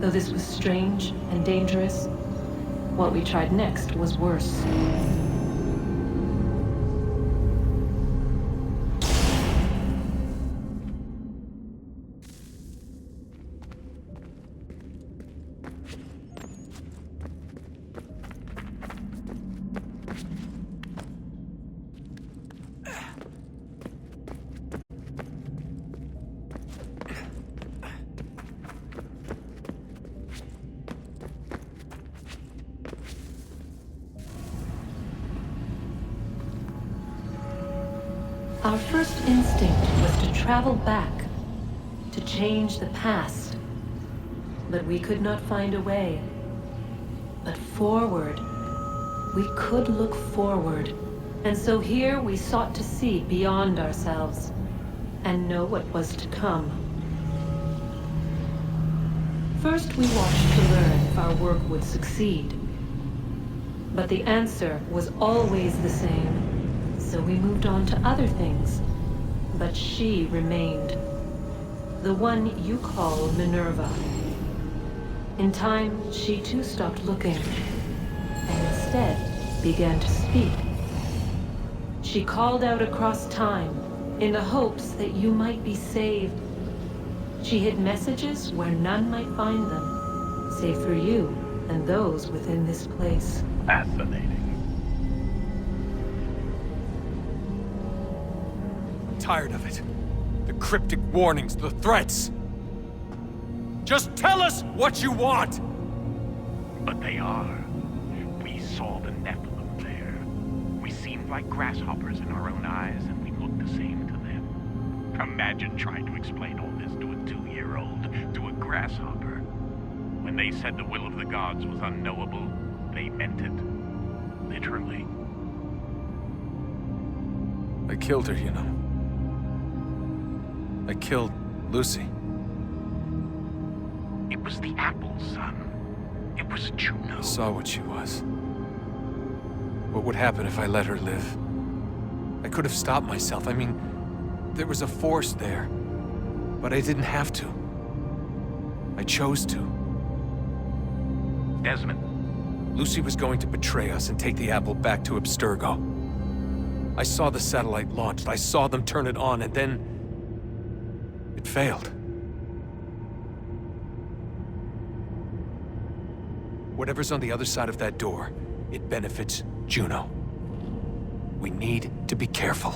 Though this was strange and dangerous, what we tried next was worse. Our first instinct was to travel back, to change the past. But we could not find a way. But forward, we could look forward. And so here we sought to see beyond ourselves, and know what was to come. First, we watched to learn if our work would succeed. But the answer was always the same, so we moved on to other things. But she remained. The one you call Minerva. In time, she too stopped looking, and instead began to speak. She called out across time, in the hopes that you might be saved. She hid messages where none might find them, save for you and those within this place. Fascinating. Tired of it. The cryptic warnings, the threats. Just tell us what you want! But they are. We saw the Nephilim there. We seemed like grasshoppers in our own eyes, and we looked the same to them. Imagine trying to explain all this to a 2-year-old, to a grasshopper. When they said the will of the gods was unknowable, they meant it. Literally. I killed her, you know. I killed Lucy. It was the apple, son. It was Juno. I saw what she was. What would happen if I let her live? I could have stopped myself. I mean, there was a force there. But I didn't have to. I chose to. Desmond. Lucy was going to betray us and take the apple back to Abstergo. I saw the satellite launched. I saw them turn it on, and then it failed. Whatever's on the other side of that door, it benefits Juno. We need to be careful.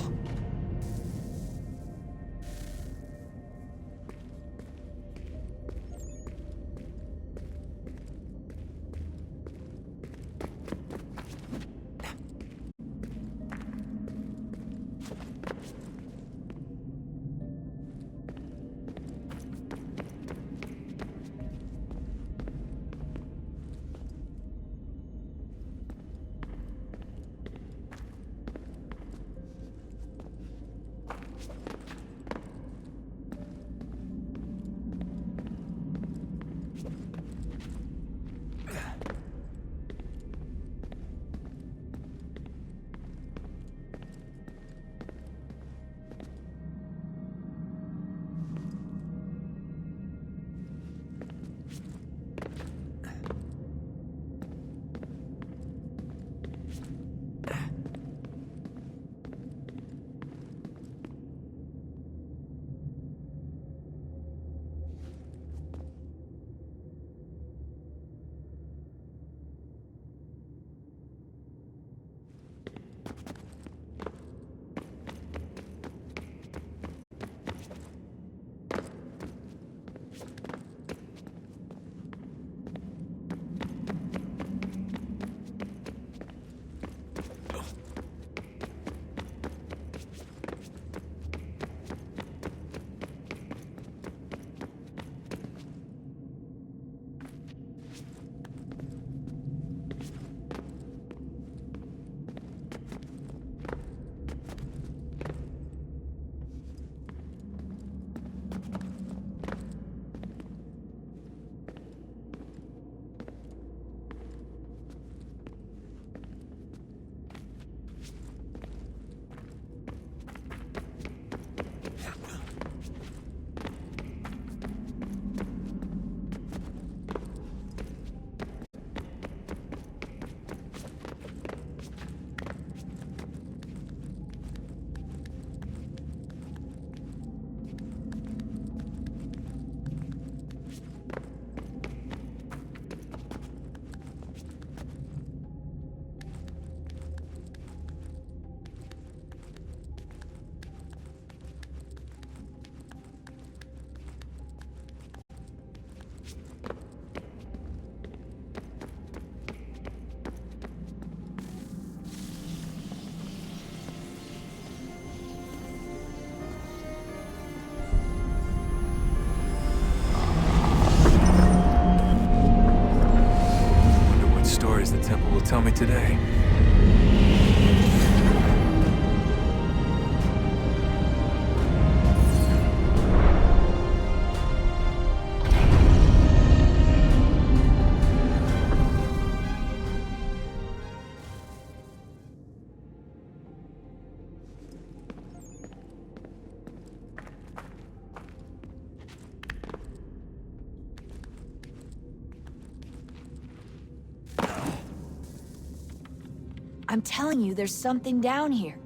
I'm telling you, there's something down here.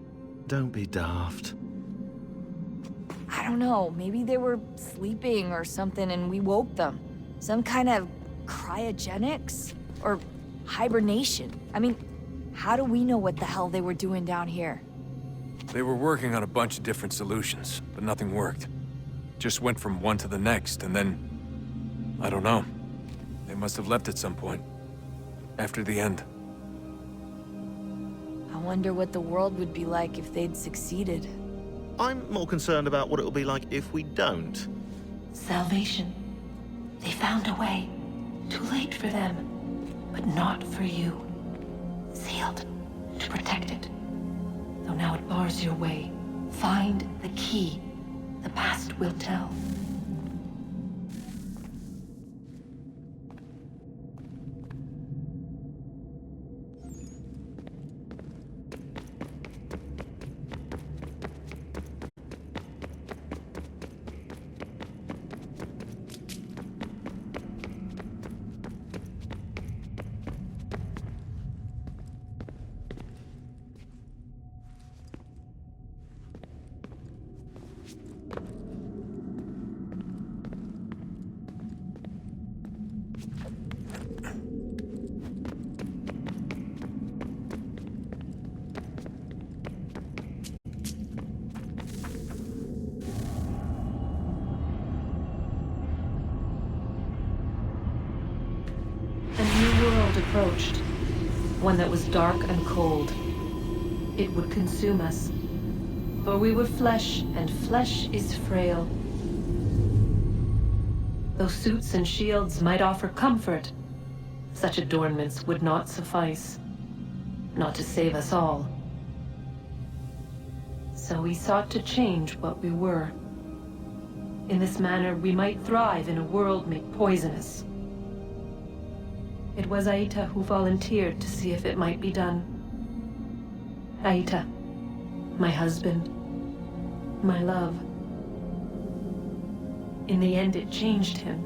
Don't be daft. I don't know, maybe they were sleeping or something and we woke them. Some kind of cryogenics? Or hibernation? I mean, how do we know what the hell they were doing down here? They were working on a bunch of different solutions, but nothing worked. Just went from one to the next, and then... I don't know. They must have left at some point. After the end. I wonder what the world would be like if they'd succeeded. I'm more concerned about what it'll be like if we don't. Salvation. They found a way. Too late for them, but not for you. Sealed to protect it. Though now it bars your way. Find the key. The past will tell. Approached. One that was dark and cold. It would consume us. For we were flesh, and flesh is frail. Though suits and shields might offer comfort, such adornments would not suffice. Not to save us all. So we sought to change what we were. In this manner, we might thrive in a world made poisonous. It was Aita who volunteered to see if it might be done. Aita, my husband, my love. In the end, it changed him,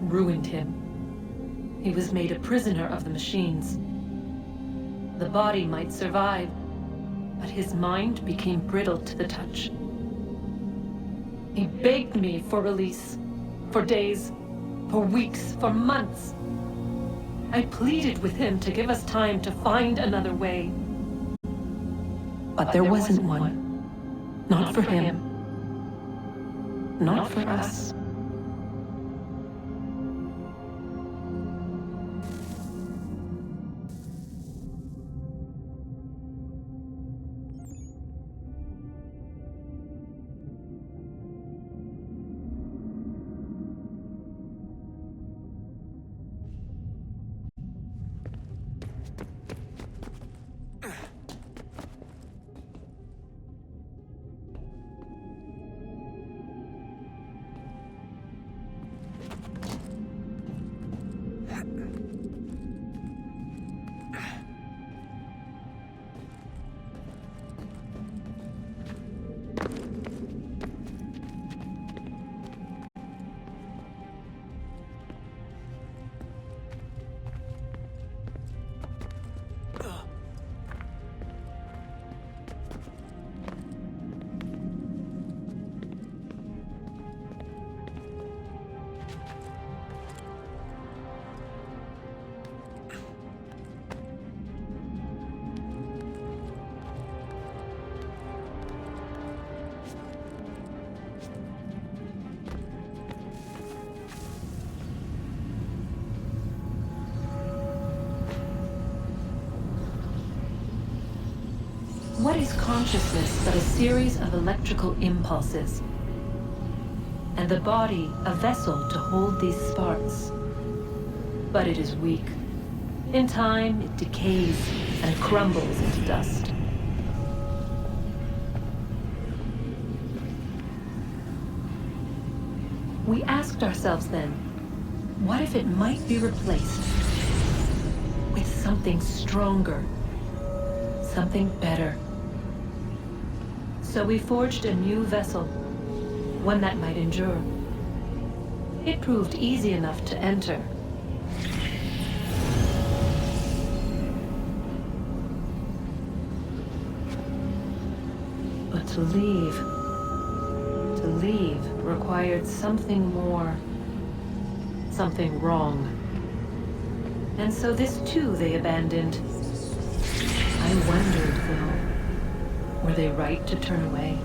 ruined him. He was made a prisoner of the machines. The body might survive, but his mind became brittle to the touch. He begged me for release, for days, for weeks, for months. I pleaded with him to give us time to find another way. But there wasn't one. Not for him. Not for us. What is consciousness but a series of electrical impulses? And the body a vessel to hold these sparks. But it is weak. In time, it decays and crumbles into dust. We asked ourselves then, what if it might be replaced with something stronger, something better? So we forged a new vessel, one that might endure. It proved easy enough to enter. To leave. To leave required something more. Something wrong. And so this too they abandoned. I wondered, though, were they right to turn away?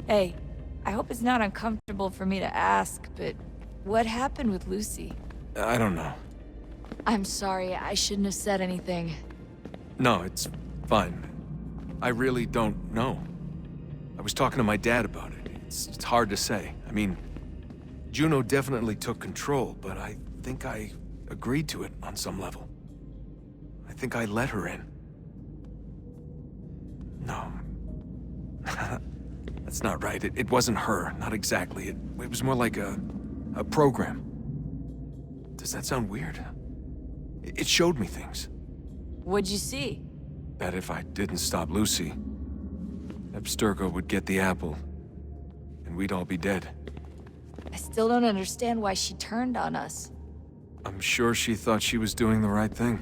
Hey, I hope it's not uncomfortable for me to ask, but what happened with Lucy? I don't know. I'm sorry, I shouldn't have said anything. No, it's fine. I really don't know. I was talking to my dad about it. It's hard to say. I mean, Juno definitely took control, but I think I agreed to it on some level. I think I let her in. No. That's not right. It wasn't her. Not exactly. It was more like a program. Does that sound weird? It showed me things. What'd you see? That if I didn't stop Lucy, Abstergo would get the apple, and we'd all be dead. I still don't understand why she turned on us. I'm sure she thought she was doing the right thing.